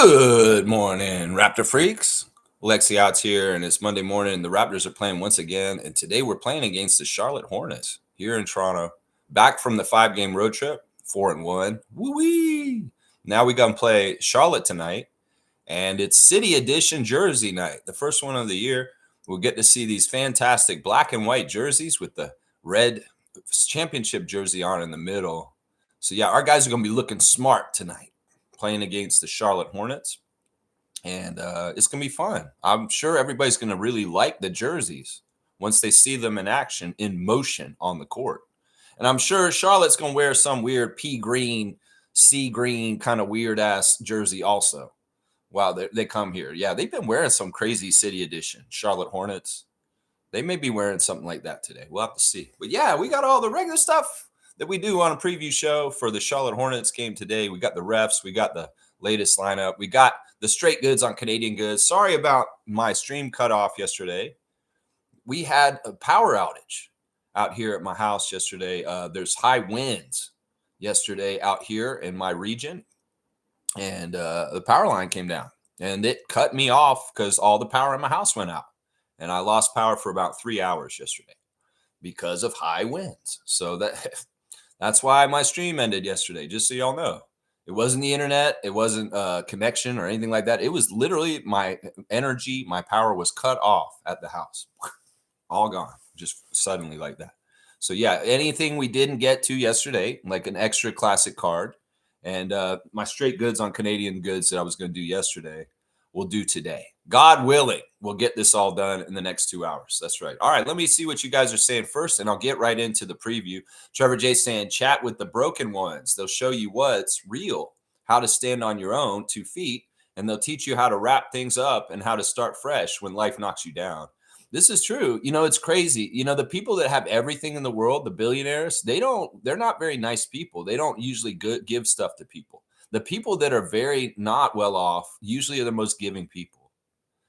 Good morning, Raptor freaks. Lexi out here, and it's Monday morning, and the Raptors are playing once again. And today we're playing against the Charlotte Hornets here in Toronto. Back from the 5-game road trip, 4-1. Woo-wee! Now we gonna play Charlotte tonight, and it's City Edition Jersey night, the first one of the year. We'll get to see these fantastic black and white jerseys with the red championship jersey on in the middle. So yeah, our guys are gonna be looking smart tonight, playing against the Charlotte Hornets. And it's going to be fun. I'm sure everybody's going to really like the jerseys once they see them in action, in motion on the court. And I'm sure Charlotte's going to wear some weird pea green, sea green kind of weird ass jersey also. Wow, they come here. Yeah, they've been wearing some crazy City Edition Charlotte Hornets. They may be wearing something like that today. We'll have to see. But yeah, we got all the regular stuff that we do on a preview show for the Charlotte Hornets game today. We got the refs. We got the latest lineup. We got the straight goods on Canadian goods. Sorry about my stream cut off yesterday. We had a power outage out here at my house yesterday. There's high winds yesterday out here in my region, and the power line came down, and it cut me off because all the power in my house went out, and I lost power for about 3 hours yesterday because of high winds. So that's why my stream ended yesterday, just so y'all know. It wasn't the internet. It wasn't a connection or anything like that. It was literally my energy. My power was cut off at the house. All gone, just suddenly like that. So yeah, anything we didn't get to yesterday, like an extra classic card and my straight goods on Canadian goods that I was going to do yesterday, we'll do today. God willing, we'll get this all done in the next 2 hours. That's right. All right, let me see what you guys are saying first, and I'll get right into the preview. Trevor J saying, chat with the broken ones. They'll show you what's real, how to stand on your own 2 feet, and they'll teach you how to wrap things up and how to start fresh when life knocks you down. This is true. You know, it's crazy. You know, the people that have everything in the world, the billionaires, they're not very nice people. They don't usually give stuff to people. The people that are very not well off usually are the most giving people.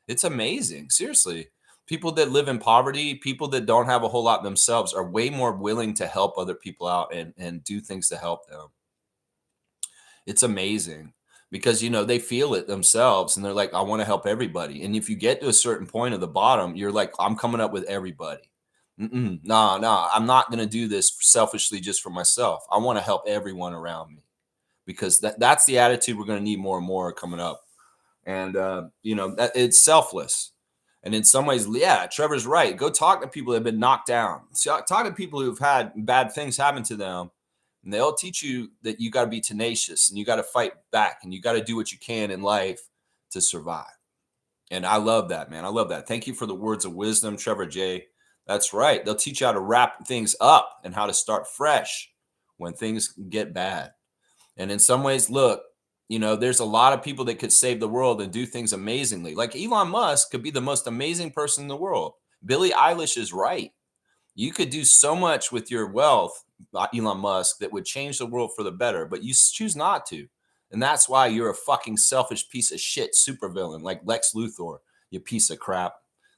It's amazing. Seriously. People that live in poverty, people that don't have a whole lot themselves are way more willing to help other people out and do things to help them. It's amazing because, you know, they feel it themselves and they're like, I want to help everybody. And if you get to a certain point of the bottom, you're like, I'm coming up with everybody. Nah, I'm not going to do this selfishly just for myself. I want to help everyone around me because that's the attitude we're going to need more and more coming up. And, you know, it's selfless. And in some ways, yeah, Trevor's right. Go talk to people that have been knocked down. Talk to people who've had bad things happen to them. And they'll teach you that you got to be tenacious and you got to fight back and you got to do what you can in life to survive. And I love that, man. I love that. Thank you for the words of wisdom, Trevor J. That's right. They'll teach you how to wrap things up and how to start fresh when things get bad. And in some ways, look, you know, there's a lot of people that could save the world and do things amazingly. Like Elon Musk could be the most amazing person in the world. Billie Eilish is right. You could do so much with your wealth, Elon Musk, that would change the world for the better, but you choose not to. And that's why you're a fucking selfish piece of shit supervillain like Lex Luthor, you piece of crap.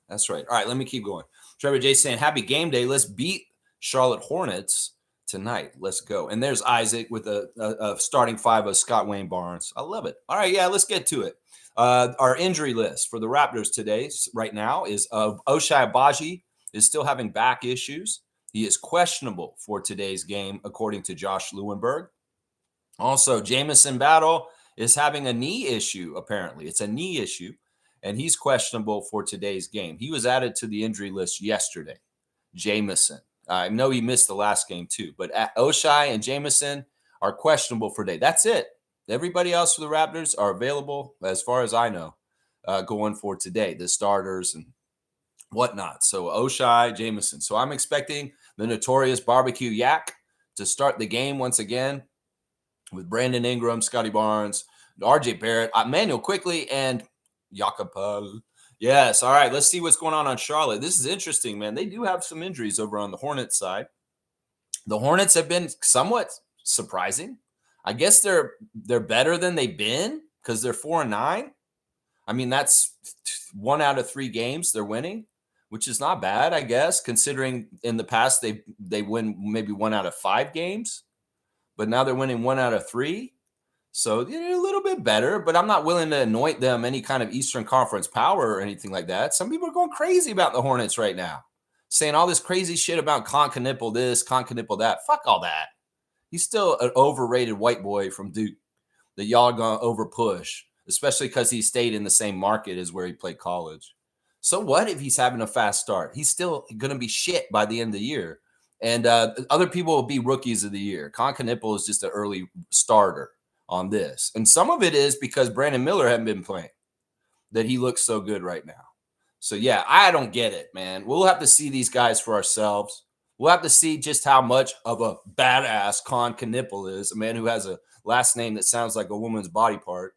That's right. All right, let me keep going. Trevor J saying, happy game day. Let's beat Charlotte Hornets tonight. Let's go. And there's Isaac with a starting 5 of Scott Wayne Barnes. I love it. All right, yeah, let's get to it. Our injury list for the Raptors today, right now, is Ochai Agbaji is still having back issues. He is questionable for today's game, according to Josh Lewenberg. Also, Jamison Battle is having a knee issue, apparently. It's a knee issue, and he's questionable for today's game. He was added to the injury list yesterday, Jamison. I know he missed the last game too, but Ochai and Jamison are questionable for today. That's it. Everybody else for the Raptors are available, as far as I know, going for today, the starters and whatnot. So Ochai, Jamison. So I'm expecting the notorious Barbecue Yak to start the game once again with Brandon Ingram, Scotty Barnes, RJ Barrett, Manuel Quickly, and Jakopal. Yes. All right. Let's see what's going on Charlotte. This is interesting, man. They do have some injuries over on the Hornets side. The Hornets have been somewhat surprising. I guess they're better than they've been because they're 4-9. I mean, that's 1 out of 3 games they're winning, which is not bad, I guess, considering in the past they win maybe 1 out of 5 games, but now they're winning 1 out of 3. So they're a little bit better, but I'm not willing to anoint them any kind of Eastern Conference power or anything like that. Some people are going crazy about the Hornets right now, saying all this crazy shit about Concanipple this, Concanipple that. Fuck all that. He's still an overrated white boy from Duke that y'all are going to over push, especially because he stayed in the same market as where he played college. So what if he's having a fast start? He's still going to be shit by the end of the year. And other people will be rookies of the year. Concanipple is just an early starter on this. And some of it is because Brandon Miller hadn't been playing, that he looks so good right now. So, yeah, I don't get it, man. We'll have to see these guys for ourselves. We'll have to see just how much of a badass Concanipple is, a man who has a last name that sounds like a woman's body part.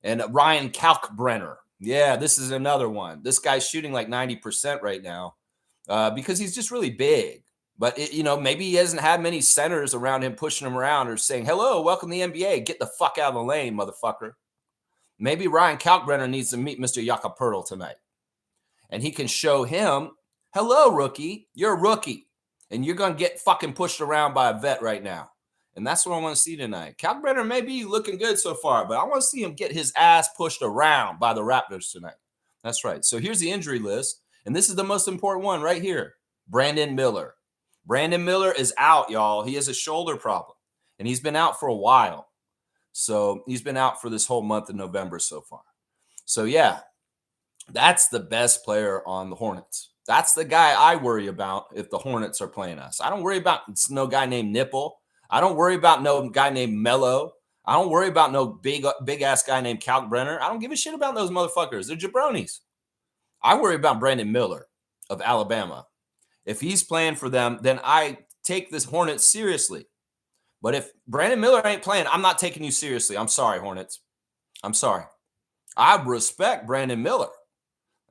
And Ryan Kalkbrenner. Yeah, this is another one. This guy's shooting like 90% right now because he's just really big. But, maybe he hasn't had many centers around him pushing him around or saying, hello, welcome to the NBA. Get the fuck out of the lane, motherfucker. Maybe Ryan Kalkbrenner needs to meet Mr. Yakapurtle tonight. And he can show him, hello, rookie. You're a rookie. And you're going to get fucking pushed around by a vet right now. And that's what I want to see tonight. Kalkbrenner may be looking good so far, but I want to see him get his ass pushed around by the Raptors tonight. That's right. So here's the injury list. And this is the most important one right here. Brandon Miller. Brandon Miller is out, y'all. He has a shoulder problem, and he's been out for a while. So he's been out for this whole month of November so far. So, yeah, that's the best player on the Hornets. That's the guy I worry about if the Hornets are playing us. I don't worry about no guy named Nipple. I don't worry about no guy named Mello. I don't worry about no big-ass guy named Kalkbrenner. I don't give a shit about those motherfuckers. They're jabronis. I worry about Brandon Miller of Alabama. If he's playing for them, then I take this Hornets seriously. But if Brandon Miller ain't playing, I'm not taking you seriously. I'm sorry, Hornets. I'm sorry. I respect Brandon Miller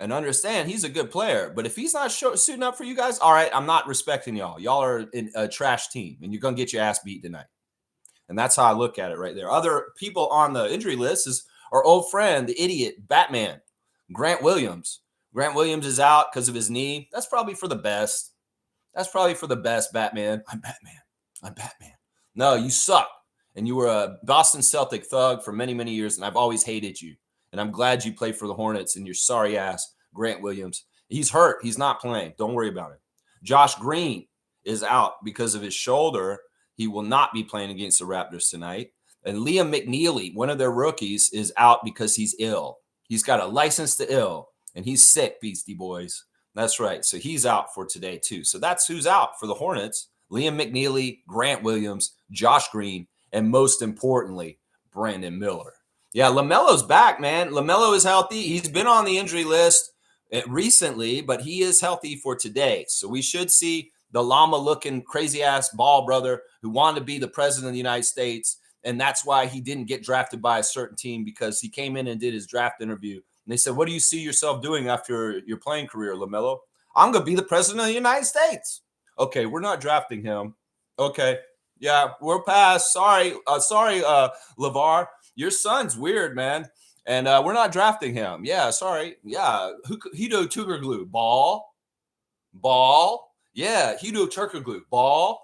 and understand he's a good player. But if he's not suiting up for you guys, all right, I'm not respecting y'all. Y'all are a trash team, and you're going to get your ass beat tonight. And that's how I look at it right there. Other people on the injury list is our old friend, the idiot, Batman, Grant Williams. Grant Williams is out because of his knee. That's probably for the best. That's probably for the best, Batman. I'm Batman. I'm Batman. No, you suck. And you were a Boston Celtic thug for many, many years, and I've always hated you. And I'm glad you play for the Hornets and your sorry ass, Grant Williams. He's hurt. He's not playing. Don't worry about it. Josh Green is out because of his shoulder. He will not be playing against the Raptors tonight. And Liam McNeely, one of their rookies, is out because he's ill. He's got a license to ill. And he's sick, Beastie Boys. That's right. So he's out for today, too. So that's who's out for the Hornets. Liam McNeely, Grant Williams, Josh Green, and most importantly, Brandon Miller. Yeah, LaMelo's back, man. LaMelo is healthy. He's been on the injury list recently, but he is healthy for today. So we should see the llama-looking, crazy-ass ball brother who wanted to be the president of the United States, and that's why he didn't get drafted by a certain team, because he came in and did his draft interview. And they said, what do you see yourself doing after your playing career, LaMelo? I'm going to be the president of the United States. Okay, we're not drafting him. Okay, yeah, we're past. Sorry, LeVar. Your son's weird, man. And we're not drafting him. Yeah, sorry. Yeah, Hito Turkoglu. Ball. Yeah, Hito Turkoglu. Ball.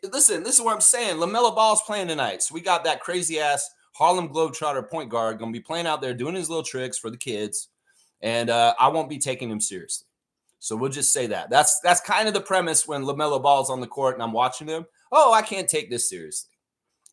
Listen, this is what I'm saying. LaMelo Ball's playing tonight. So we got that crazy-ass Harlem Globetrotter point guard going to be playing out there doing his little tricks for the kids. And I won't be taking him seriously. So we'll just say that. That's kind of the premise when LaMelo Ball's on the court and I'm watching him. Oh, I can't take this seriously.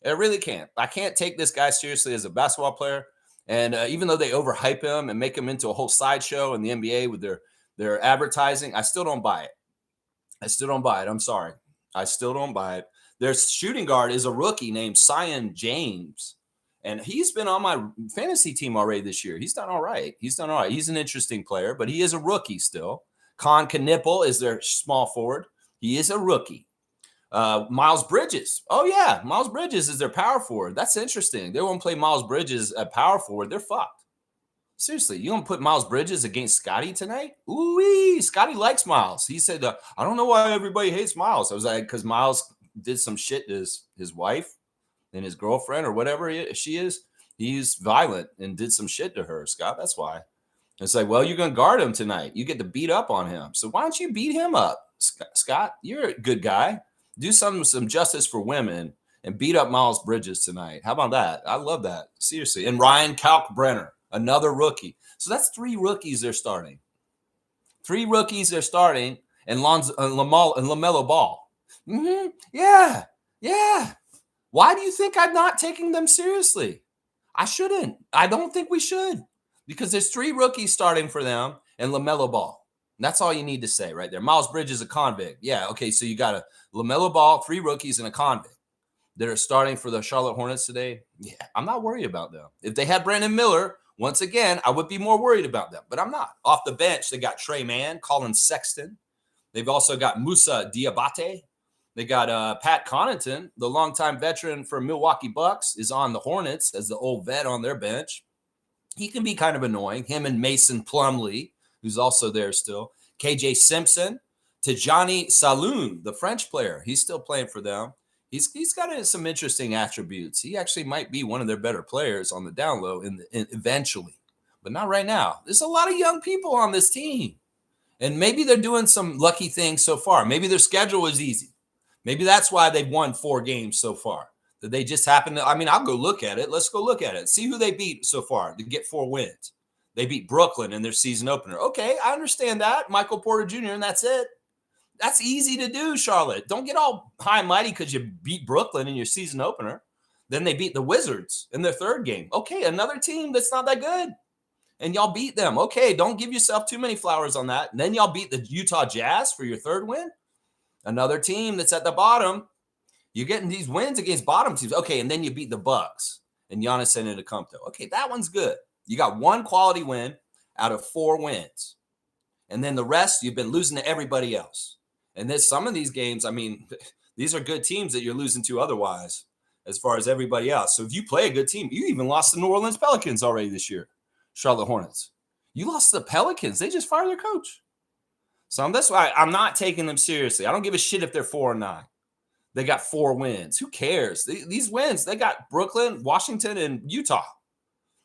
I really can't. I can't take this guy seriously as a basketball player. And even though they overhype him and make him into a whole sideshow in the NBA with their advertising, I still don't buy it. I'm sorry. I still don't buy it. Their shooting guard is a rookie named Sion James. And he's been on my fantasy team already this year. He's done all right. He's an interesting player, but he is a rookie still. Concanipple is their small forward. He is a rookie. Miles Bridges. Oh, yeah. Miles Bridges is their power forward. That's interesting. They won't play Miles Bridges at power forward. They're fucked. Seriously, you going to put Miles Bridges against Scotty tonight? Ooh-wee. Scotty likes Miles. He said, I don't know why everybody hates Miles. I was like, because Miles did some shit to his wife and his girlfriend or whatever she is. He's violent and did some shit to her, Scott. That's why. It's like, well, you're going to guard him tonight. You get to beat up on him. So why don't you beat him up, Scott? You're a good guy. Do some justice for women and beat up Miles Bridges tonight. How about that? I love that. Seriously. And Ryan Kalkbrenner, another rookie. So that's 3 rookies they're starting. 3 rookies they're starting, and LaMelo Ball. Yeah. Why do you think I'm not taking them seriously? I shouldn't. I don't think we should, because there's 3 rookies starting for them and LaMelo Ball. And that's all you need to say right there. Miles Bridges, a convict. Yeah, okay, so you got a LaMelo Ball, 3 rookies, and a convict that are starting for the Charlotte Hornets today. Yeah, I'm not worried about them. If they had Brandon Miller, once again, I would be more worried about them, but I'm not. Off the bench, they got Trey Mann, Colin Sexton. They've also got Musa Diabate. They got Pat Connaughton, the longtime veteran for Milwaukee Bucks, is on the Hornets as the old vet on their bench. He can be kind of annoying. Him and Mason Plumlee, who's also there still. KJ Simpson, Tijani Saloon, the French player. He's still playing for them. He's got some interesting attributes. He actually might be one of their better players on the down low eventually, but not right now. There's a lot of young people on this team, and maybe they're doing some lucky things so far. Maybe their schedule is easy. Maybe that's why they've won 4 games so far. That they just happen to, I'll go look at it. Let's go look at it. See who they beat so far to get 4 wins. They beat Brooklyn in their season opener. Okay, I understand that. Michael Porter Jr., and that's it. That's easy to do, Charlotte. Don't get all high and mighty because you beat Brooklyn in your season opener. Then they beat the Wizards in their 3rd game. Okay, another team that's not that good. And y'all beat them. Okay, don't give yourself too many flowers on that. And then y'all beat the Utah Jazz for your 3rd win. Another team that's at the bottom. You're getting these wins against bottom teams. Okay, and then you beat the Bucks and Giannis Antetokounmpo. Okay, that one's good. You got 1 quality win out of 4 wins. And then the rest, you've been losing to everybody else. And there's some of these games, these are good teams that you're losing to otherwise as far as everybody else. So if you play a good team, you even lost the New Orleans Pelicans already this year, Charlotte Hornets. You lost to the Pelicans. They just fired their coach. So that's why I'm not taking them seriously. I don't give a shit if they're 4-9. They got 4 wins. Who cares? These wins, they got Brooklyn, Washington, and Utah.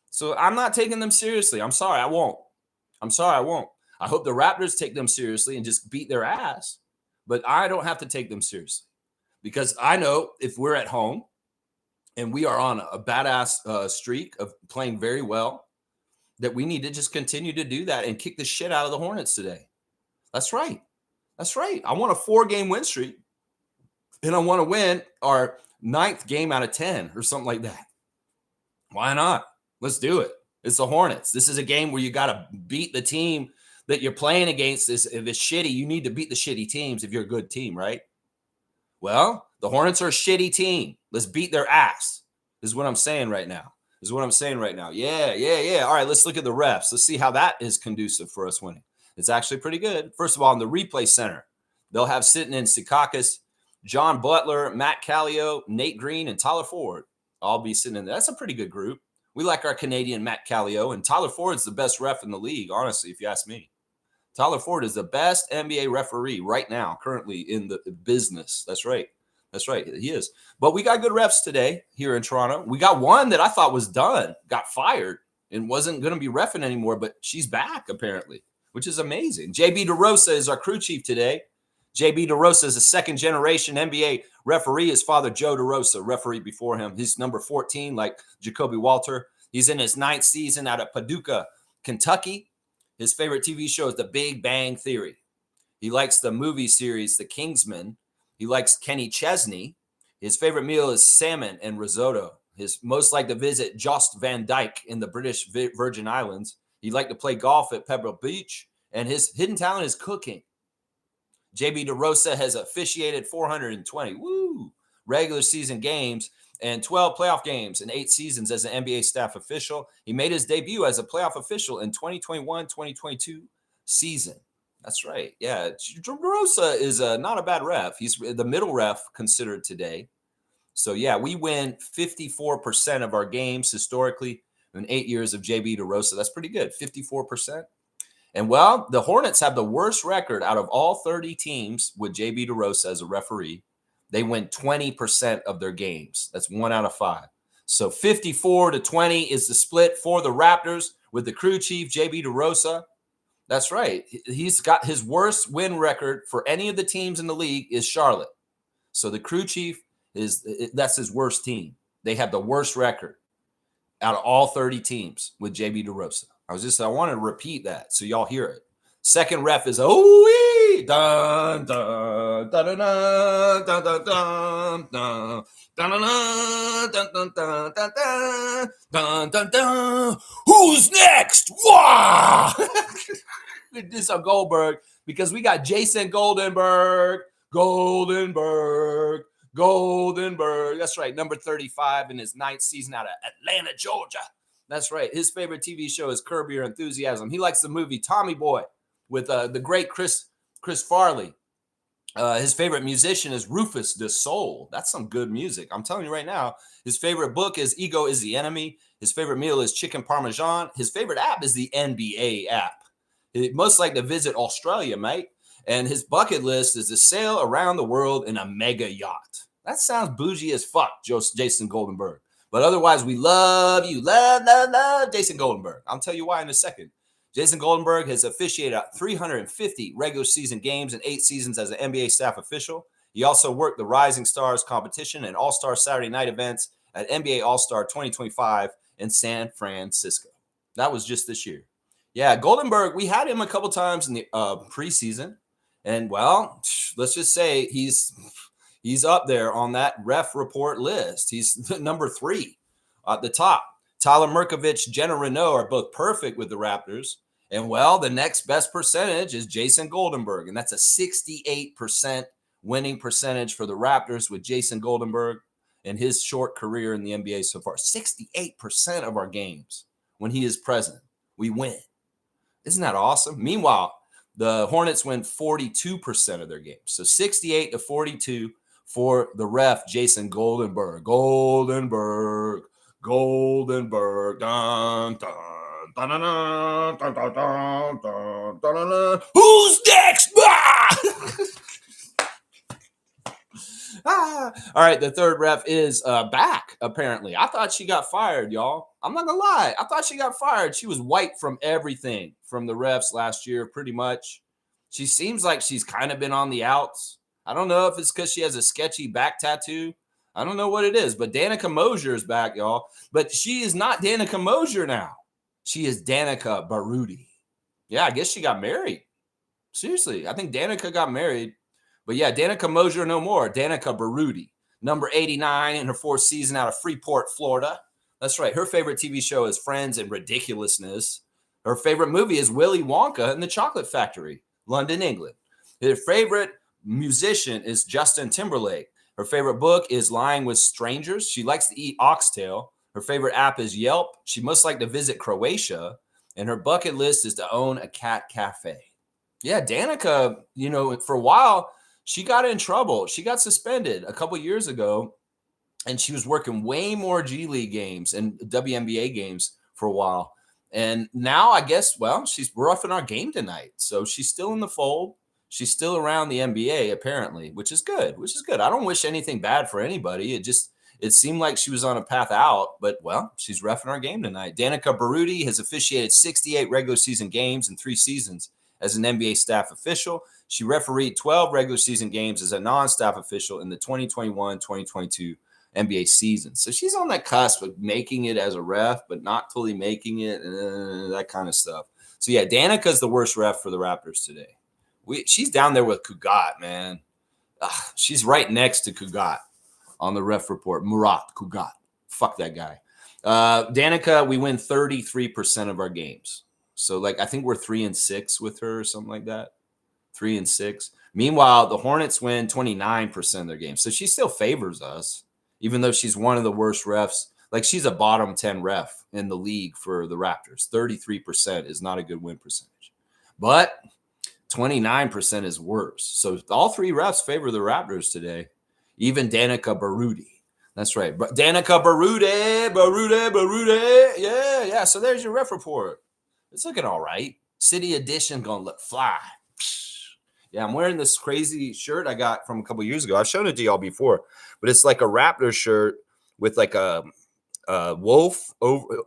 So I'm not taking them seriously. I'm sorry, I won't. I hope the Raptors take them seriously and just beat their ass. But I don't have to take them seriously, because I know if we're at home and we are on a badass streak of playing very well, that we need to just continue to do that and kick the shit out of the Hornets today. That's right. I want a 4-game win streak, and I want to win our 9th game out of 10 or something like that. Why not? Let's do it. It's the Hornets. This is a game where you got to beat the team that you're playing against. If it's shitty, you need to beat the shitty teams if you're a good team, right? Well, the Hornets are a shitty team. Let's beat their ass. This is what I'm saying right now. Yeah. All right, let's look at the refs. Let's see how that is conducive for us winning. It's actually pretty good. First of all, in the replay center, they'll have sitting in Secaucus, John Butler, Matt Callio, Nate Green, and Tyler Ford. All be sitting in there. That's a pretty good group. We like our Canadian Matt Callio, and Tyler Ford's the best ref in the league, honestly, if you ask me. Tyler Ford is the best NBA referee right now, currently in the business. That's right. He is. But we got good refs today here in Toronto. We got one that I thought was done, got fired, and wasn't going to be reffing anymore, but she's back apparently, which is amazing. JB DeRosa is our crew chief today. JB DeRosa is a second-generation NBA referee. His father, Joe DeRosa, refereed before him. He's number 14, like Jacoby Walter. He's in his 9th season out of Paducah, Kentucky. His favorite TV show is The Big Bang Theory. He likes the movie series The Kingsman. He likes Kenny Chesney. His favorite meal is salmon and risotto. His most like to visit Jost Van Dyke in the British Virgin Islands. He'd like to play golf at Pebble Beach. And his hidden talent is cooking. JB DeRosa has officiated 420 regular season games and 12 playoff games in 8 seasons as an NBA staff official. He made his debut as a playoff official in 2021-2022 season. That's right. Yeah, DeRosa is not a bad ref. He's the middle ref considered today. So, yeah, we win 54% of our games historically in 8 years of JB DeRosa. That's pretty good, 54%. And, well, the Hornets have the worst record out of all 30 teams with JB DeRosa as a referee. They win 20% of their games. That's 1 out of 5. So 54-20 is the split for the Raptors with the crew chief, JB DeRosa. That's right. He's got his worst win record for any of the teams in the league is Charlotte. So the crew chief That's his worst team. They have the worst record out of all 30 teams with JB DeRosa. I want to repeat that so y'all hear it. Second ref is dun dun dun dun dun dun dun dun dun dun dun dun dun dun dun. Who's next? Wow! This is Goldberg because we got Jason Goldenberg. That's right, number 35 in his 9th season out of Atlanta, Georgia. That's right. His favorite TV show is Curb Your Enthusiasm. He likes the movie Tommy Boy with the great Chris Farley. His favorite musician is Rufus Du Sol. That's some good music. I'm telling you right now. His favorite book is Ego is the Enemy. His favorite meal is chicken parmesan. His favorite app is the NBA app. He'd most like to visit Australia, mate. And his bucket list is to sail around the world in a mega yacht. That sounds bougie as fuck, Jason Goldenberg. But otherwise, we love you. Love Jason Goldenberg. I'll tell you why in a second. Jason Goldenberg has officiated 350 regular season games and 8 seasons as an NBA staff official. He also worked the Rising Stars competition and All-Star Saturday night events at NBA All-Star 2025 in San Francisco. That was just this year. Yeah, Goldenberg, we had him a couple times in the preseason. And, well, let's just say he's up there on that ref report list. He's number 3 at the top. Tyler Merkovich, Jenna Renault are both perfect with the Raptors. And, well, the next best percentage is Jason Goldenberg. And that's a 68% winning percentage for the Raptors with Jason Goldenberg in his short career in the NBA so far. 68% of our games when he is present, we win. Isn't that awesome? Meanwhile, the Hornets win 42% of their games. So 68-42 for the ref, Jason Goldenberg. Goldenberg. Dun, dun, dun, dun, dun, dun, dun, dun, dun, dun. Who's next? All right, the third ref is back, apparently. I thought she got fired, y'all. I'm not going to lie. I thought she got fired. She was white from everything from the refs last year, pretty much. She seems like she's kind of been on the outs. I don't know if it's because she has a sketchy back tattoo. I don't know what it is, but Danica Mosier is back, y'all. But she is not Danica Mosier now. She is Danica Baruti. Yeah, I guess she got married. Seriously, I think Danica got married. But yeah, Danica Mosier no more. Danica Baruti, number 89 in her 4th season out of Freeport, Florida. That's right. Her favorite TV show is Friends and Ridiculousness. Her favorite movie is Willy Wonka and the Chocolate Factory, London, England. Her favorite musician is Justin Timberlake. Her favorite book is Lying with Strangers. She likes to eat oxtail. Her favorite app is Yelp. She must like to visit Croatia. And her bucket list is to own a cat cafe. Yeah, Danica, for a while, she got in trouble. She got suspended a couple years ago, and she was working way more G League games and WNBA games for a while. And now I guess, she's roughing our game tonight. So she's still in the fold. She's still around the NBA, apparently, which is good. I don't wish anything bad for anybody. It seemed like she was on a path out, but, she's roughing our game tonight. Danica Baruti has officiated 68 regular season games in 3 seasons as an NBA staff official. She refereed 12 regular season games as a non-staff official in the 2021-2022 NBA season. So she's on that cusp of making it as a ref, but not totally making it, that kind of stuff. So, yeah, Danica's the worst ref for the Raptors today. She's down there with Kugat, man. She's right next to Kugat on the ref report. Murat Kugat. Fuck that guy. Danica, we win 33% of our games. So, I think we're 3-6 with her or something like that. 3-6. Meanwhile, the Hornets win 29% of their games. So she still favors us, even though she's one of the worst refs. She's a bottom 10 ref in the league for the Raptors. 33% is not a good win percentage. But 29% is worse. So all 3 refs favor the Raptors today. Even Danica Baruti. That's right. Danica Baruti. Yeah. So there's your ref report. It's looking all right. City Edition going to look fly. Yeah, I'm wearing this crazy shirt I got from a couple years ago. I've shown it to y'all before, but it's like a Raptor shirt with a wolf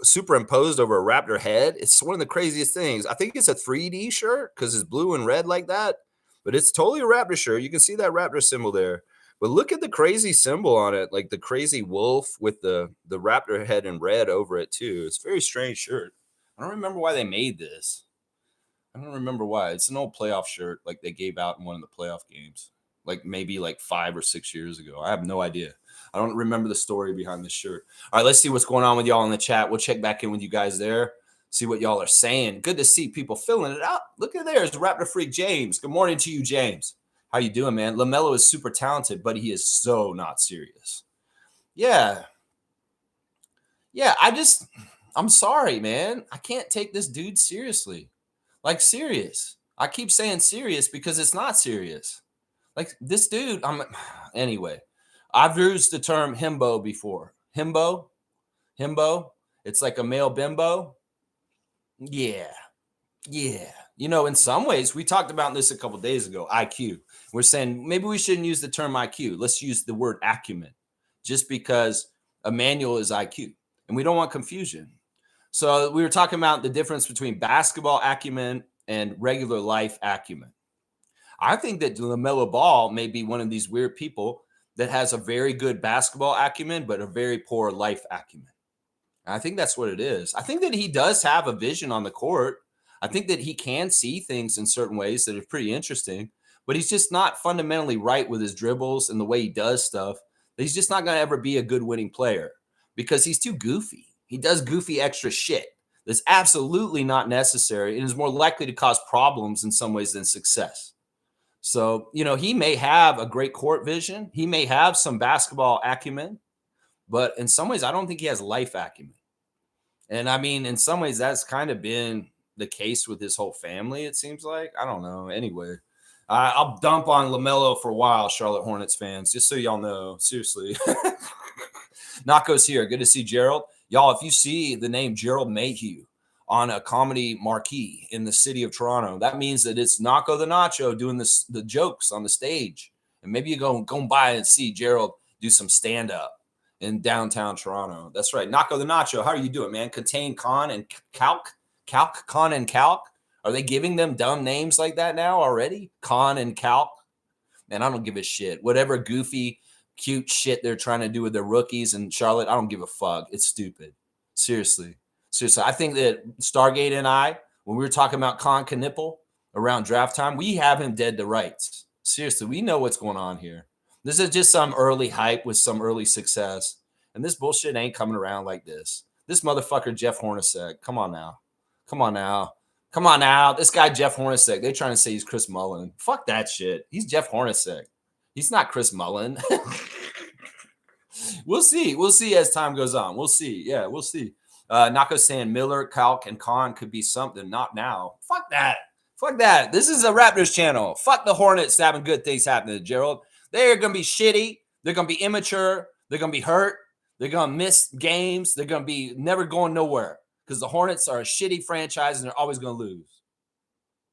superimposed over a Raptor head. It's one of the craziest things. I think it's a 3D shirt because it's blue and red like that, but it's totally a Raptor shirt. You can see that Raptor symbol there. But look at the crazy symbol on it, like the crazy wolf with the raptor head in red over it too. It's a very strange shirt. I don't remember why they made this. I don't remember why. It's an old playoff shirt like they gave out in one of the playoff games. Like maybe like 5 or 6 years ago. I have no idea. I don't remember the story behind this shirt. All right, let's see what's going on with y'all in the chat. We'll check back in with you guys there. See what y'all are saying. Good to see people filling it up. Look at there. It's Raptor Freak James. Good morning to you, James. How you doing, man? LaMelo is super talented, but he is so not serious. Yeah. Yeah, I'm sorry, man. I can't take this dude seriously. Like, serious. I keep saying serious because it's not serious. Like, this dude, anyway. I've used the term himbo before. Himbo? It's like a male bimbo. Yeah. You know, in some ways, we talked about this a couple days ago, IQ. We're saying maybe we shouldn't use the term IQ. Let's use the word acumen, just because Emmanuel is IQ, and we don't want confusion. So we were talking about the difference between basketball acumen and regular life acumen. I think that LaMelo Ball may be one of these weird people that has a very good basketball acumen, but a very poor life acumen. And I think that's what it is. I think that he does have a vision on the court. I think that he can see things in certain ways that are pretty interesting, but he's just not fundamentally right with his dribbles and the way he does stuff. He's just not going to ever be a good winning player because he's too goofy. He does goofy extra shit that's absolutely not necessary and is more likely to cause problems in some ways than success. So, you know, he may have a great court vision. He may have some basketball acumen, but in some ways, I don't think he has life acumen. And I mean, in some ways, that's kind of been the case with his whole family, it seems like. I don't know. Anyway, I'll dump on LaMelo for a while, Charlotte Hornets fans, just so y'all know. Seriously. Nako's here. Good to see Gerald. Y'all, if you see the name Gerald Mayhew on a comedy marquee in the city of Toronto, that means that it's Nako the Nacho doing the jokes on the stage. And maybe you go by and see Gerald do some stand-up in downtown Toronto. That's right. Nako the Nacho, how are you doing, man? Contain Con and Calc? Con and Calc? Are they giving them dumb names like that now already? Con and Calc? Man, I don't give a shit. Whatever goofy, cute shit they're trying to do with their rookies in Charlotte, I don't give a fuck. It's stupid. Seriously. I think that Stargate and I, when we were talking about Con Knipple around draft time, we have him dead to rights. Seriously, we know what's going on here. This is just some early hype with some early success. And this bullshit ain't coming around like this. This motherfucker, Jeff Hornacek. Come on now. This guy, Jeff Hornacek, they're trying to say he's Chris Mullin. Fuck that shit. He's Jeff Hornacek. He's not Chris Mullin. We'll see as time goes on. We'll see. Yeah, we'll see. Nako saying Miller, Calc, and Con could be something. Not now. Fuck that. This is a Raptors channel. Fuck the Hornets having good things happening, Gerald. They're going to be shitty. They're going to be immature. They're going to be hurt. They're going to miss games. They're going to be never going nowhere because the Hornets are a shitty franchise and they're always going to lose.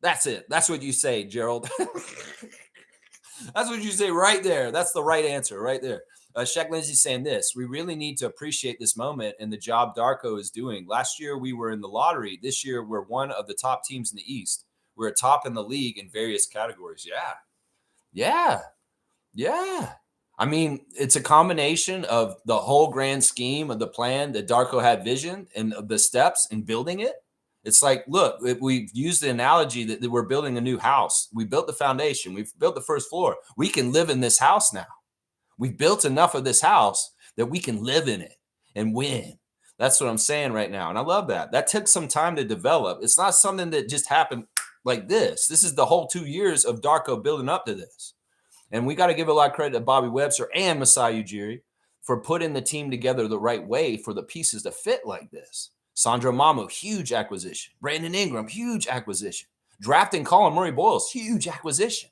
That's it. That's what you say, Gerald. That's what you say right there. That's the right answer right there. Shaq Lindsay saying this: we really need to appreciate this moment and the job Darko is doing. Last year, we were in the lottery. This year, we're one of the top teams in the East. We're a top in the league in various categories. Yeah. I mean, it's a combination of the whole grand scheme of the plan that Darko had vision and the steps in building it. It's like, look, we've used the analogy that we're building a new house. We built the foundation. We've built the first floor. We can live in this house now. We've built enough of this house that we can live in it and win. That's what I'm saying right now. And I love that. That took some time to develop. It's not something that just happened like this. This is the whole 2 years of Darko building up to this. And we got to give a lot of credit to Bobby Webster and Masai Ujiri for putting the team together the right way for the pieces to fit like this. Sandro Mamu, huge acquisition. Brandon Ingram, huge acquisition. Drafting Colin Murray-Boyles, huge acquisition.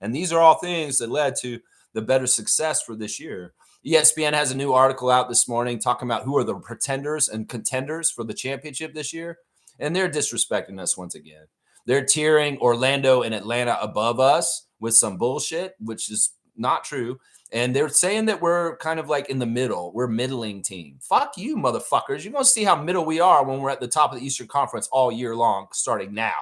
And these are all things that led to the better success for this year. ESPN has a new article out this morning talking about who are the pretenders and contenders for the championship this year. And they're disrespecting us once again. They're tiering Orlando and Atlanta above us with some bullshit, which is not true. And they're saying that we're kind of like in the middle. We're middling team. Fuck you, motherfuckers. You're going to see how middle we are when we're at the top of the Eastern Conference all year long, starting now.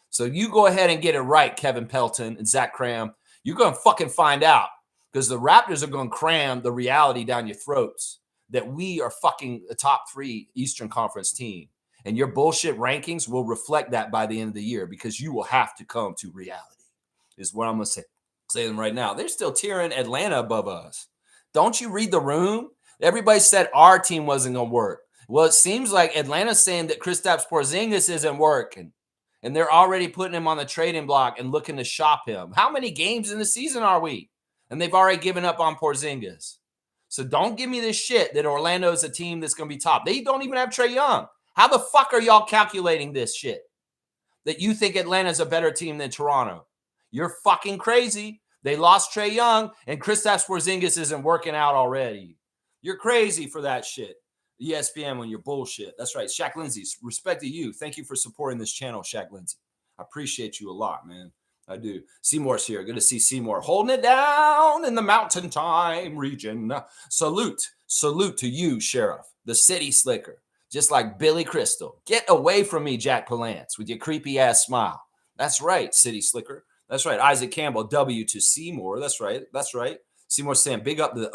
So you go ahead and get it right, Kevin Pelton and Zach Cram. You're going to fucking find out because the Raptors are going to cram the reality down your throats that we are fucking a top 3 Eastern Conference team. And your bullshit rankings will reflect that by the end of the year, because you will have to come to reality, is what I'm going to say them right now. They're still tearing Atlanta above us. Don't you read the room? Everybody said our team wasn't going to work. Well, it seems like Atlanta's saying that Kristaps Porzingis isn't working, and they're already putting him on the trading block and looking to shop him. How many games in the season are we? And they've already given up on Porzingis. So don't give me this shit that Orlando is a team that's going to be top. They don't even have Trae Young. How the fuck are y'all calculating this shit? That you think Atlanta's a better team than Toronto? You're fucking crazy. They lost Trae Young, and Kristaps Porzingis isn't working out already. You're crazy for that shit. ESPN when you're bullshit. That's right. Shaq Lindsay, respect to you. Thank you for supporting this channel, Shaq Lindsay. I appreciate you a lot, man. I do. Seymour's here. Good to see Seymour holding it down in the Mountain Time region. Salute to you, Sheriff, the city slicker, just like Billy Crystal. Get away from me, Jack Palance, with your creepy ass smile. That's right, city slicker. That's right. Isaac Campbell, W to Seymour. That's right. Seymour saying big up to the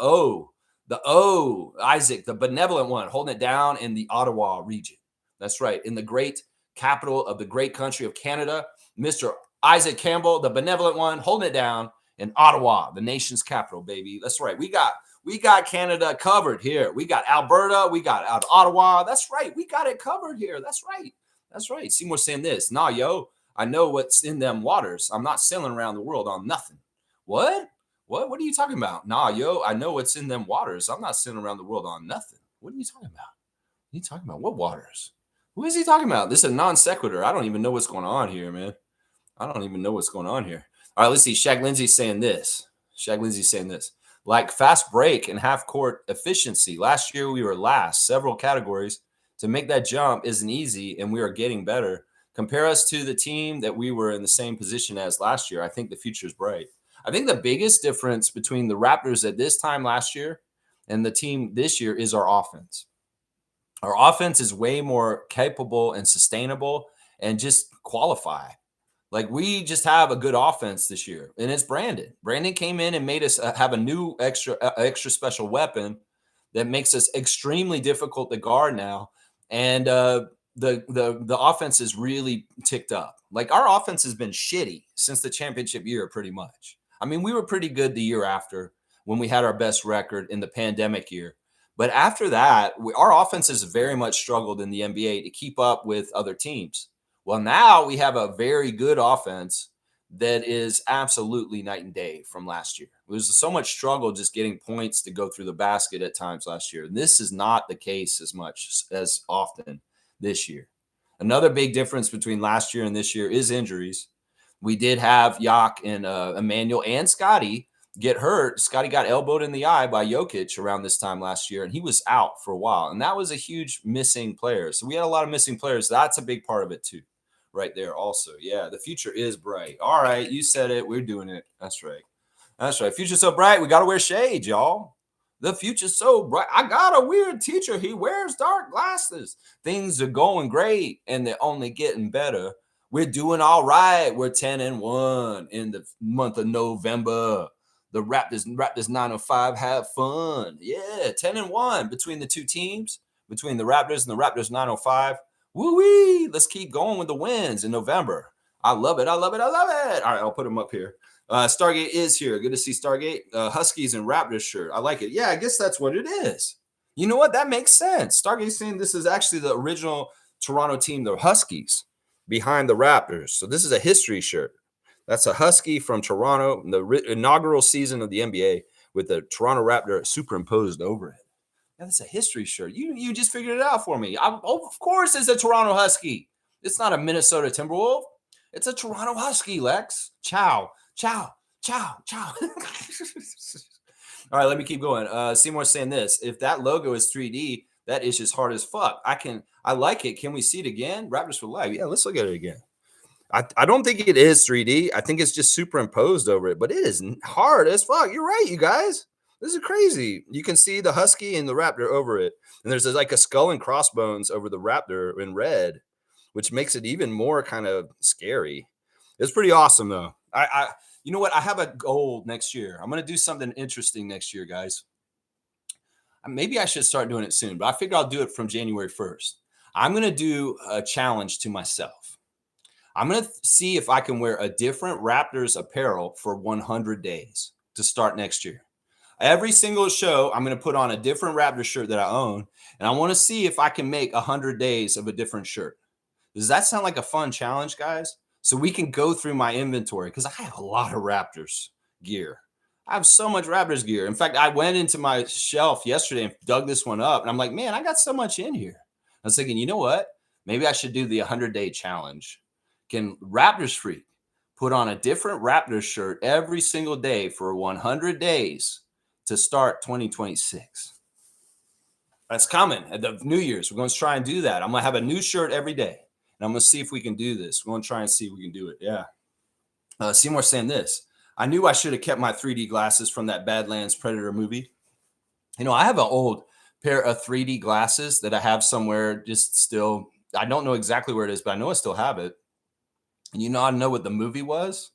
O. Isaac, the benevolent one, holding it down in the Ottawa region. That's right. In the great capital of the great country of Canada, Mr. Isaac Campbell, the benevolent one, holding it down in Ottawa, the nation's capital, baby. That's right. We got Canada covered here. We got Alberta. We got out Ottawa. That's right. We got it covered here. That's right. Seymour saying this. Nah, yo, I know what's in them waters. I'm not sailing around the world on nothing. What? What are you talking about? Nah, yo, I know what's in them waters. I'm not sailing around the world on nothing. What are you talking about? What are you talking about? What waters? Who is he talking about? This is a non sequitur. I don't even know what's going on here, man. I don't even know what's going on here. All right, let's see. Shaq Lindsay saying this. Like fast break and half court efficiency. Last year, we were last. Several categories. To make that jump isn't easy, and we are getting better. Compare us to the team that we were in the same position as last year. I think the future is bright. I think the biggest difference between the Raptors at this time last year and the team this year is our offense. Our offense is way more capable and sustainable and just qualify. Like, we just have a good offense this year, and it's Brandon. Brandon came in and made us have a new extra special weapon that makes us extremely difficult to guard now. And the offense is really ticked up. Like, our offense has been shitty since the championship year, pretty much. I mean, we were pretty good the year after when we had our best record in the pandemic year. But after that, our offense has very much struggled in the NBA to keep up with other teams. Well, now we have a very good offense that is absolutely night and day from last year. It was so much struggle just getting points to go through the basket at times last year. And this is not the case as often this year. Another big difference between last year and this year is injuries. We did have Yak and Emmanuel and Scotty get hurt. Scotty got elbowed in the eye by Jokic around this time last year, and he was out for a while. And that was a huge missing player. So we had a lot of missing players. That's a big part of it too, right there also. Yeah, the future is bright. All right, you said it. We're doing it. That's right. Future's so bright, we got to wear shades, y'all. The future's so bright. I got a weird teacher. He wears dark glasses. Things are going great, and they're only getting better. We're doing all right. We're 10-1 in the month of November. The Raptors 905 have fun. Yeah, 10-1 between the two teams, between the Raptors and the Raptors 905. Woo-wee. Let's keep going with the wins in November. I love it. All right, I'll put them up here. Stargate is here. Good to see Stargate. Huskies and Raptors shirt. I like it. Yeah, I guess that's what it is. You know what? That makes sense. Stargate's saying this is actually the original Toronto team, the Huskies, behind the Raptors. So this is a history shirt. That's a Husky from Toronto, the inaugural season of the NBA, with the Toronto Raptor superimposed over it. Yeah, that's a history shirt. You just figured it out for me. Of course it's a Toronto Husky. It's not a Minnesota Timberwolf. It's a Toronto Husky, Lex. Ciao. All right, let me keep going. Seymour's saying this. If that logo is 3D, that is just hard as fuck. I like it. Can we see it again? Raptors for life. Yeah, let's look at it again. I don't think it is 3D. I think it's just superimposed over it, but it is hard as fuck. You're right, you guys. This is crazy. You can see the Husky and the Raptor over it. And there's like a skull and crossbones over the Raptor in red, which makes it even more kind of scary. It's pretty awesome, though. You know what? I have a goal next year. I'm going to do something interesting next year, guys. Maybe I should start doing it soon, but I figure I'll do it from January 1st. I'm going to do a challenge to myself. I'm going to see if I can wear a different Raptors apparel for 100 days to start next year. Every single show, I'm going to put on a different Raptors shirt that I own, and I want to see if I can make 100 days of a different shirt. Does that sound like a fun challenge, guys? So we can go through my inventory because I have a lot of Raptors gear. I have so much Raptors gear. In fact, I went into my shelf yesterday and dug this one up, and I'm like, man, I got so much in here. I was thinking, you know what? Maybe I should do the 100-day challenge. Can Raptors Freak put on a different Raptors shirt every single day for 100 days to start 2026? That's coming at the New Year's. We're going to try and do that. I'm going to have a new shirt every day, and I'm going to see if we can do this. We're going to try and see if we can do it. Yeah. Seymour saying this. I knew I should have kept my 3D glasses from that Badlands Predator movie. You know, I have an old pair of 3D glasses that I have somewhere just still. I don't know exactly where it is, but I know I still have it. And you know, I know what the movie was.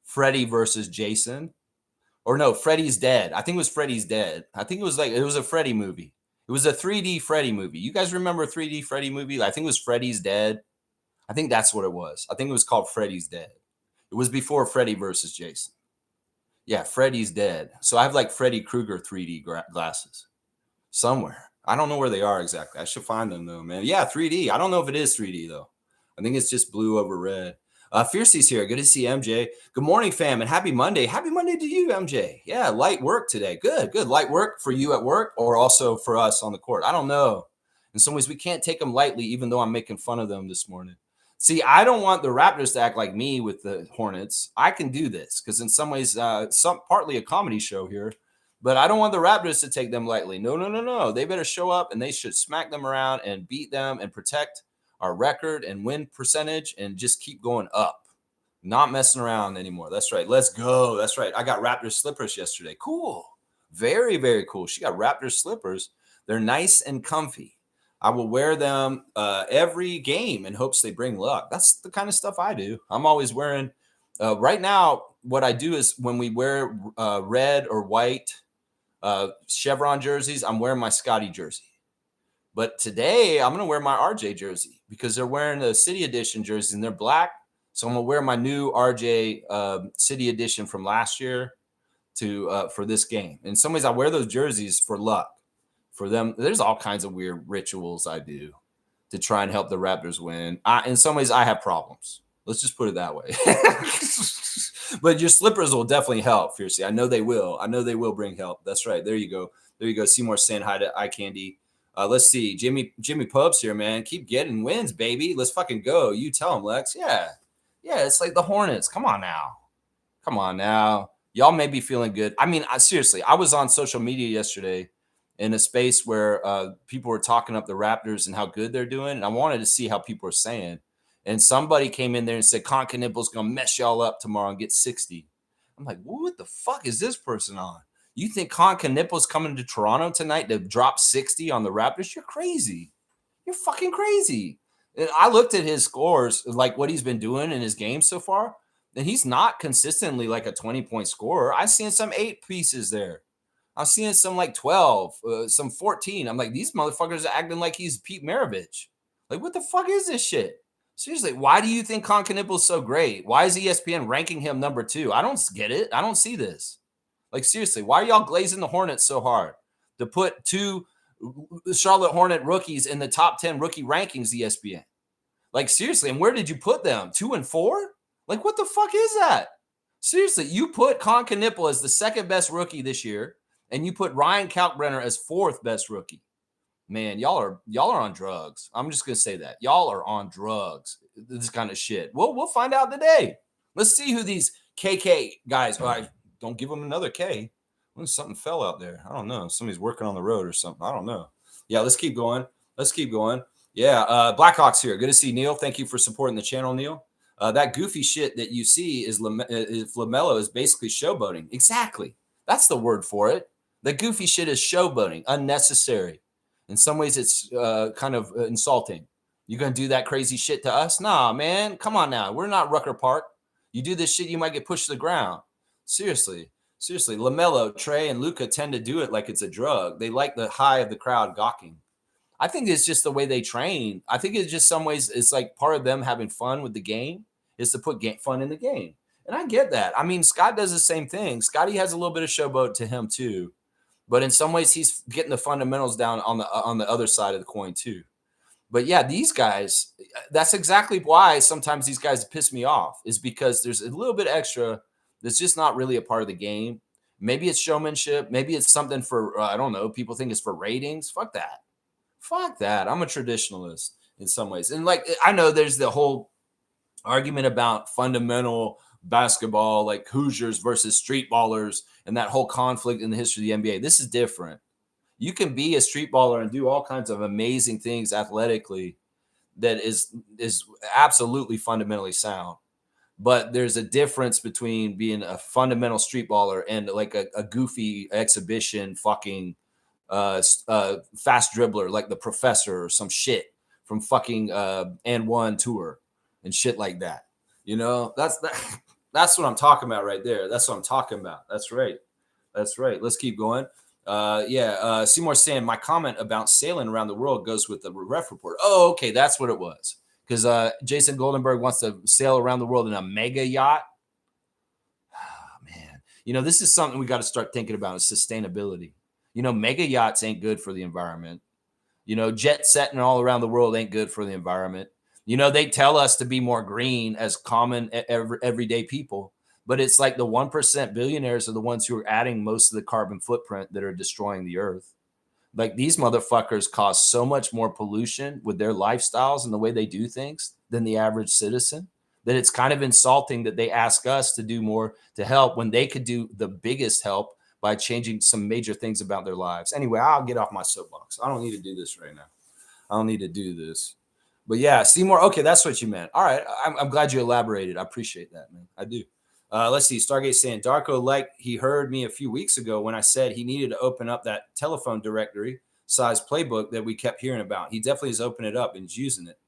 Freddy versus Jason. Or no, Freddy's Dead. I think it was Freddy's Dead. I think it was a Freddy movie. It was a 3D Freddy movie. You guys remember a 3D Freddy movie? I think it was Freddy's Dead. I think that's what it was. I think it was called Freddy's Dead. It was before Freddy versus Jason. Yeah, Freddy's Dead. So I have like Freddy Krueger 3D glasses somewhere. I don't know where they are exactly. I should find them though, man. Yeah, 3D. I don't know if it is 3D though. I think it's just blue over red. Fiercey's here. Good to see MJ. Good morning, fam, and happy Monday. Happy Monday to you, MJ. Yeah, light work today. Good. Light work for you at work or also for us on the court. I don't know. In some ways, we can't take them lightly, even though I'm making fun of them this morning. See, I don't want the Raptors to act like me with the Hornets. I can do this because in some ways, partly a comedy show here, but I don't want the Raptors to take them lightly. No. They better show up and they should smack them around and beat them and protect our record and win percentage and just keep going up. Not messing around anymore. That's right. Let's go. That's right. I got Raptors slippers yesterday. Cool. Very, very cool. She got Raptors slippers. They're nice and comfy. I will wear them every game in hopes they bring luck. That's the kind of stuff I do. I'm always wearing right now. What I do is when we wear red or white chevron jerseys, I'm wearing my Scotty jersey. But today I'm going to wear my RJ jersey because they're wearing the City Edition jerseys and they're black. So I'm going to wear my new RJ City Edition from last year for this game. In some ways, I wear those jerseys for luck. For them, there's all kinds of weird rituals I do to try and help the Raptors win. In some ways, I have problems. Let's just put it that way. But your slippers will definitely help, Fiercely. I know they will. I know they will bring help. That's right. There you go. Seymour saying hi to Eye Candy. Let's see. Jimmy Pubs here, man. Keep getting wins, baby. Let's fucking go. You tell him, Lex. Yeah. It's like the Hornets. Come on now. Y'all may be feeling good. I mean, seriously, I was on social media yesterday in a space where people were talking up the Raptors and how good they're doing. And I wanted to see how people are saying. And somebody came in there and said, Concanible's going to mess y'all up tomorrow and get 60. I'm like, what the fuck is this person on? You think Concanible's coming to Toronto tonight to drop 60 on the Raptors? You're crazy. You're fucking crazy. And I looked at his scores, like what he's been doing in his game so far, and he's not consistently like a 20-point scorer. I've seen some 8 pieces there. I'm seeing some like 12, some 14. I'm like, these motherfuckers are acting like he's Pete Maravich. Like, what the fuck is this shit? Seriously, why do you think Concanible's so great? Why is ESPN ranking him number 2? I don't get it. I don't see this. Like, seriously, why are y'all glazing the Hornets so hard to put 2 Charlotte Hornet rookies in the top 10 rookie rankings, ESPN? Like, seriously, and where did you put them? 2 and 4? Like, what the fuck is that? Seriously, you put Concanibale as the second best rookie this year, and you put Ryan Kalkbrenner as 4th best rookie. Man, y'all are on drugs. I'm just gonna say that. Y'all are on drugs. This kind of shit. We'll find out today. Let's see who these KK guys are. Don't give them another K. Something fell out there. I don't know. Somebody's working on the road or something. I don't know. Yeah, let's keep going. Yeah, Blackhawks here. Good to see Neil. Thank you for supporting the channel, Neil. That goofy shit that you see is LaMelo is basically showboating. Exactly. That's the word for it. The goofy shit is showboating, unnecessary. In some ways, it's kind of insulting. You going to do that crazy shit to us? Nah, man. Come on now. We're not Rucker Park. You do this shit, you might get pushed to the ground. Seriously. Seriously. LaMelo, Trey, and Luka tend to do it like it's a drug. They like the high of the crowd gawking. I think it's just the way they train. I think it's just some ways it's like part of them having fun with the game is to put fun in the game. And I get that. I mean, Scott does the same thing. Scotty has a little bit of showboat to him too. But in some ways, he's getting the fundamentals down on the other side of the coin too. But yeah, these guys, that's exactly why sometimes these guys piss me off, is because there's a little bit extra that's just not really a part of the game. Maybe it's showmanship. Maybe it's something for, I don't know, people think it's for ratings. Fuck that. Fuck that. I'm a traditionalist in some ways. And like, I know there's the whole argument about fundamental basketball, like Hoosiers versus street ballers, and that whole conflict in the history of the NBA. This is different. You can be a street baller and do all kinds of amazing things athletically that is absolutely fundamentally sound. But there's a difference between being a fundamental street baller and like a goofy exhibition fucking fast dribbler like the professor or some shit from fucking and one tour and shit like that. You know, that's what I'm talking about right there. That's what I'm talking about. That's right. That's right. Let's keep going. Seymour saying my comment about sailing around the world goes with the ref report. Oh, okay. That's what it was. Because Jason Goldenberg wants to sail around the world in a mega yacht. Oh, man. You know, this is something we got to start thinking about is sustainability. You know, mega yachts ain't good for the environment. You know, jet setting all around the world ain't good for the environment. You know, they tell us to be more green as common everyday people, but it's like the 1% billionaires are the ones who are adding most of the carbon footprint that are destroying the earth. Like these motherfuckers cause so much more pollution with their lifestyles and the way they do things than the average citizen that it's kind of insulting that they ask us to do more to help when they could do the biggest help by changing some major things about their lives. Anyway, I'll get off my soapbox. I don't need to do this right now. I don't need to do this. But yeah, Seymour. Okay, that's what you meant. All right. I'm glad you elaborated. I appreciate that, man. I do. Let's see. Stargate saying Darko, like he heard me a few weeks ago when I said he needed to open up that telephone directory size playbook that we kept hearing about. He definitely has opened it up and is using it.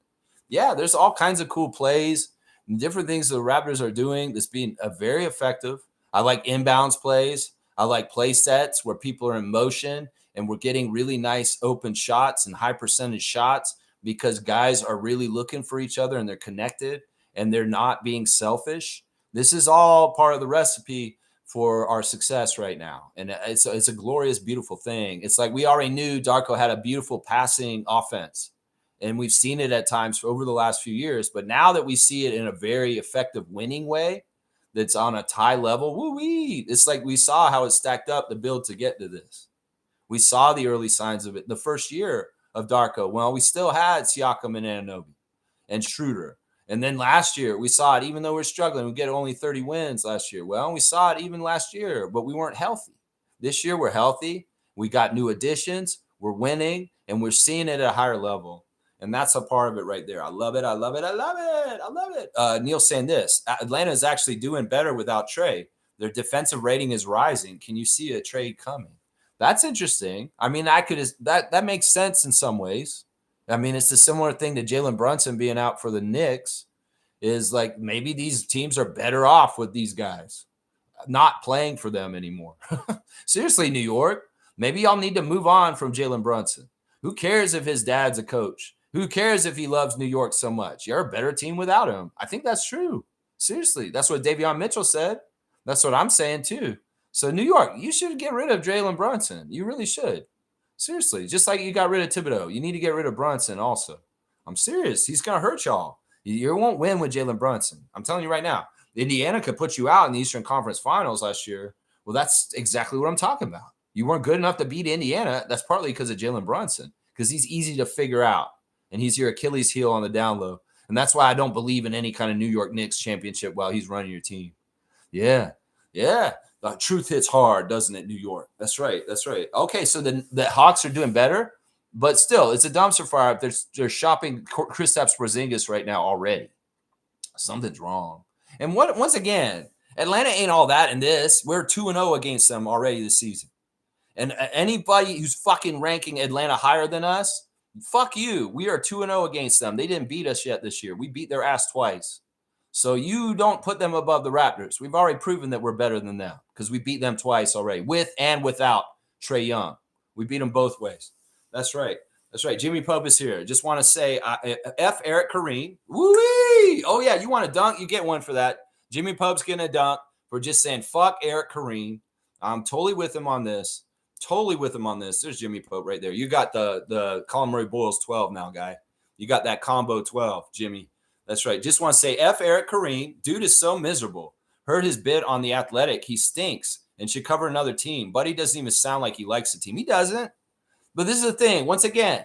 Yeah, there's all kinds of cool plays and different things the Raptors are doing that's being very effective. I like inbounds plays. I like play sets where people are in motion and we're getting really nice open shots and high percentage shots because guys are really looking for each other and they're connected and they're not being selfish. This is all part of the recipe for our success right now. And it's a glorious, beautiful thing. It's like we already knew Darko had a beautiful passing offense. And we've seen it at times over the last few years. But now that we see it in a very effective winning way that's on a tie level, woo-wee, it's like we saw how it stacked up to build to get to this. We saw the early signs of it the first year of Darko. Well, we still had Siakam and Anunoby and Schroeder. And then last year, we saw it, even though we're struggling, we get only 30 wins last year. Well, we saw it even last year, but we weren't healthy. This year, we're healthy. We got new additions. We're winning, and we're seeing it at a higher level. And that's a part of it right there. I love it. I love it. I love it. I love it. Neil saying this, Atlanta is actually doing better without Trey. Their defensive rating is rising. Can you see a trade coming? That's interesting. I mean, that makes sense in some ways. I mean, it's a similar thing to Jalen Brunson being out for the Knicks is like maybe these teams are better off with these guys not playing for them anymore. Seriously, New York, maybe y'all need to move on from Jalen Brunson. Who cares if his dad's a coach? Who cares if he loves New York so much? You're a better team without him. I think that's true. Seriously, that's what Davion Mitchell said. That's what I'm saying too. So New York, you should get rid of Jalen Brunson. You really should. Seriously, just like you got rid of Thibodeau, you need to get rid of Brunson also. I'm serious. He's going to hurt y'all. You won't win with Jalen Brunson. I'm telling you right now. Indiana could put you out in the Eastern Conference Finals last year. Well, that's exactly what I'm talking about. You weren't good enough to beat Indiana. That's partly because of Jalen Brunson, because he's easy to figure out, and he's your Achilles heel on the down low. And that's why I don't believe in any kind of New York Knicks championship while he's running your team. Yeah. The truth hits hard, doesn't it, New York? That's right. Okay, so the Hawks are doing better, but still, it's a dumpster fire. They're shopping Kristaps Porzingis right now already. Something's wrong. And once again, Atlanta ain't all that in this. We're 2-0 against them already this season. And anybody who's fucking ranking Atlanta higher than us, fuck you. We are 2-0 against them. They didn't beat us yet this year. We beat their ass twice. So you don't put them above the Raptors. We've already proven that we're better than them because we beat them twice already, with and without Trae Young. We beat them both ways. That's right. That's right. Jimmy Pope is here. Just want to say, F. Eric Kareem. Woo-wee! Oh, yeah, you want to dunk? You get one for that. Jimmy Pope's getting a dunk for just saying, fuck Eric Kareem. I'm totally with him on this. Totally with him on this. There's Jimmy Pope right there. You got the Colin Murray Boyles 12 now, guy. You got that combo 12, Jimmy. That's right. Just want to say, F. Eric Kareem. Dude is so miserable. Heard his bid on The Athletic. He stinks and should cover another team. Buddy doesn't even sound like he likes the team. He doesn't. But this is the thing. Once again,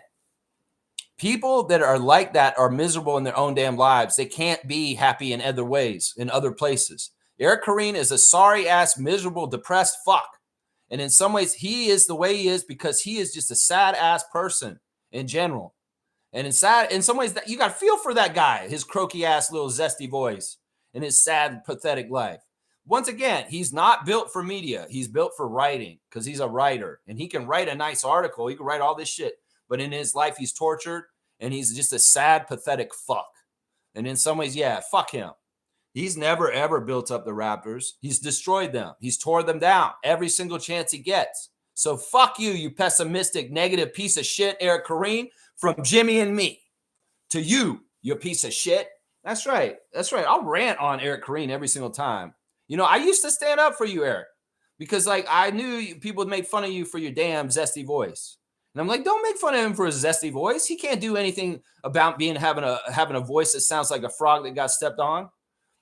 people that are like that are miserable in their own damn lives. They can't be happy in other ways, in other places. Eric Kareem is a sorry-ass, miserable, depressed fuck. And in some ways, he is the way he is because he is just a sad-ass person in general. And in some ways, that you got to feel for that guy, his croaky-ass little zesty voice and his sad, pathetic life. Once again, he's not built for media. He's built for writing because he's a writer. And he can write a nice article. He can write all this shit. But in his life, he's tortured. And he's just a sad, pathetic fuck. And in some ways, yeah, fuck him. He's never, ever built up the Raptors. He's destroyed them. He's tore them down every single chance he gets. So fuck you, you pessimistic, negative piece of shit, Eric Kareem, from Jimmy and me to you, you piece of shit. That's right. That's right. I'll rant on Eric Kareem every single time. You know, I used to stand up for you, Eric, because like I knew people would make fun of you for your damn zesty voice. And I'm like, don't make fun of him for his zesty voice. He can't do anything about having a voice that sounds like a frog that got stepped on.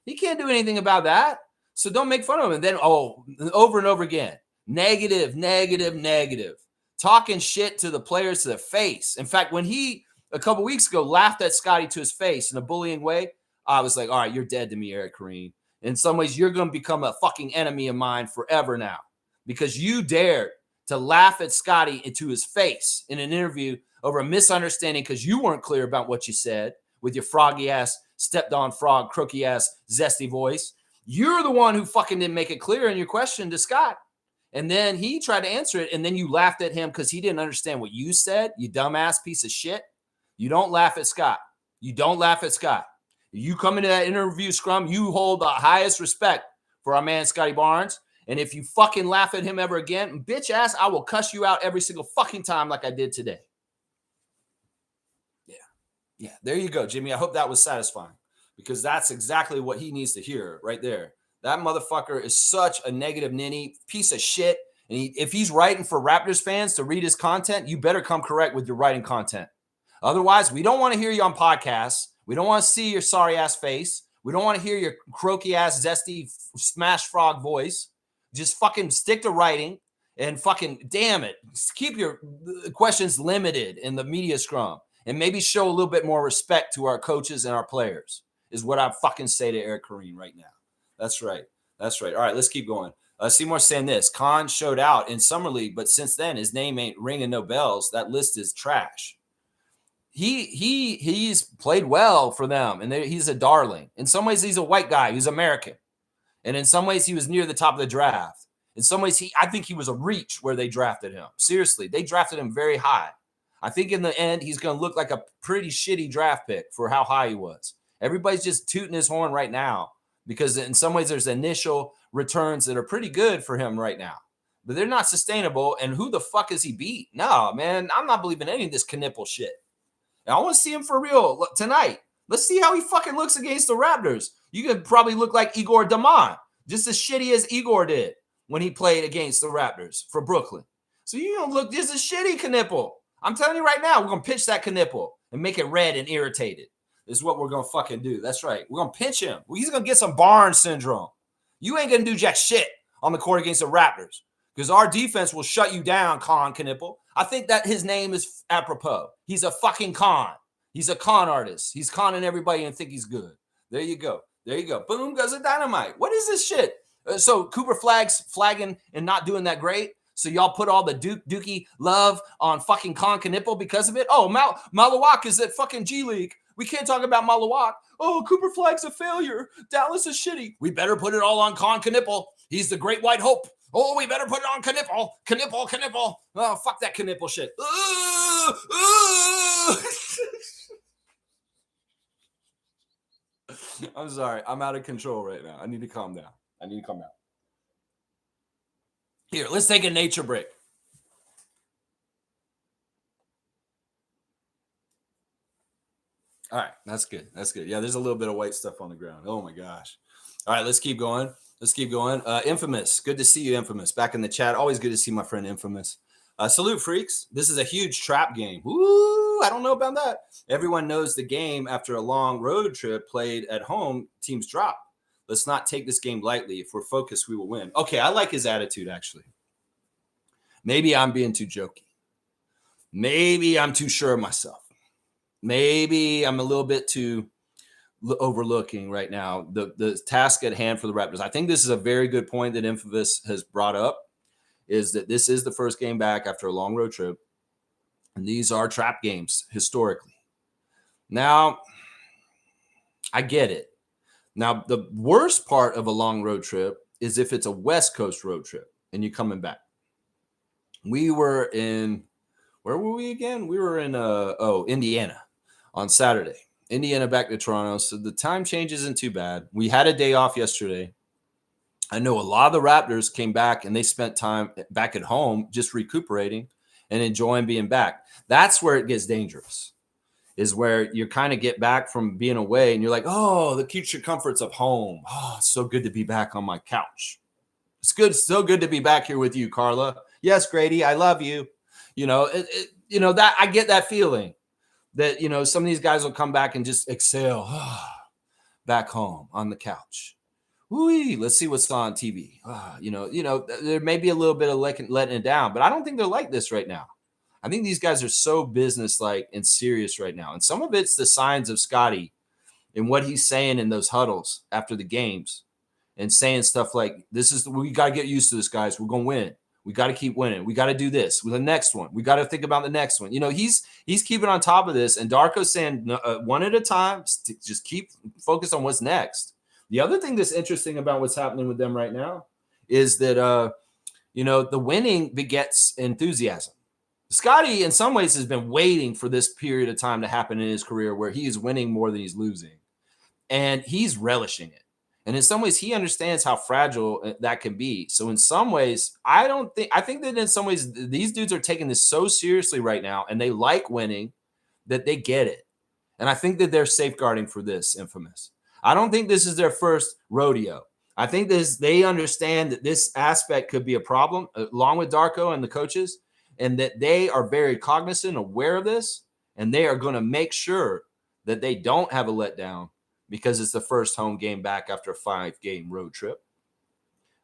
He can't do anything about that. So don't make fun of him. And then, over and over again, negative, negative, negative, talking shit to the players to their face. In fact, when he, a couple weeks ago, laughed at Scotty to his face in a bullying way, I was like, all right, you're dead to me, Eric Kareem. In some ways, you're going to become a fucking enemy of mine forever now because you dared to laugh at Scotty into his face in an interview over a misunderstanding because you weren't clear about what you said with your froggy ass, stepped on frog, crooky ass, zesty voice. You're the one who fucking didn't make it clear in your question to Scott. And then he tried to answer it, and then you laughed at him because he didn't understand what you said, you dumbass piece of shit. You don't laugh at Scott. You don't laugh at Scott. You come into that interview scrum, you hold the highest respect for our man, Scotty Barnes. And if you fucking laugh at him ever again, bitch ass, I will cuss you out every single fucking time like I did today. Yeah, there you go, Jimmy. I hope that was satisfying because that's exactly what he needs to hear right there. That motherfucker is such a negative ninny piece of shit. And if he's writing for Raptors fans to read his content, you better come correct with your writing content. Otherwise, we don't want to hear you on podcasts. We don't want to see your sorry ass face. We don't want to hear your croaky ass, zesty, smash frog voice. Just fucking stick to writing and fucking damn it. Keep your questions limited in the media scrum and maybe show a little bit more respect to our coaches and our players is what I fucking say to Eric Kareem right now. That's right. That's right. All right, let's keep going. Seymour's saying this. Khan showed out in Summer League, but since then, his name ain't ringing no bells. That list is trash. He's played well for them, and he's a darling. In some ways, he's a white guy. He's American. And in some ways, he was near the top of the draft. In some ways, I think he was a reach where they drafted him. Seriously, they drafted him very high. I think in the end, he's going to look like a pretty shitty draft pick for how high he was. Everybody's just tooting his horn right now because in some ways, there's initial returns that are pretty good for him right now. But they're not sustainable. And who the fuck is he beat? No, man, I'm not believing any of this Knipple shit. And I want to see him for real tonight. Let's see how he fucking looks against the Raptors. You could probably look like Igor Damon, just as shitty as Igor did when he played against the Raptors for Brooklyn. So you're going to look just as shitty, Knipple. I'm telling you right now, we're going to pitch that Knipple and make it red and irritated. This is what we're going to fucking do. That's right. We're going to pinch him. He's going to get some Barnes syndrome. You ain't going to do jack shit on the court against the Raptors because our defense will shut you down, Con Knipple. I think that his name is apropos. He's a fucking con. He's a con artist. He's conning everybody and think he's good. There you go. There you go. Boom goes the dynamite. What is this shit? So Cooper flagging and not doing that great. So y'all put all the Dookie love on fucking Con Knipple because of it. Oh, Malawak is at fucking G League. We can't talk about Malawak. Oh, Cooper Flag's a failure. Dallas is shitty. We better put it all on Con Knipple. He's the great white hope. Oh, we better put it on Knipple. Knipple. Oh, fuck that Knipple shit. I'm sorry. I'm out of control right now. I need to calm down. Here, let's take a nature break. All right, that's good. Yeah, there's a little bit of white stuff on the ground. Oh my gosh. All right, let's keep going. Infamous. Good to see you, Infamous. Back in the chat. Always good to see my friend Infamous. Salute, freaks. This is a huge trap game. Woo! I don't know about that. Everyone knows the game after a long road trip played at home, teams drop. Let's not take this game lightly. If we're focused, we will win. Okay, I like his attitude, actually. Maybe I'm being too jokey. Maybe I'm too sure of myself. Maybe I'm a little bit too overlooking right now the task at hand for the Raptors. I think this is a very good point that Infamous has brought up, is that this is the first game back after a long road trip, and these are trap games historically. Now, I get it. Now, the worst part of a long road trip is if it's a West Coast road trip and you're coming back. We were in, where were we again? We were in Indiana on Saturday. Indiana back to Toronto. So the time change isn't too bad. We had a day off yesterday. I know a lot of the Raptors came back and they spent time back at home just recuperating and enjoying being back. That's where it gets dangerous, is where you kind of get back from being away and you're like, oh, the future comforts of home. Oh, it's so good to be back on my couch. It's good, so good to be back here with you, Carla. Yes, Grady, I love you. That I get that feeling that, some of these guys will come back and just exhale back home on the couch. Woo, let's see what's on TV. There may be a little bit of letting it down, but I don't think they're like this right now. I think these guys are so business-like and serious right now. And some of it's the signs of Scotty and what he's saying in those huddles after the games and saying stuff like, we got to get used to this, guys. We're going to win. We got to keep winning. We got to do this with the next one. We got to think about the next one. He's keeping on top of this. And Darko's saying one at a time, just keep focused on what's next. The other thing that's interesting about what's happening with them right now is that, the winning begets enthusiasm. Scotty, in some ways, has been waiting for this period of time to happen in his career where he is winning more than he's losing. And he's relishing it. And in some ways, he understands how fragile that can be. So in some ways, I think that in some ways, these dudes are taking this so seriously right now, and they like winning, that they get it. And I think that they're safeguarding for this, Infamous. I don't think this is their first rodeo. I think they understand that this aspect could be a problem, along with Darko and the coaches, and that they are very cognizant, aware of this, and they are going to make sure that they don't have a letdown, because it's the first home game back after a 5-game road trip.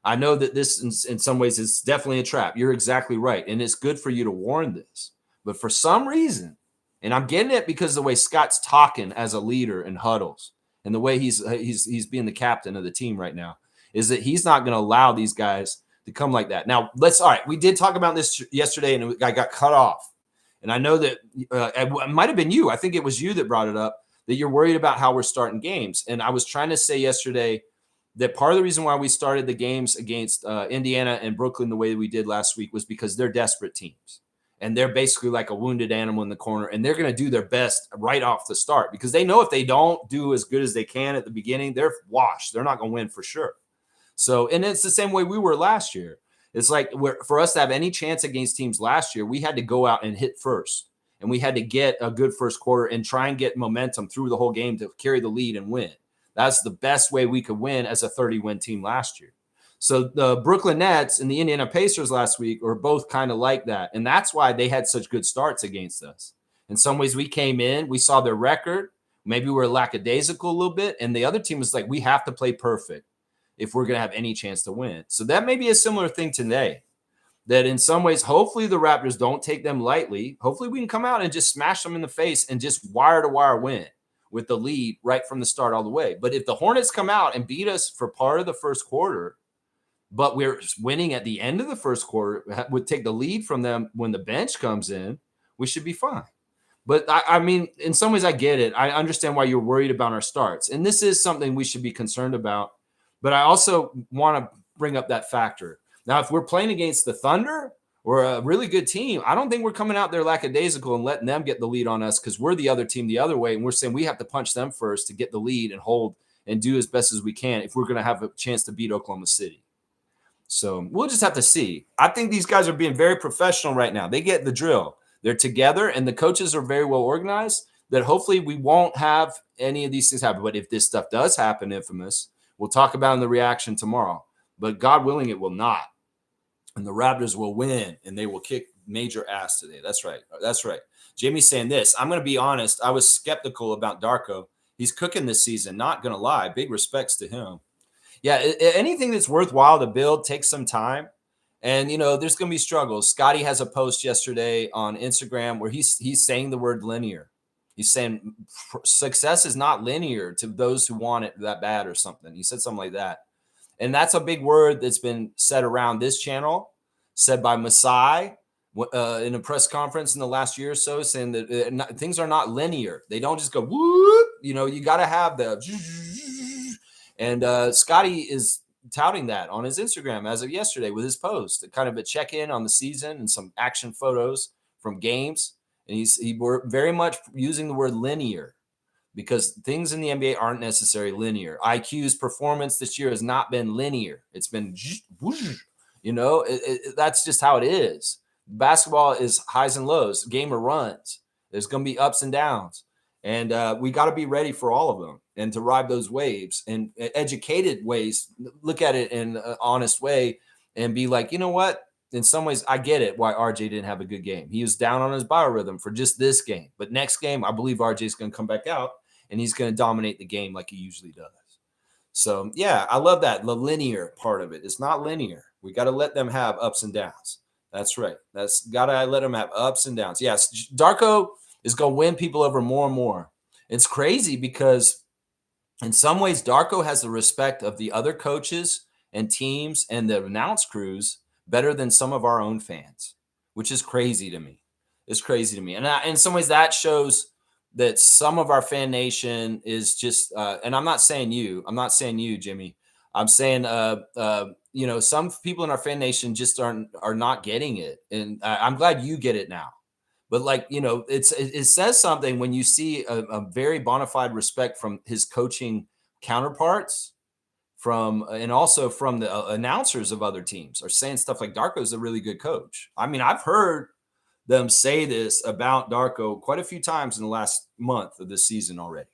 I know that this, in some ways, is definitely a trap. You're exactly right. And it's good for you to warn this. But for some reason, and I'm getting it because the way Scott's talking as a leader in huddles and the way he's being the captain of the team right now, is that he's not going to allow these guys to come like that. Now, all right, we did talk about this yesterday, and I got cut off. And I know that it might have been you. I think it was you that brought it up, that you're worried about how we're starting games. And I was trying to say yesterday that part of the reason why we started the games against Indiana and Brooklyn the way we did last week was because they're desperate teams. And they're basically like a wounded animal in the corner. And they're going to do their best right off the start, because they know if they don't do as good as they can at the beginning, they're washed. They're not going to win for sure. So, and it's the same way we were last year. It's like for us to have any chance against teams last year, we had to go out and hit first. And we had to get a good first quarter and try and get momentum through the whole game to carry the lead and win. That's the best way we could win as a 30-win team last year. So the Brooklyn Nets and the Indiana Pacers last week were both kind of like that. And that's why they had such good starts against us. In some ways, we came in, we saw their record. Maybe we were lackadaisical a little bit. And the other team was like, we have to play perfect if we're going to have any chance to win. So that may be a similar thing today. That in some ways, hopefully the Raptors don't take them lightly. Hopefully we can come out and just smash them in the face and just wire-to-wire win with the lead right from the start all the way. But if the Hornets come out and beat us for part of the first quarter, but we're winning at the end of the first quarter, would take the lead from them when the bench comes in, we should be fine. But, I mean, in some ways I get it. I understand why you're worried about our starts. And this is something we should be concerned about. But I also want to bring up that factor. Now, if we're playing against the Thunder or a really good team, I don't think we're coming out there lackadaisical and letting them get the lead on us, because we're the other team the other way, and we're saying we have to punch them first to get the lead and hold and do as best as we can if we're going to have a chance to beat Oklahoma City. So we'll just have to see. I think these guys are being very professional right now. They get the drill. They're together, and the coaches are very well organized, that hopefully we won't have any of these things happen. But if this stuff does happen, infamous, we'll talk about in the reaction tomorrow. But God willing, it will not. And the Raptors will win, and they will kick major ass today. That's right. That's right. Jamie's saying this. I'm going to be honest. I was skeptical about Darko. He's cooking this season. Not going to lie. Big respects to him. Yeah, anything that's worthwhile to build takes some time. And, there's going to be struggles. Scotty has a post yesterday on Instagram where he's saying the word linear. He's saying success is not linear to those who want it that bad or something. He said something like that. And that's a big word that's been said around this channel, said by Masai in a press conference in the last year or so, saying that things are not linear. They don't just go, whoop. You got to have the. And Scotty is touting that on his Instagram as of yesterday with his post, kind of a check-in on the season and some action photos from games. And he very much using the word linear, because things in the NBA aren't necessarily linear. IQ's performance this year has not been linear. It's been, that's just how it is. Basketball is highs and lows, game of runs. There's going to be ups and downs. And we got to be ready for all of them and to ride those waves in educated ways. Look at it in an honest way and be like, you know what? In some ways, I get it why RJ didn't have a good game. He was down on his biorhythm for just this game. But next game, I believe RJ is going to come back out and he's going to dominate the game like he usually does. So, yeah, I love that. The linear part of it. It's not linear. We got to let them have ups and downs. That's right. That's got to let them have ups and downs. Yes, Darko is going to win people over more and more. It's crazy because in some ways, Darko has the respect of the other coaches and teams and the announce crews better than some of our own fans, which is crazy to me. It's crazy to me. And in some ways, that shows that some of our fan nation is just, and I'm not saying you, Jimmy. I'm saying, some people in our fan nation just are not getting it. And I'm glad you get it now. But it says something when you see a very bona fide respect from his coaching counterparts, and also from the announcers of other teams are saying stuff like Darko's a really good coach. I mean, I've heard them say this about Darko quite a few times in the last month of this season already,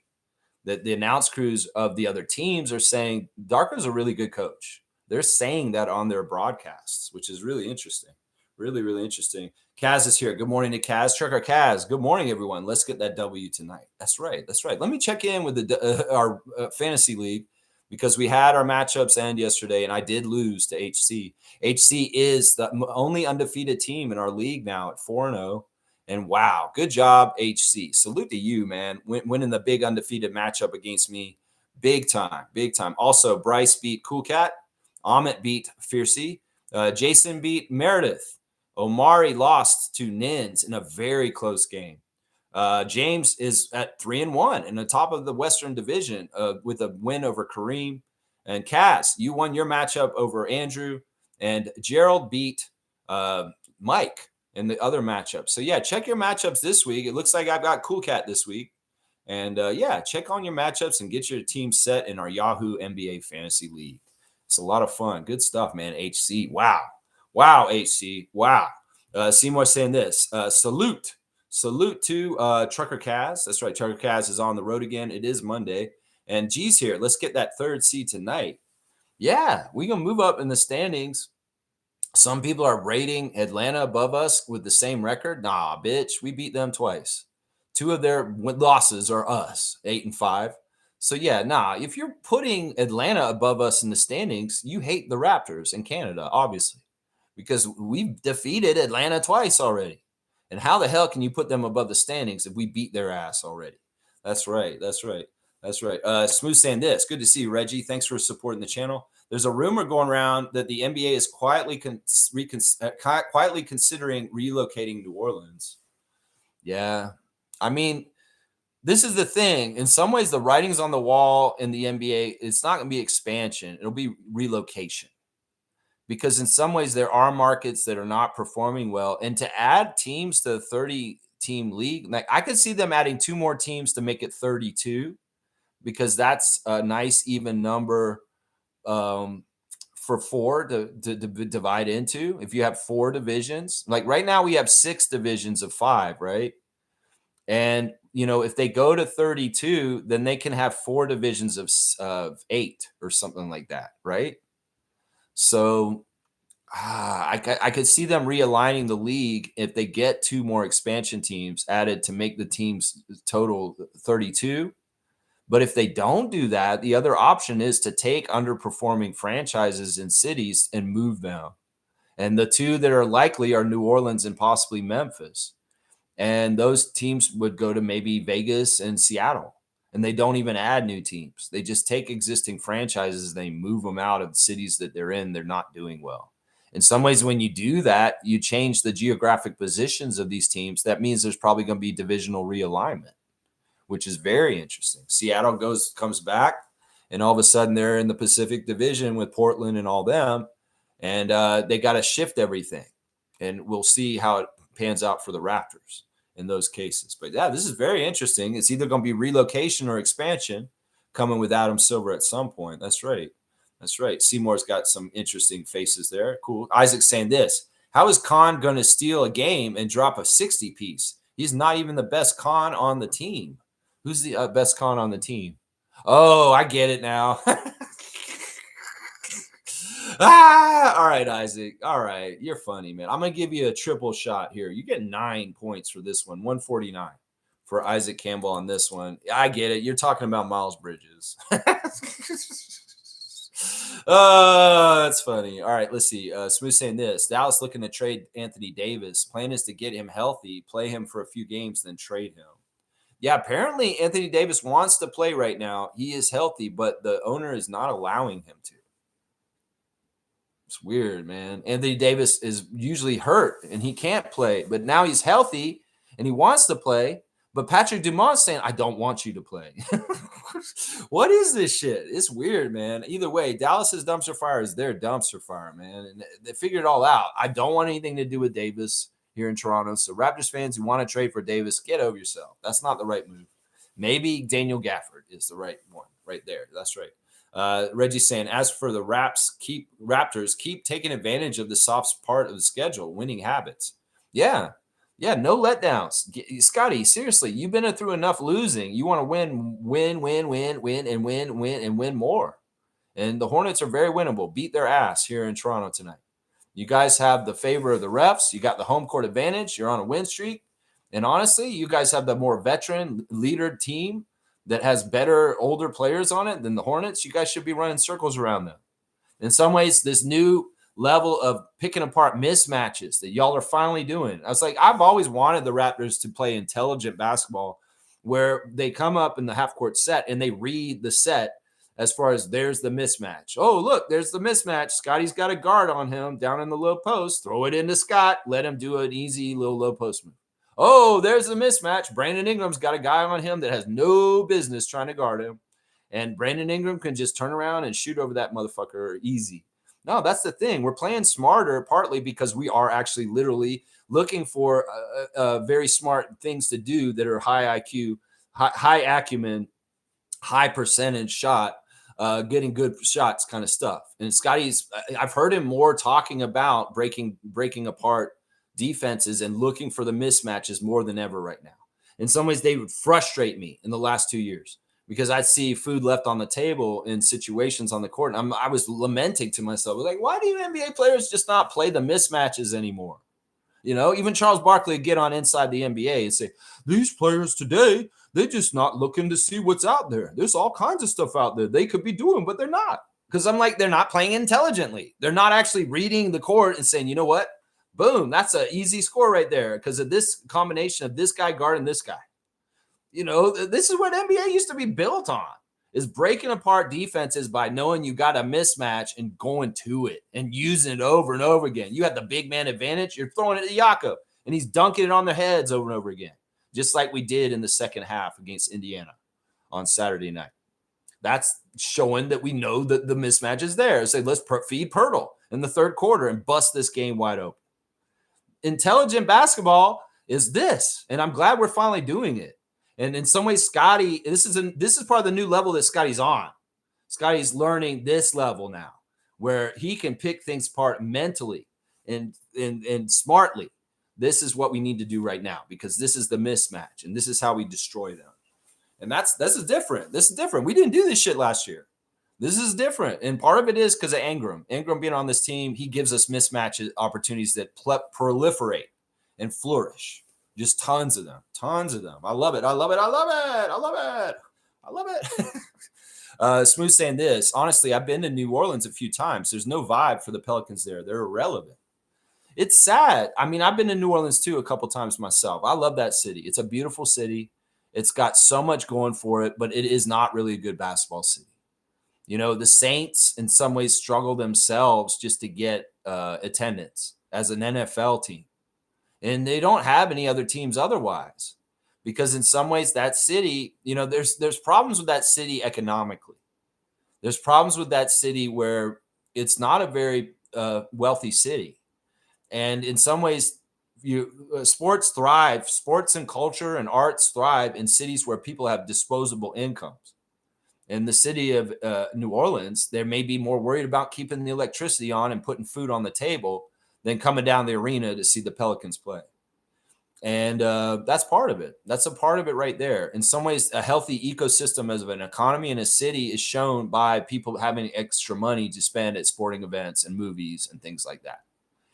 that the announce crews of the other teams are saying Darko's a really good coach. They're saying that on their broadcasts, which is really interesting. Really, really interesting. Kaz is here. Good morning to Kaz. Trucker Kaz. Good morning, everyone. Let's get that W tonight. That's right. That's right. Let me check in with our fantasy league, because we had our matchups end yesterday, and I did lose to HC. HC is the only undefeated team in our league now at 4-0. And wow, good job, HC. Salute to you, man. Winning the big undefeated matchup against me. Big time, big time. Also, Bryce beat Cool Cat. Amit beat Fiercey. Jason beat Meredith. Omari lost to Nins in a very close game. James is at 3-1 in the top of the Western Division with a win over Kareem. And Cass, you won your matchup over Andrew. And Gerald beat Mike in the other matchup. So, yeah, check your matchups this week. It looks like I've got Cool Cat this week. And, check on your matchups and get your team set in our Yahoo NBA Fantasy League. It's a lot of fun. Good stuff, man. HC. Wow. Wow, HC. Wow. Seymour saying this. Salute to Trucker Kaz. That's right. Trucker Kaz is on the road again. It is Monday. And G's here. Let's get that third seed tonight. Yeah, we're going to move up in the standings. Some people are rating Atlanta above us with the same record. Nah, bitch. We beat them twice. 2 of their losses are us, 8-5. So, yeah, if you're putting Atlanta above us in the standings, you hate the Raptors in Canada, obviously, because we've defeated Atlanta twice already. And how the hell can you put them above the standings if we beat their ass already? That's right. That's right. That's right. Smooth saying this. Good to see you, Reggie. Thanks for supporting the channel. There's a rumor going around that the NBA is quietly considering relocating New Orleans. Yeah. I mean, this is the thing. In some ways, the writing's on the wall in the NBA. It's not going to be expansion. It'll be relocation. Because in some ways, there are markets that are not performing well. And to add teams to the 30-team league, like I could see them adding 2 more teams to make it 32. because that's a nice even number for 4 to divide into. If you have 4 divisions, like right now we have 6 divisions of 5, right? And if they go to 32, then they can have 4 divisions of 8 or something like that, right? So I could see them realigning the league if they get 2 more expansion teams added to make the teams total 32. But if they don't do that, the other option is to take underperforming franchises in cities and move them. And the 2 that are likely are New Orleans and possibly Memphis. And those teams would go to maybe Vegas and Seattle. And they don't even add new teams. They just take existing franchises, they move them out of cities that they're in, they're not doing well. In some ways, when you do that, you change the geographic positions of these teams. That means there's probably going to be divisional realignment, which is very interesting. Seattle comes back, and all of a sudden they're in the Pacific Division with Portland and all them, and they got to shift everything. And we'll see how it pans out for the Raptors in those cases. But yeah, this is very interesting. It's either going to be relocation or expansion coming with Adam Silver at some point. That's right. That's right. Seymour's got some interesting faces there. Cool. Isaac's saying this. How is Khan going to steal a game and drop a 60 piece? He's not even the best con on the team. Who's the best con on the team? Oh, I get it now. All right, Isaac. All right. You're funny, man. I'm going to give you a triple shot here. You get 9 points for this one, 149 for Isaac Campbell on this one. I get it. You're talking about Miles Bridges. That's funny. All right, let's see. Smooth saying this. Dallas looking to trade Anthony Davis. Plan is to get him healthy, play him for a few games, then trade him. Yeah, apparently Anthony Davis wants to play right now. He is healthy, but the owner is not allowing him to. It's weird, man. Anthony Davis is usually hurt and he can't play, but now he's healthy and he wants to play. But Patrick Dumont saying, I don't want you to play. What is this shit? It's weird, man. Either way, Dallas's dumpster fire is their dumpster fire, man. And they figured it all out. I don't want anything to do with Davis here in Toronto. So Raptors fans who want to trade for Davis, get over yourself. That's not the right move. Maybe Daniel Gafford is the right one right there. That's right. Reggie's saying, as for the Raptors, keep taking advantage of the soft part of the schedule, winning habits. Yeah, no letdowns. Scotty, seriously, you've been through enough losing. You want to win, and win more. And the Hornets are very winnable. Beat their ass here in Toronto tonight. You guys have the favor of the refs. You got the home court advantage. You're on a win streak. And honestly, you guys have the more veteran leader team that has better older players on it than the Hornets. You guys should be running circles around them. In some ways, this new level of picking apart mismatches that y'all are finally doing. I was like, I've always wanted the Raptors to play intelligent basketball where they come up in the half court set and they read the set as far as there's the mismatch. Oh, look, there's the mismatch. Scotty's got a guard on him down in the low post. Throw it into Scott. Let him do an easy little low post move. Oh, there's the mismatch. Brandon Ingram's got a guy on him that has no business trying to guard him. And Brandon Ingram can just turn around and shoot over that motherfucker easy. No, that's the thing. We're playing smarter partly because we are actually literally looking for very smart things to do that are high IQ, high acumen, high percentage shot, getting good shots kind of stuff. And Scotty's, I've heard him more talking about breaking apart defenses and looking for the mismatches more than ever right now. In some ways, they would frustrate me in the last 2 years because I'd see food left on the table in situations on the court. And I was lamenting to myself, like, why do NBA players just not play the mismatches anymore? You know, even Charles Barkley would get on Inside the NBA and say, these players today, they're just not looking to see what's out there. There's all kinds of stuff out there they could be doing, but they're not. Because I'm like, they're not playing intelligently. They're not actually reading the court and saying, you know what? Boom, that's an easy score right there because of this combination of this guy guarding this guy. You know, this is what NBA used to be built on, is breaking apart defenses by knowing you got a mismatch and going to it and using it over and over again. You have the big man advantage. You're throwing it to Jakob, and he's dunking it on their heads over and over again, just like we did in the second half against Indiana on Saturday night. That's showing that we know that the mismatch is there. Say, let's feed Pirtle in the third quarter and bust this game wide open. Intelligent basketball is this, and I'm glad we're finally doing it. And in some ways, Scotty, this is part of the new level that Scotty's on. Scotty's learning this level now, where he can pick things apart mentally and smartly. This is what we need to do right now because this is the mismatch, and this is how we destroy them. And this is different. This is different. We didn't do this shit last year. This is different. And part of it is because of Ingram. Ingram being on this team, he gives us mismatch opportunities that proliferate and flourish. Just tons of them. Tons of them. I love it. I love it. I love it. I love it. I love it. Smooth saying this. Honestly, I've been to New Orleans a few times. There's no vibe for the Pelicans there. They're irrelevant. It's sad. I mean, I've been to New Orleans too a couple times myself. I love that city. It's a beautiful city. It's got so much going for it, but it is not really a good basketball city. You know, the Saints in some ways struggle themselves just to get attendance as an NFL team. And they don't have any other teams otherwise. Because in some ways that city, you know, there's problems with that city economically. There's problems with that city where it's not a very wealthy city. And in some ways, sports thrive, sports and culture and arts thrive in cities where people have disposable incomes. In the city of New Orleans, they may be more worried about keeping the electricity on and putting food on the table than coming down the arena to see the Pelicans play. And that's part of it. That's a part of it right there. In some ways, a healthy ecosystem as of an economy in a city is shown by people having extra money to spend at sporting events and movies and things like that.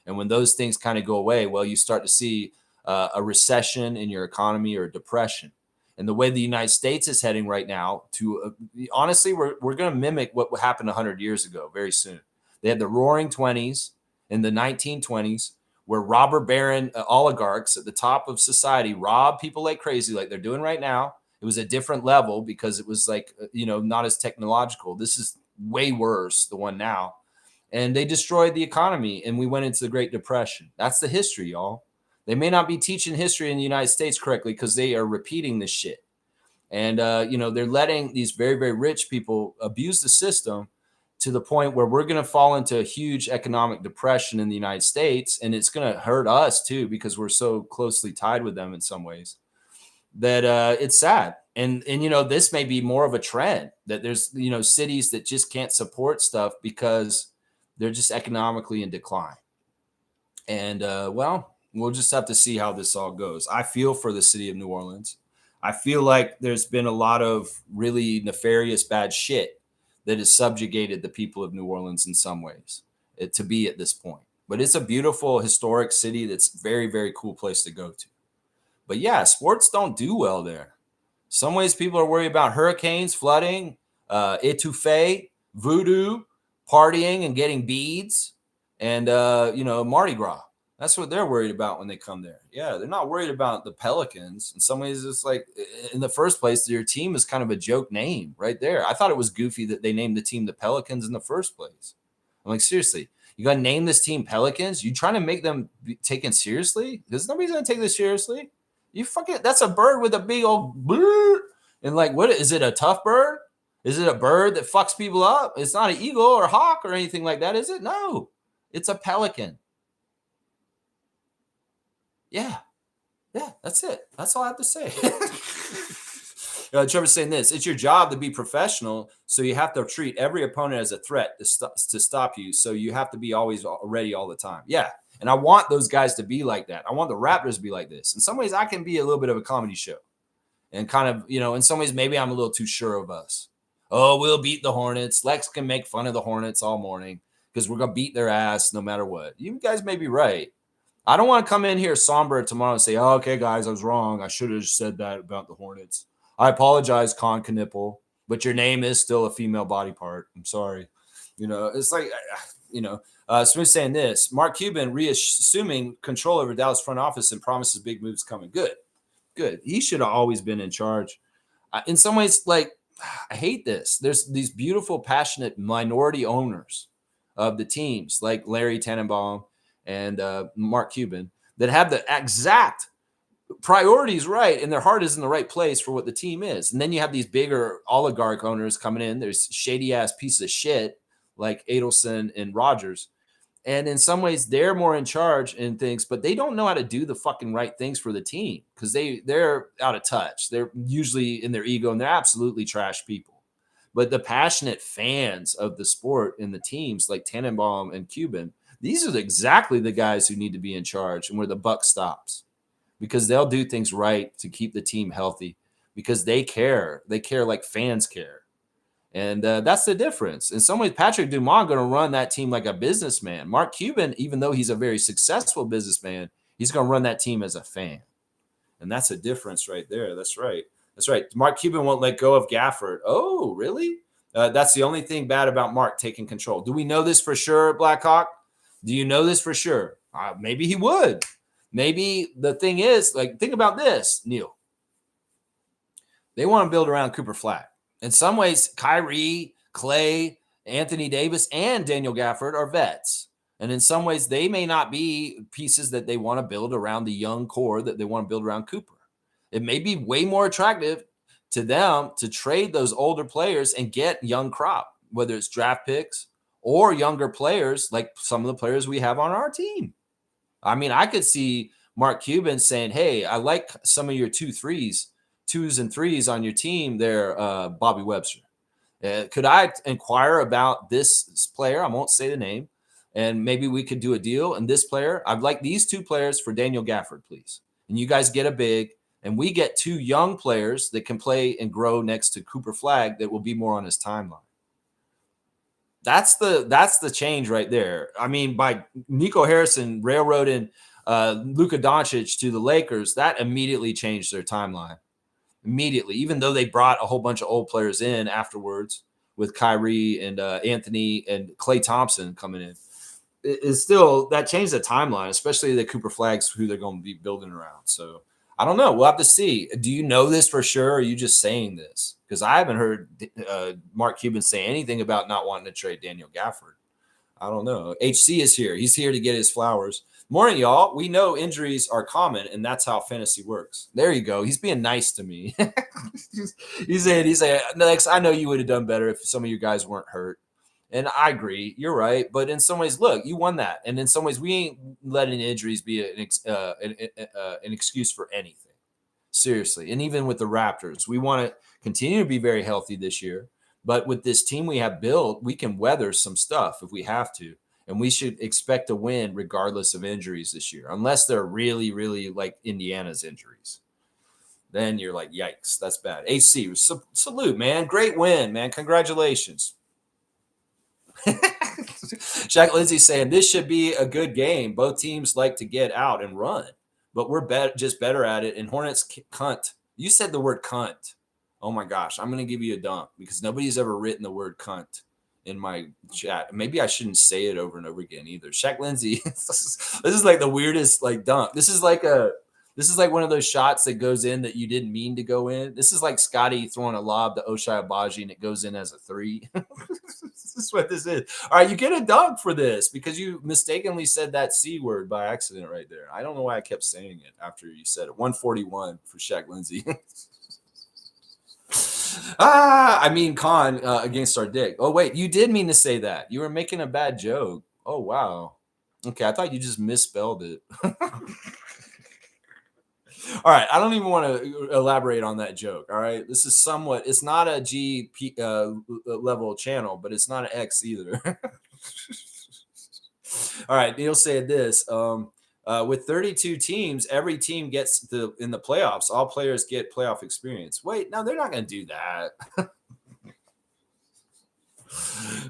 And when those things kind of go away, well, you start to see a recession in your economy or a depression. And the way the United States is heading right now to honestly, we're going to mimic what happened 100 years ago very soon. They had the roaring 20s in the 1920s where robber baron oligarchs at the top of society robbed people like crazy, like they're doing right now. It was a different level because it was like, not as technological. This is way worse, the one now. And they destroyed the economy and we went into the Great Depression. That's the history, y'all. They may not be teaching history in the United States correctly because they are repeating this shit. And, they're letting these very, very rich people abuse the system to the point where we're going to fall into a huge economic depression in the United States. And it's going to hurt us too, because we're so closely tied with them in some ways that it's sad. And, this may be more of a trend that there's, cities that just can't support stuff because they're just economically in decline. And, we'll just have to see how this all goes. I feel for the city of New Orleans. I feel like there's been a lot of really nefarious bad shit that has subjugated the people of New Orleans in some ways to be at this point. But it's a beautiful, historic city that's very, very cool place to go to. But yeah, sports don't do well there. Some ways people are worried about hurricanes, flooding, étouffée, voodoo, partying and getting beads, and, Mardi Gras. That's what they're worried about when they come there. Yeah, they're not worried about the Pelicans. In some ways, it's like, in the first place, your team is kind of a joke name right there. I thought it was goofy that they named the team the Pelicans in the first place. I'm like, seriously, you got to name this team Pelicans? You trying to make them be taken seriously? Because nobody's going to take this seriously. That's a bird with a big old brrr. And like, what is it, a tough bird? Is it a bird that fucks people up? It's not an eagle or a hawk or anything like that, is it? No, it's a pelican. Yeah, that's it. That's all I have to say. Trevor's saying this. It's your job to be professional, so you have to treat every opponent as a threat to stop you. So you have to be always ready all the time. Yeah, and I want those guys to be like that. I want the Raptors to be like this. In some ways, I can be a little bit of a comedy show. And kind of, in some ways, maybe I'm a little too sure of us. Oh, we'll beat the Hornets. Lex can make fun of the Hornets all morning because we're going to beat their ass no matter what. You guys may be right. I don't want to come in here somber tomorrow and say, oh, okay, guys, I was wrong. I should have said that about the Hornets. I apologize, Con Knipple, but your name is still a female body part. I'm sorry. It's like, Smith saying this. Mark Cuban reassuming control over Dallas front office and promises big moves coming. Good. He should have always been in charge. In some ways, like, I hate this. There's these beautiful, passionate minority owners of the teams like Larry Tannenbaum and Mark Cuban that have the exact priorities right, and their heart is in the right place for what the team is. And then you have these bigger oligarch owners coming in. There's shady ass pieces of shit like Adelson and Rogers And in some ways, they're more in charge in things, but they don't know how to do the fucking right things for the team because they're out of touch. They're usually in their ego and they're absolutely trash people. But the passionate fans of the sport and the teams like Tannenbaum and Cuban, these are exactly the guys who need to be in charge and where the buck stops because they'll do things right to keep the team healthy because they care. They care like fans care. And that's the difference. In some ways, Patrick Dumont going to run that team like a businessman. Mark Cuban, even though he's a very successful businessman, he's going to run that team as a fan. And that's a difference right there. That's right. That's right. Mark Cuban won't let go of Gafford. Oh, really? That's the only thing bad about Mark taking control. Do we know this for sure, Blackhawk? Do you know this for sure? Maybe he would. Maybe the thing is, like, think about this, Neil. They want to build around Cooper Flag. In some ways, Kyrie, Clay, Anthony Davis, and Daniel Gafford are vets. And in some ways, they may not be pieces that they want to build around the young core that they want to build around Cooper. It may be way more attractive to them to trade those older players and get young crop, whether it's draft picks or younger players like some of the players we have on our team. I mean, I could see Mark Cuban saying, hey, I like some of your 2s and 3s on your team there, Bobby Webster. Could I inquire about this player? I won't say the name. And maybe we could do a deal. And this player, I'd like these 2 players for Daniel Gafford, please. And you guys get a big, and we get 2 young players that can play and grow next to Cooper Flag that will be more on his timeline. That's the change right there. I mean, by Nico Harrison railroading Luka Doncic to the Lakers, that immediately changed their timeline. Immediately, even though they brought a whole bunch of old players in afterwards with Kyrie and Anthony and Klay Thompson coming in, it's still that changed the timeline, especially the Cooper Flags who they're going to be building around. So I don't know. We'll have to see. Do you know this for sure? Or are you just saying this? Because I haven't heard Mark Cuban say anything about not wanting to trade Daniel Gafford. I don't know. HC is here. He's here to get his flowers. Morning, y'all. We know injuries are common, and that's how fantasy works. There you go. He's being nice to me. he's saying, Lex, I know you would have done better if some of you guys weren't hurt. And I agree. You're right. But in some ways, look, you won that. And in some ways, we ain't letting injuries be an excuse for anything. Seriously. And even with the Raptors, we want to continue to be very healthy this year. But with this team we have built, we can weather some stuff if we have to. And we should expect to win regardless of injuries this year, unless they're really, really like Indiana's injuries. Then you're like, yikes, that's bad. HC, salute, man. Great win, man. Congratulations. Shaq Lindsay saying this should be a good game. Both teams like to get out and run, but we're just better at it. And Hornets cunt. You said the word cunt. Oh my gosh, I'm going to give you a dunk because nobody's ever written the word cunt in my chat. Maybe I shouldn't say it over and over again either. Shaq Lindsay, this is like the weirdest like dunk. This is like one of those shots that goes in that you didn't mean to go in. This is like Scotty throwing a lob to Ochai Agbaji and it goes in as a 3. This is what this is. All right, you get a dunk for this because you mistakenly said that C word by accident right there. I don't know why I kept saying it after you said it. 141 for Shaq Lindsay. I mean Khan against our dick. Oh, wait, you did mean to say that. You were making a bad joke. Oh, wow. Okay, I thought you just misspelled it. All right, I don't even want to elaborate on that joke. All right, this is somewhat, it's not a G level channel, but it's not an X either. All right, Neil said this. With 32 teams, every team gets in the playoffs. All players get playoff experience. Wait, no, they're not going to do that.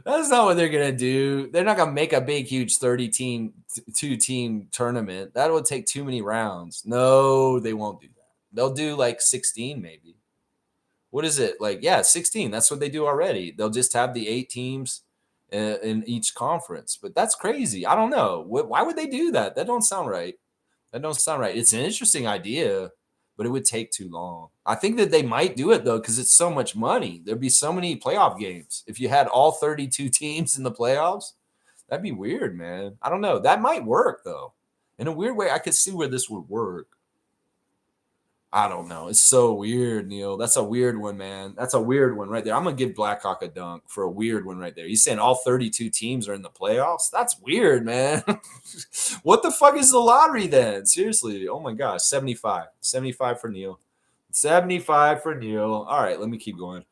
That's not what they're going to do. They're not going to make a big, huge 32-team tournament. That would take too many rounds. No, they won't do that. They'll do like 16 maybe. What is it? Like, yeah, 16. That's what they do already. They'll just have the 8 teams in each conference. But that's crazy. I don't know. Why would they do that? That don't sound right. It's an interesting idea, but it would take too long. I think that they might do it, though, because it's so much money. There'd be so many playoff games. If you had all 32 teams in the playoffs, that'd be weird, man. I don't know. That might work, though. In a weird way, I could see where this would work. I don't know. It's so weird, Neil. That's a weird one, man. That's a weird one right there. I'm gonna give Blackhawk a dunk for a weird one right there. He's saying all 32 teams are in the playoffs. That's weird, man. What the fuck is the lottery then? Seriously. Oh my gosh. 75. 75 for Neil. 75 for Neil. All right, let me keep going.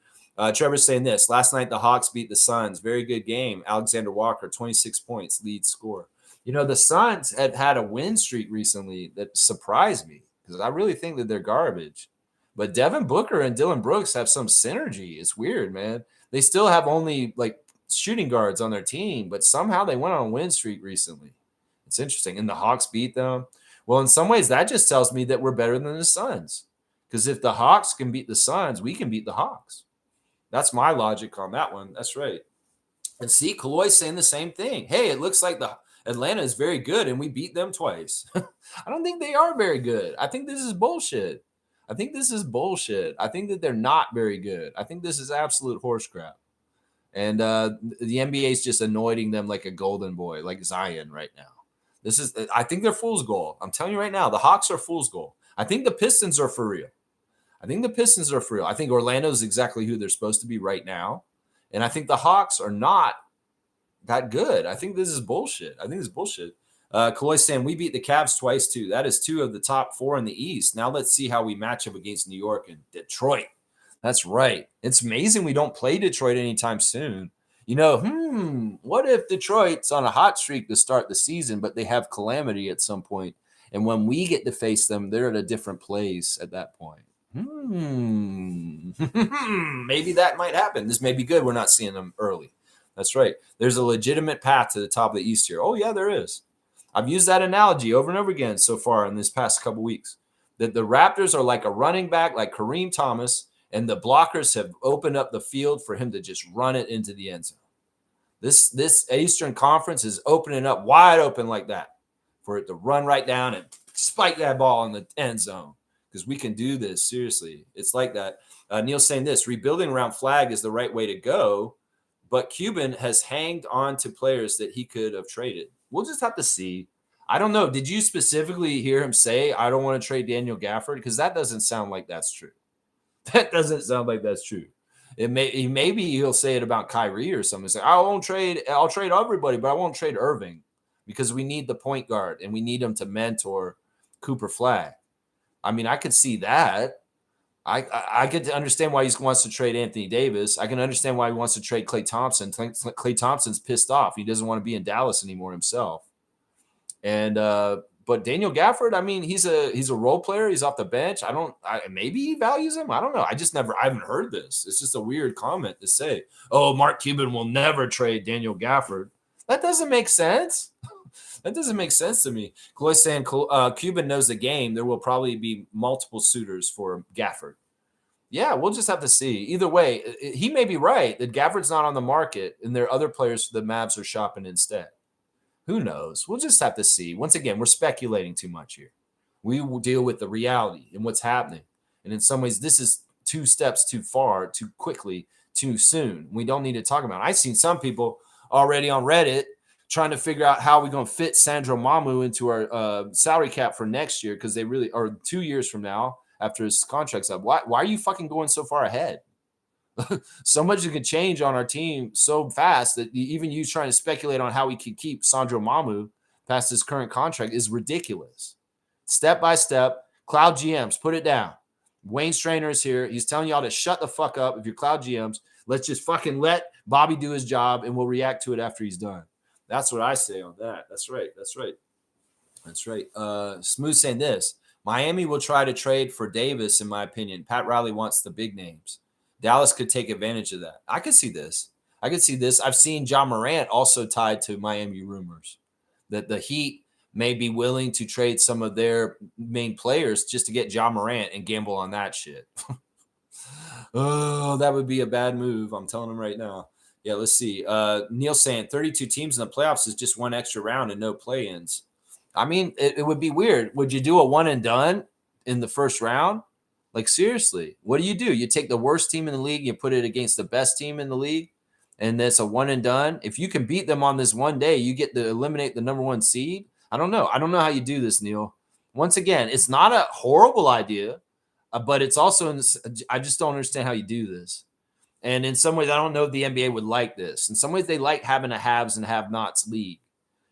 Trevor's saying this. Last night the Hawks beat the Suns. Very good game. Alexander Walker, 26 points, lead scorer. You know, the Suns have had a win streak recently that surprised me because I really think that they're garbage. But Devin Booker and Dylan Brooks have some synergy. It's weird, man. They still have only like shooting guards on their team, but somehow they went on a win streak recently. It's interesting. And the Hawks beat them. Well, in some ways, that just tells me that we're better than the Suns. Because if the Hawks can beat the Suns, we can beat the Hawks. That's my logic on that one. That's right. And see, Kaloy's saying the same thing. Hey, it looks like the Atlanta is very good, and we beat them twice. I don't think they are very good. I think this is bullshit. I think this is bullshit. I think that they're not very good. I think this is absolute horse crap. And the NBA is just anointing them like a golden boy, like Zion right now. I think they're fool's gold. I'm telling you right now, the Hawks are fool's gold. I think the Pistons are for real. I think Orlando is exactly who they're supposed to be right now. And I think the Hawks are not that good. I think this is bullshit. Kaloy's saying we beat the Cavs twice too. That is 2 of the top 4 in the East. Now let's see how we match up against New York and Detroit. That's right. It's amazing we don't play Detroit anytime soon. You know, what if Detroit's on a hot streak to start the season, but they have calamity at some point, and when we get to face them, they're at a different place at that point. Maybe that might happen. This may be good. We're not seeing them early. That's right. There's a legitimate path to the top of the East here. Oh, yeah, there is. I've used that analogy over and over again so far in this past couple weeks, that the Raptors are like a running back, like Kareem Thomas, and the blockers have opened up the field for him to just run it into the end zone. This Eastern Conference is opening up wide open like that for it to run right down and spike that ball in the end zone. Because we can do this, seriously. It's like that. Neil's saying this, rebuilding around Flag is the right way to go, but Cuban has hanged on to players that he could have traded. We'll just have to see. I don't know. Did you specifically hear him say, I don't want to trade Daniel Gafford? Because that doesn't sound like that's true. That doesn't sound like that's true. Maybe he'll say it about Kyrie or something. Say, I'll trade everybody, but I won't trade Irving because we need the point guard and we need him to mentor Cooper Flag. I mean, I could see that. I could understand why he wants to trade Anthony Davis. I can understand why he wants to trade Klay Thompson. Klay Thompson's pissed off. He doesn't want to be in Dallas anymore himself. And but Daniel Gafford, I mean, he's a role player. He's off the bench. Maybe he values him. I don't know. I haven't heard this. It's just a weird comment to say. Oh, Mark Cuban will never trade Daniel Gafford. That doesn't make sense. That doesn't make sense to me. Chloe's saying Cuban knows the game. There will probably be multiple suitors for Gafford. Yeah, we'll just have to see. Either way, he may be right that Gafford's not on the market and there are other players the Mavs are shopping instead. Who knows? We'll just have to see. Once again, we're speculating too much here. We will deal with the reality and what's happening. And in some ways, this is 2 steps too far, too quickly, too soon. We don't need to talk about it. I've seen some people already on Reddit trying to figure out how we're going to fit Sandro Mamu into our salary cap for next year because they really are 2 years from now after his contract's up. Why are you fucking going so far ahead? So much can change on our team so fast that even you trying to speculate on how we could keep Sandro Mamu past his current contract is ridiculous. Step by step, Cloud GMs, put it down. Wayne Strainer is here. He's telling y'all to shut the fuck up if you're Cloud GMs. Let's just fucking let Bobby do his job and we'll react to it after he's done. That's what I say on that. That's right. Smooth saying this. Miami will try to trade for Davis, in my opinion. Pat Riley wants the big names. Dallas could take advantage of that. I could see this. I've seen John Morant also tied to Miami rumors that the Heat may be willing to trade some of their main players just to get John Morant and gamble on that shit. Oh, that would be a bad move. I'm telling him right now. Yeah, let's see. Neil saying 32 teams in the playoffs is just one extra round and no play-ins. I mean, it would be weird. Would you do a one and done in the first round? Like, seriously, what do? You take the worst team in the league, you put it against the best team in the league, and that's a one and done. If you can beat them on this one day, you get to eliminate the number 1 seed. I don't know how you do this, Neil. Once again, it's not a horrible idea. But it's also, I just don't understand how you do this. And in some ways, I don't know if the NBA would like this. In some ways, they like having a haves and have-nots league.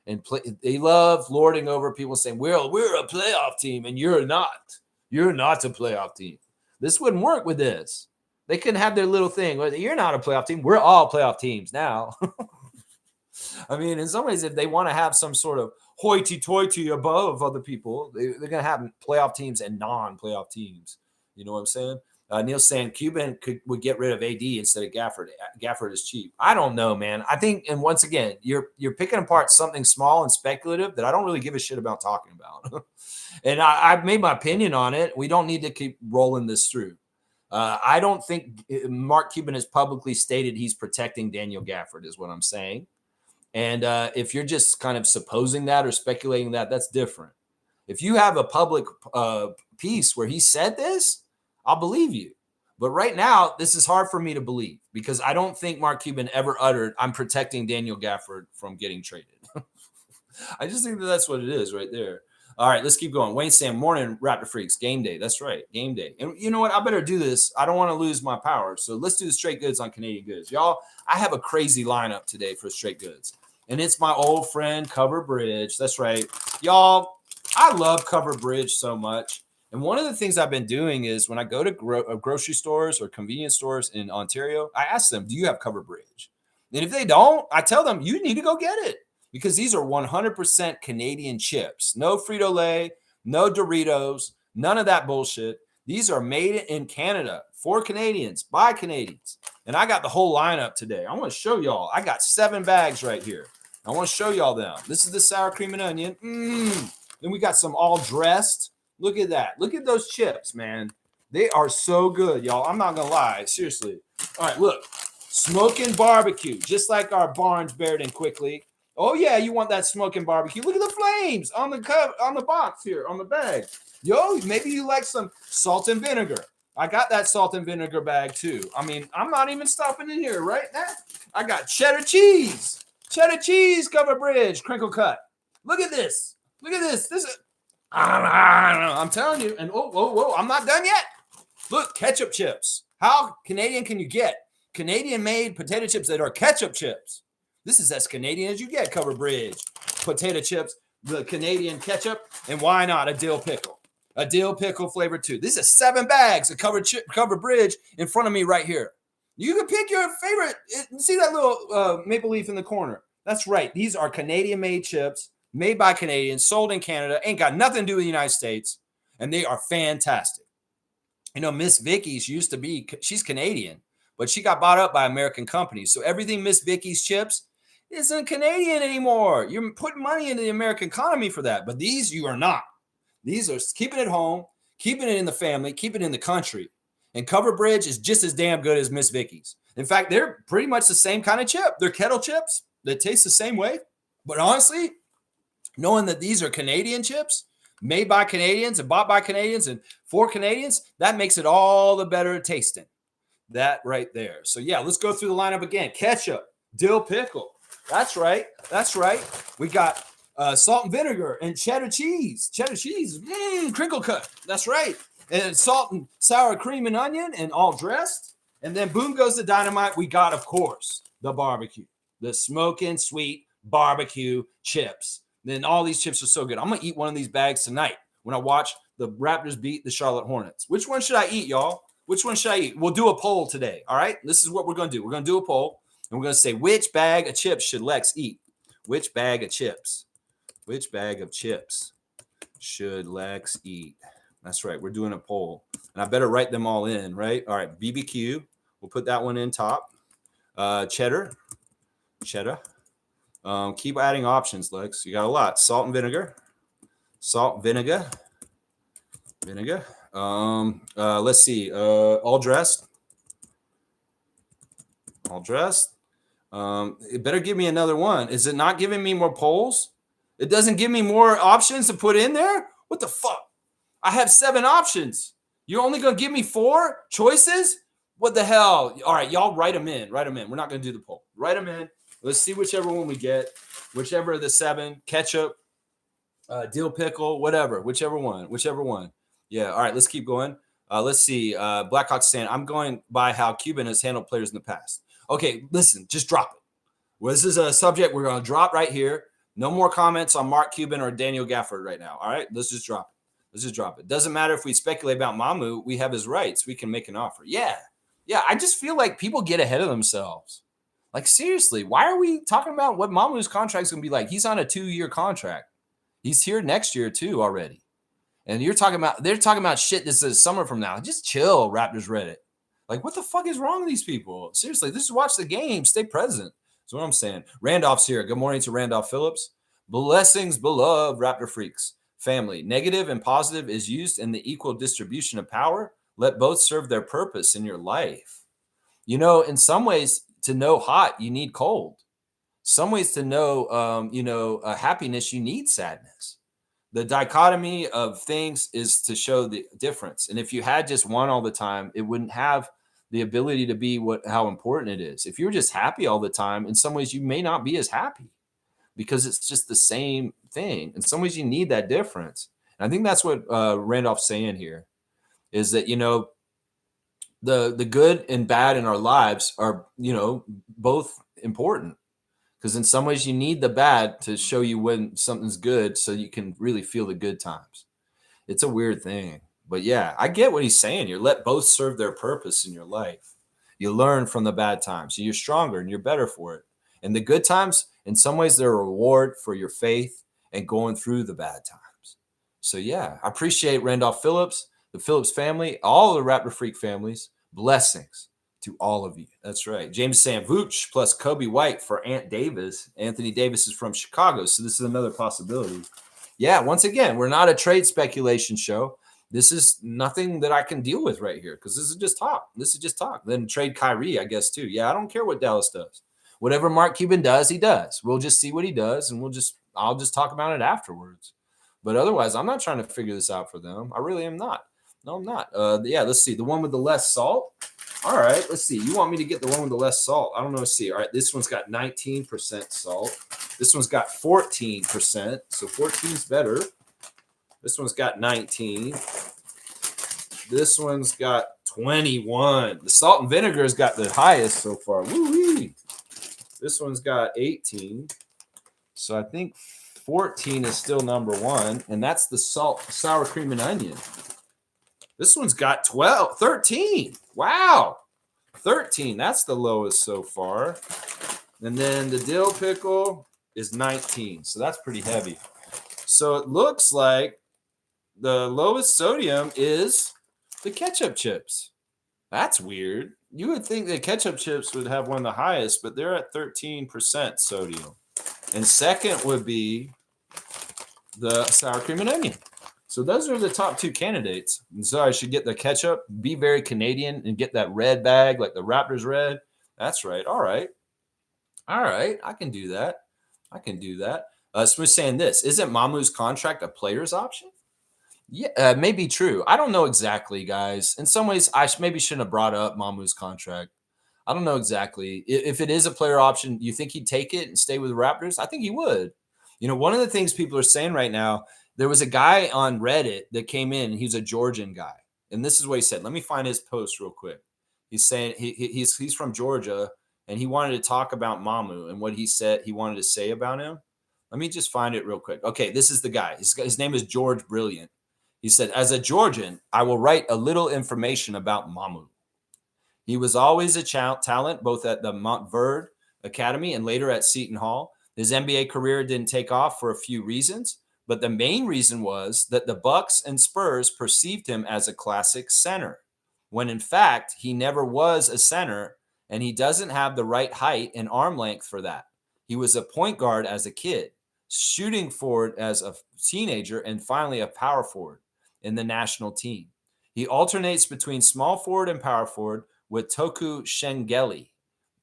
And they love lording over people saying, we're a playoff team, and you're not. You're not a playoff team. This wouldn't work with this. They couldn't have their little thing. You're not a playoff team. We're all playoff teams now. I mean, in some ways, if they want to have some sort of hoity-toity above other people, they're going to have playoff teams and non-playoff teams. You know what I'm saying? Neil's saying Cuban would get rid of AD instead of Gafford. Gafford is cheap. I don't know, man. I think, and once again, you're picking apart something small and speculative that I don't really give a shit about talking about. And I've made my opinion on it. We don't need to keep rolling this through. I don't think Mark Cuban has publicly stated he's protecting Daniel Gafford, is what I'm saying. And if you're just kind of supposing that or speculating that, that's different. If you have a public piece where he said this, I'll believe you. But right now, this is hard for me to believe because I don't think Mark Cuban ever uttered, I'm protecting Daniel Gafford from getting traded. I just think that's what it is right there. All right, let's keep going. Wayne Sam, morning, Raptor Freaks. Game day. That's right, game day. And you know what? I better do this. I don't want to lose my power. So let's do the straight goods on Canadian goods. Y'all, I have a crazy lineup today for straight goods. And it's my old friend, Cover Bridge. That's right. Y'all, I love Cover Bridge so much. And one of the things I've been doing is when I go to grocery stores or convenience stores in Ontario, I ask them, do you have Cover Bridge? And if they don't, I tell them, you need to go get it because these are 100% Canadian chips. No Frito-Lay, no Doritos, none of that bullshit. These are made in Canada for Canadians, by Canadians. And I got the whole lineup today. I want to show y'all. I got 7 bags right here. I want to show y'all them. This is the sour cream and onion. Then we got some all dressed. Look at that. Look at those chips, man. They are so good, y'all. I'm not going to lie. Seriously. All right, look. Smoking barbecue, just like our Barnes Baird and Quickly. Oh, yeah, you want that smoking barbecue. Look at the flames on the box here, on the bag. Yo, maybe you like some salt and vinegar. I got that salt and vinegar bag, too. I mean, I'm not even stopping in here right now. I got cheddar cheese. Cheddar cheese, Cover Bridge, crinkle cut. Look at this. Look at this. This is... I'm telling you, and whoa, I'm not done yet. Look, ketchup chips. How Canadian can you get? Canadian-made potato chips that are ketchup chips. This is as Canadian as you get, Cover Bridge. Potato chips, the Canadian ketchup, and why not a dill pickle? A dill pickle flavor too. This is 7 bags of Cover Bridge in front of me right here. You can pick your favorite. See that little maple leaf in the corner? That's right. These are Canadian-made chips. Made by Canadians, sold in Canada, ain't got nothing to do with the United States, and they are fantastic. You know, Miss Vicky's used to be, she's Canadian, but she got bought up by American companies. So everything Miss Vicky's chips isn't Canadian anymore. You're putting money into the American economy for that, but these you are not. These are keeping it home, keeping it in the family, keeping it in the country. And Cover Bridge is just as damn good as Miss Vicky's. In fact, they're pretty much the same kind of chip. They're kettle chips. They taste the same way. But honestly, knowing that these are Canadian chips made by Canadians and bought by Canadians and for Canadians, that makes it all the better tasting. That right there. So, yeah, let's go through the lineup again. Ketchup, dill pickle. That's right. That's right. We got salt and vinegar and cheddar cheese. Cheddar cheese. Crinkle cut. That's right. And salt and sour cream and onion and all dressed. And then boom goes the dynamite. We got, of course, the barbecue. The smoking sweet barbecue chips. Then all these chips are so good. I'm going to eat one of these bags tonight when I watch the Raptors beat the Charlotte Hornets. Which one should I eat, y'all? Which one should I eat? We'll do a poll today, all right? This is what we're going to do. We're going to do a poll, and we're going to say, which bag of chips should Lex eat? Which bag of chips? Which bag of chips should Lex eat? That's right. We're doing a poll. And I better write them all in, right? All right, BBQ. We'll put that one in top. Cheddar. Keep adding options, Lex. You got a lot. Salt and vinegar. Vinegar. Let's see. All dressed. It better give me another one. Is it not giving me more polls? It doesn't give me more options to put in there? What the fuck? I have 7 options. You're only going to give me 4 choices? What the hell? All right, y'all write them in. We're not going to do the poll. Write them in. Let's see whichever one we get. Whichever of the 7. Ketchup, dill pickle, whatever. Whichever one. Yeah, all right, let's keep going. Let's see. Blackhawks saying, I'm going by how Cuban has handled players in the past. Okay, listen, just drop it. Well, this is a subject we're going to drop right here. No more comments on Mark Cuban or Daniel Gafford right now. All right, let's just drop it. Let's just drop it. Doesn't matter if we speculate about Mamu. We have his rights. We can make an offer. Yeah. I just feel like people get ahead of themselves. Like, seriously, why are we talking about what Mamu's contract's going to be like? He's on a 2-year contract. He's here next year too already. And they're talking about shit this is summer from now. Just chill, Raptors Reddit. Like, what the fuck is wrong with these people? Seriously, just watch the game. Stay present. That's what I'm saying. Randolph's here. Good morning to Randolph Phillips. Blessings, beloved Raptor freaks. Family. Negative and positive is used in the equal distribution of power. Let both serve their purpose in your life. In some ways, to know hot, you need cold. Some ways to know, happiness, you need sadness. The dichotomy of things is to show the difference. And if you had just one all the time, it wouldn't have the ability to be how important it is. If you're just happy all the time, in some ways you may not be as happy because it's just the same thing. In some ways you need that difference. And I think that's what Randolph's saying here is that, the good and bad in our lives are, both important. Because in some ways you need the bad to show you when something's good so you can really feel the good times. It's a weird thing. But yeah, I get what he's saying. You let both serve their purpose in your life. You learn from the bad times. You're stronger and you're better for it. And the good times, in some ways, they're a reward for your faith and going through the bad times. So yeah, I appreciate Randolph Phillips, the Phillips family, all the Raptor Freak families. Blessings to all of you. That's right. James saying Vooch plus Kobe White for Ant Davis. Anthony Davis is from Chicago, so this is another possibility. Yeah, once again, we're not a trade speculation show. This is nothing that I can deal with right here because this is just talk. Then trade Kyrie, I guess, too. Yeah, I don't care what Dallas does. Whatever Mark Cuban does, he does. We'll just see what he does, and I'll just talk about it afterwards. But otherwise, I'm not trying to figure this out for them. I really am not. No, I'm not. Let's see. The one with the less salt. All right, let's see. You want me to get the one with the less salt? I don't know. Let's see. All right, this one's got 19% salt. This one's got 14%, so 14 is better. This one's got 19. This one's got 21. The salt and vinegar has got the highest so far. Woo-wee. This one's got 18. So I think 14 is still number one, and that's the salt, sour cream, and onion. This one's got 13. Wow. 13. That's the lowest so far. And then the dill pickle is 19. So that's pretty heavy. So it looks like the lowest sodium is the ketchup chips. That's weird. You would think that ketchup chips would have one of the highest, but they're at 13% sodium. And second would be the sour cream and onion. So those are the top two candidates. And so I should get the ketchup, be very Canadian, and get that red bag like the Raptors red. That's right. All right. I can do that. Smith saying this. Isn't Mamu's contract a player's option? Yeah, may be true. I don't know exactly, guys. In some ways, I maybe shouldn't have brought up Mamu's contract. I don't know exactly. If it is a player option, you think he'd take it and stay with the Raptors? I think he would. One of the things people are saying right now, there was a guy on Reddit that came in, and he's a Georgian guy. And this is what he said. Let me find his post real quick. He's saying he's from Georgia, and he wanted to talk about Mamu and what he said he wanted to say about him. Let me just find it real quick. Okay, this is the guy. His name is George Brilliant. He said, as a Georgian, I will write a little information about Mamu. He was always a talent, both at the Montverde Academy and later at Seton Hall. His NBA career didn't take off for a few reasons, but the main reason was that the Bucks and Spurs perceived him as a classic center, when in fact, he never was a center, and he doesn't have the right height and arm length for that. He was a point guard as a kid, shooting forward as a teenager, and finally a power forward in the national team. He alternates between small forward and power forward with Toku Shengeli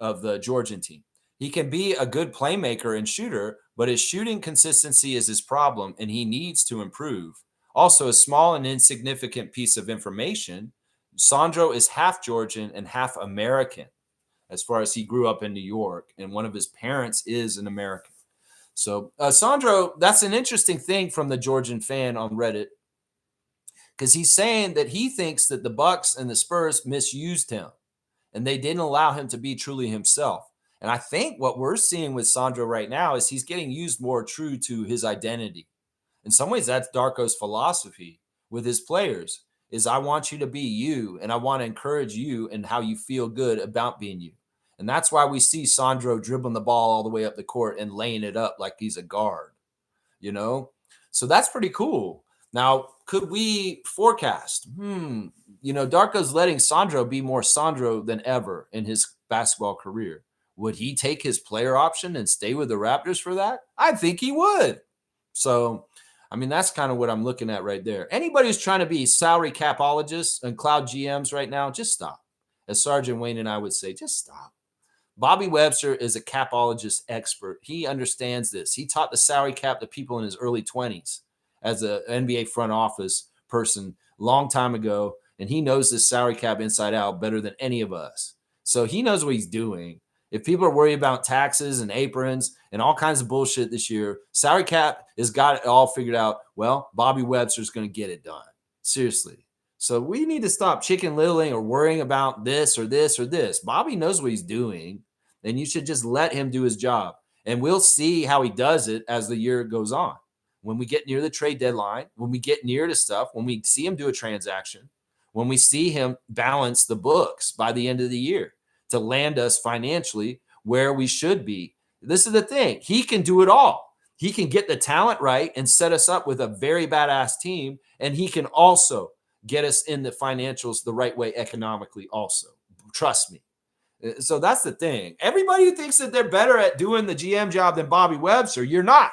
of the Georgian team. He can be a good playmaker and shooter, but his shooting consistency is his problem, and he needs to improve. Also, a small and insignificant piece of information, Sandro is half Georgian and half American, as far as he grew up in New York, and one of his parents is an American. So, Sandro, that's an interesting thing from the Georgian fan on Reddit, because he's saying that he thinks that the Bucks and the Spurs misused him and they didn't allow him to be truly himself. And I think what we're seeing with Sandro right now is he's getting used more true to his identity. In some ways, that's Darko's philosophy with his players is I want you to be you, and I want to encourage you and how you feel good about being you. And that's why we see Sandro dribbling the ball all the way up the court and laying it up like he's a guard, you know? So that's pretty cool. Now, could we forecast? Darko's letting Sandro be more Sandro than ever in his basketball career. Would he take his player option and stay with the Raptors for that? I think he would. So, I mean, that's kind of what I'm looking at right there. Anybody who's trying to be salary capologists and cloud GMs right now, just stop. As Sergeant Wayne and I would say, just stop. Bobby Webster is a capologist expert. He understands this. He taught the salary cap to people in his early 20s as an NBA front office person long time ago, and he knows this salary cap inside out better than any of us. So he knows what he's doing. If people are worried about taxes and aprons and all kinds of bullshit this year, salary cap has got it all figured out. Well, Bobby Webster's going to get it done. Seriously. So we need to stop chicken littling or worrying about this or this or this. Bobby knows what he's doing, and you should just let him do his job. And we'll see how he does it as the year goes on. When we get near the trade deadline, when we get near to stuff, when we see him do a transaction, when we see him balance the books by the end of the year to land us financially where we should be. This is the thing. He can do it all. He can get the talent right and set us up with a very badass team, and he can also get us in the financials the right way economically also. Trust me. So that's the thing. Everybody who thinks that they're better at doing the GM job than Bobby Webster, you're not.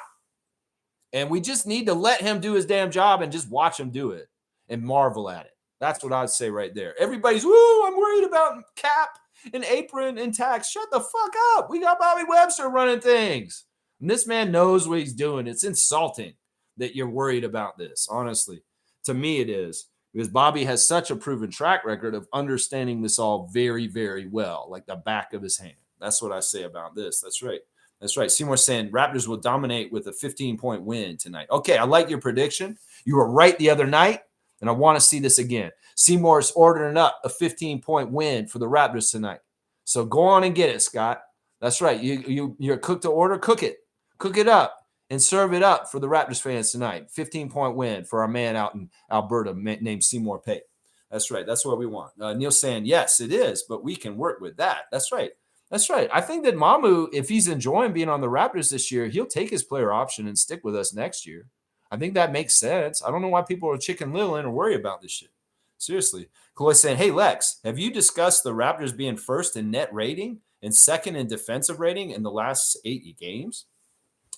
And we just need to let him do his damn job and just watch him do it and marvel at it. That's what I'd say right there. Everybody's, woo, I'm worried about cap and apron and tax. Shut the fuck up. We got Bobby Webster running things. And this man knows what he's doing. It's insulting that you're worried about this, honestly. To me, it is. Because Bobby has such a proven track record of understanding this all very, very well, like the back of his hand. That's what I say about this. That's right. That's right. Seymour's saying Raptors will dominate with a 15-point win tonight. Okay, I like your prediction. You were right the other night, and I want to see this again. Seymour's ordering up a 15-point win for the Raptors tonight. So go on and get it, Scott. That's right. You're cooked to order. Cook it. Cook it up and serve it up for the Raptors fans tonight. 15-point win for our man out in Alberta named Seymour Pate. That's right. That's what we want. Neil saying, yes, it is, but we can work with that. That's right. That's right. I think that Mamu, if he's enjoying being on the Raptors this year, he'll take his player option and stick with us next year. I think that makes sense. I don't know why people are chicken littling or worry about this shit. Seriously. Kaloy saying, hey, Lex, have you discussed the Raptors being first in net rating and second in defensive rating in the last 8 games?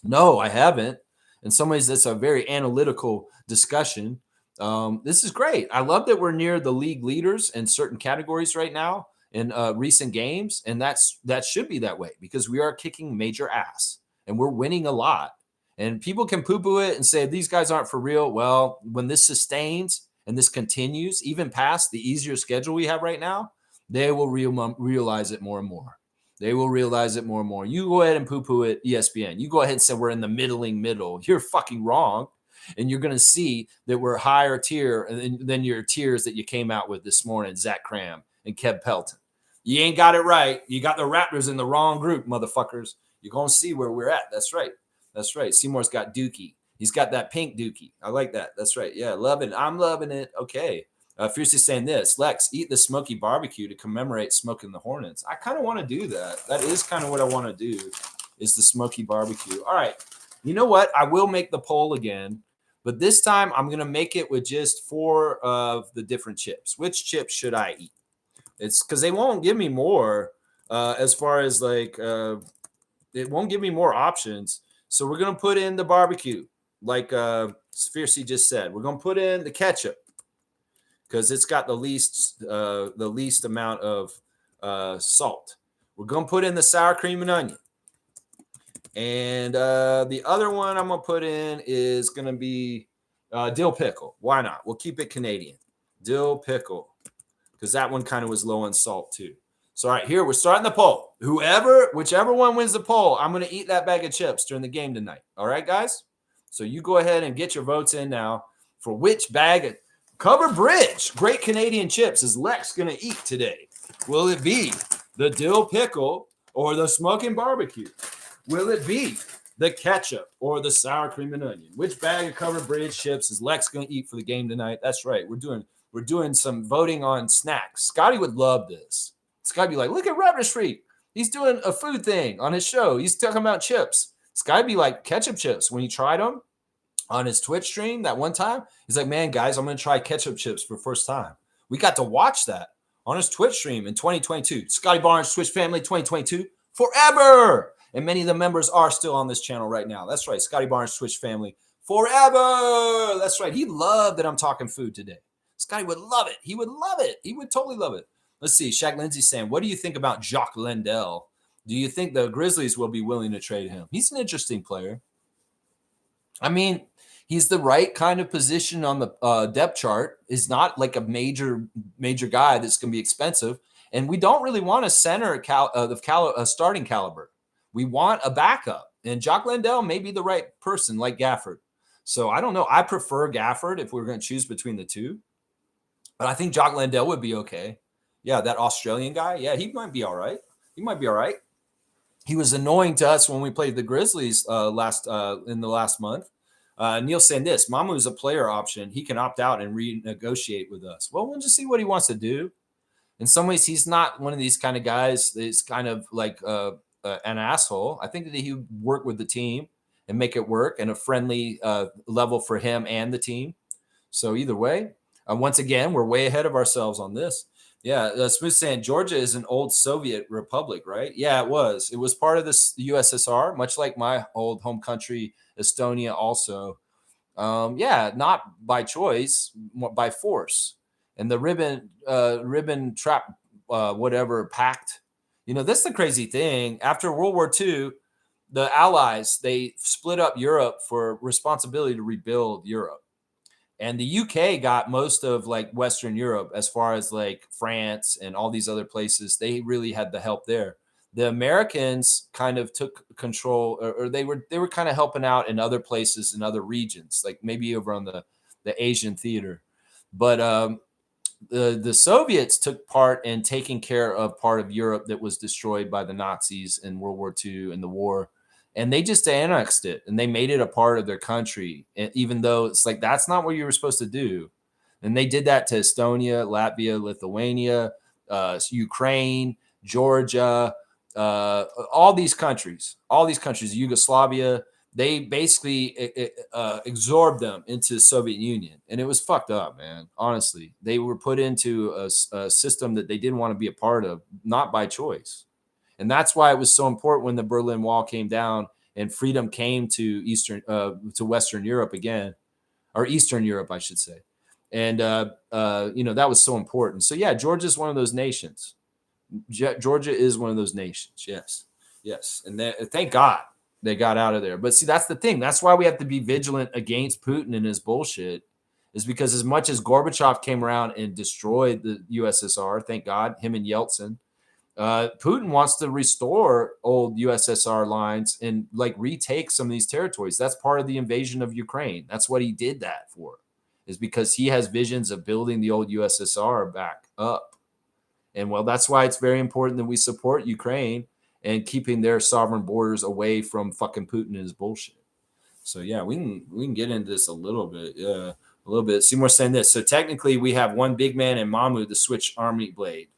No, I haven't. In some ways, that's a very analytical discussion. This is great. I love that we're near the league leaders in certain categories right now in recent games, and that should be that way because we are kicking major ass, and we're winning a lot. And people can poo-poo it and say, these guys aren't for real. Well, when this sustains and this continues, even past the easier schedule we have right now, they will realize it more and more. They will realize it more and more. You go ahead and poo-poo it, ESPN. You go ahead and say we're in the middle. You're fucking wrong. And you're going to see that we're higher tier than your tiers that you came out with this morning, Zach Cram and Kev Pelton. You ain't got it right. You got the Raptors in the wrong group, motherfuckers. You're going to see where we're at. That's right. That's right. Seymour's got Dookie. He's got that pink Dookie. I like that. That's right. Yeah, loving it. I'm loving it. Okay. Fiercely saying this, Lex, eat the smoky barbecue to commemorate smoking the Hornets. I kind of want to do that. That is kind of what I want to do is the smoky barbecue. All right. You know what? I will make the poll again, but this time I'm going to make it with just 4 of the different chips. Which chips should I eat? It's because they won't give me more as far as like it won't give me more options. So we're going to put in the barbecue like Fiercely just said. We're going to put in the ketchup because it's got the least amount of salt. We're going to put in the sour cream and onion. And the other one I'm going to put in is going to be dill pickle. Why not? We'll keep it Canadian. Dill pickle. Because that one kind of was low in salt too. So, all right, here we're starting the poll. Whichever one wins the poll, I'm going to eat that bag of chips during the game tonight. All right, guys? So you go ahead and get your votes in now for which bag of Cover Bridge. Great Canadian chips is Lex going to eat today? Will it be the dill pickle or the smoking barbecue? Will it be the ketchup or the sour cream and onion? Which bag of Cover Bridge chips is Lex going to eat for the game tonight? That's right. We're doing some voting on snacks. Scotty would love this. Scotty be like, look at Raptors Freak. He's doing a food thing on his show. He's talking about chips. Scotty be like, ketchup chips. When he tried them on his Twitch stream that one time, he's like, man, guys, I'm going to try ketchup chips for the first time. We got to watch that on his Twitch stream in 2022. Scotty Barnes, Twitch family 2022, forever. And many of the members are still on this channel right now. That's right. Scotty Barnes, Twitch family, forever. That's right. He loved that I'm talking food today. Scotty would love it. He would love it. He would totally love it. Let's see. Shaq Lindsay saying, what do you think about Jacques Lendl? Do you think the Grizzlies will be willing to trade him? He's an interesting player. I mean, he's the right kind of position on the depth chart. He's not like a major guy that's going to be expensive. And we don't really want a center of starting caliber. We want a backup. And Jacques Lendl may be the right person like Gafford. So I don't know. I prefer Gafford if we're going to choose between the two. But I think Jacques Lendl would be okay. Yeah, that Australian guy. Yeah, he might be all right. He might be all right. He was annoying to us when we played the Grizzlies in the last month. Neil saying this, Mamu is a player option. He can opt out and renegotiate with us. Well, we'll just see what he wants to do. In some ways, he's not one of these kind of guys that's kind of like an asshole. I think that he would work with the team and make it work in a friendly level for him and the team. So either way, once again, we're way ahead of ourselves on this. Yeah, Smooth saying Georgia is an old Soviet republic, right? Yeah, it was. It was part of the USSR, much like my old home country, Estonia also. Yeah, not by choice, by force. And the ribbon trap, whatever pact. You know, that's the crazy thing. After World War II, the Allies, they split up Europe for responsibility to rebuild Europe. And the UK got most of like Western Europe as far as like France and all these other places. They really had the help there. The Americans kind of took control, or they were kind of helping out in other places in other regions, like maybe over on the Asian theater. But the Soviets took part in taking care of part of Europe that was destroyed by the Nazis in World War II and the war. And they just annexed it and they made it a part of their country, even though it's like that's not what you were supposed to do. And they did that to Estonia, Latvia, Lithuania, Ukraine, Georgia, all these countries, Yugoslavia. They basically absorbed them into the Soviet Union. And it was fucked up, man. Honestly, they were put into a system that they didn't want to be a part of, not by choice. And that's why it was so important when the Berlin Wall came down and freedom came to to Western Europe again, or Eastern Europe, I should say. And, that was so important. So, yeah, Georgia is one of those nations. Georgia is one of those nations. Yes. Yes. And thank God they got out of there. But see, that's the thing. That's why we have to be vigilant against Putin and his bullshit, is because as much as Gorbachev came around and destroyed the USSR, thank God, him and Yeltsin, Putin wants to restore old USSR lines and like retake some of these territories. That's part of the invasion of Ukraine. That's what he did that for, is because he has visions of building the old USSR back up. And well, that's why it's very important that we support Ukraine and keeping their sovereign borders away from fucking Putin and his bullshit. So yeah, we can get into this a little bit. Yeah, a little bit. Seymour saying this. So technically we have one big man and Mamu the switch army blade.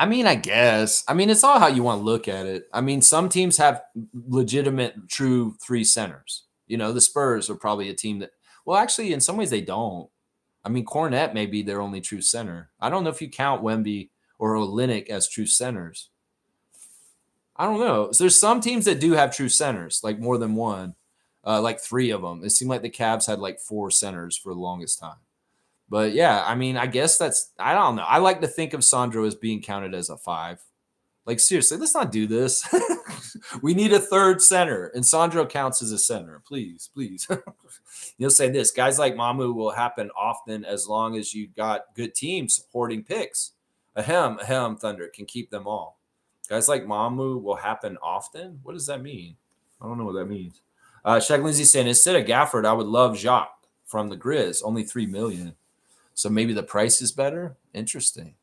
I mean, I guess. I mean, it's all how you want to look at it. I mean, some teams have legitimate, true three centers. You know, the Spurs are probably a team that, well, actually, in some ways they don't. I mean, Cornette may be their only true center. I don't know if you count Wemby or Olynyk as true centers. I don't know. So there's some teams that do have true centers, like more than one, like three of them. It seemed like the Cavs had like four centers for the longest time. But yeah, I mean, I guess I don't know. I like to think of Sandro as being counted as a 5. Like, seriously, let's not do this. We need a third center, and Sandro counts as a center. Please, please. You'll say this. Guys like Mamu will happen often as long as you've got good teams hoarding picks. Ahem, Thunder can keep them all. Guys like Mamu will happen often? What does that mean? I don't know what that means. Shaq Lindsay saying, instead of Gafford, I would love Jacques. from the Grizz, only $3 million. So maybe the price is better. Interesting.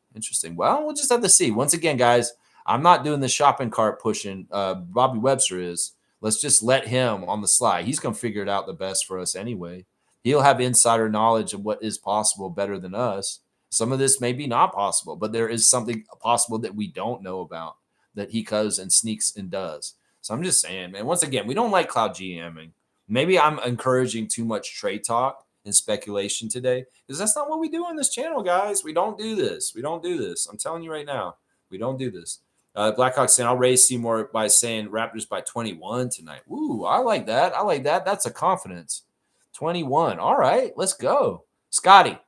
Well, we'll just have to see. Once again, guys, I'm not doing the shopping cart pushing. Bobby Webster is. Let's just let him on the slide. He's going to figure it out the best for us anyway. He'll have insider knowledge of what is possible better than us. Some of this may be not possible, but there is something possible that we don't know about that he goes and sneaks and does. So I'm just saying, man, once again, we don't like cloud GMing. Maybe I'm encouraging too much trade talk and speculation today because that's not what we do on this channel, guys. We don't do this. I'm telling you right now, we don't do this. Blackhawks saying, I'll raise Seymour by saying Raptors by 21 tonight. Ooh, I like that. That's a confidence. 21. All right, let's go. Scotty,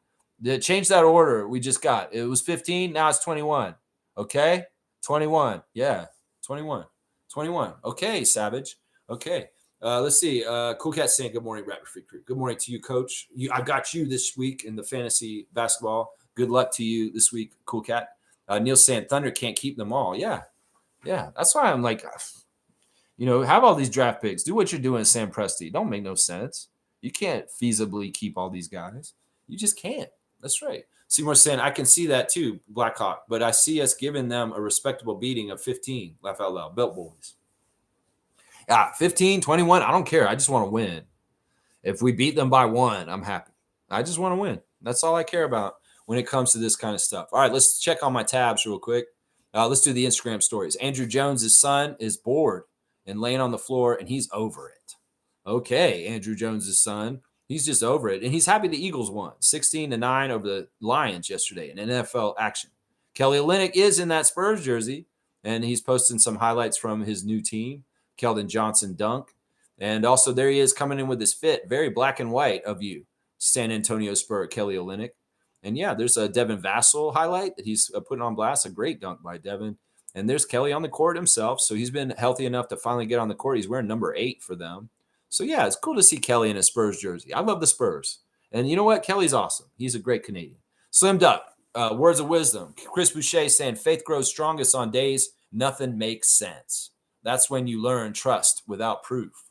change that order we just got. It was 15. Now it's 21. Okay. 21. Yeah. 21. Okay, Savage. Okay. Let's see. Cool Cat saying, good morning, Raptor Freak Crew. Good morning to you, Coach. I've got you this week in the fantasy basketball. Good luck to you this week, Cool Cat. Neil saying, Thunder can't keep them all. Yeah. That's why I'm like, have all these draft picks. Do what you're doing, Sam Presti. Don't make no sense. You can't feasibly keep all these guys. You just can't. That's right. Seymour saying, I can see that too, Blackhawk, but I see us giving them a respectable beating of 15. Laugh out loud. Belt boys. 15, 21, I don't care. I just want to win. If we beat them by 1, I'm happy. I just want to win. That's all I care about when it comes to this kind of stuff. All right, let's check on my tabs real quick. Let's do the Instagram stories. Andrew Jones' son is bored and laying on the floor, and he's over it. Okay, Andrew Jones' son. He's just over it, and he's happy the Eagles won 16-9 over the Lions yesterday in NFL action. Kelly Olynyk is in that Spurs jersey, and he's posting some highlights from his new team. Keldon Johnson dunk. And also there he is coming in with his fit. Very black and white of you, San Antonio Spur, Kelly Olynyk. And yeah, there's a Devin Vassell highlight that he's putting on blast. A great dunk by Devin. And there's Kelly on the court himself. So he's been healthy enough to finally get on the court. He's wearing number 8 for them. So yeah, it's cool to see Kelly in a Spurs jersey. I love the Spurs. And you know what? Kelly's awesome. He's a great Canadian. Slim Duck, words of wisdom. Chris Boucher saying faith grows strongest on days nothing makes sense. That's when you learn trust without proof.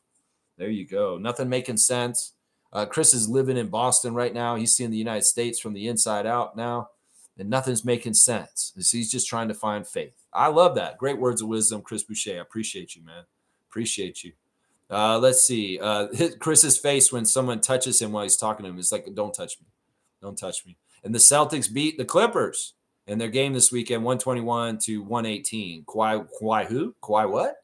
There you go. Nothing making sense. Chris is living in Boston right now. He's seeing the United States from the inside out now, and nothing's making sense. He's just trying to find faith. I love that. Great words of wisdom, Chris Boucher. I appreciate you, man. Appreciate you. Let's see. Chris's face when someone touches him while he's talking to him is like, don't touch me. Don't touch me. And the Celtics beat the Clippers in their game this weekend, 121-118. Kawhi who? Kawhi what?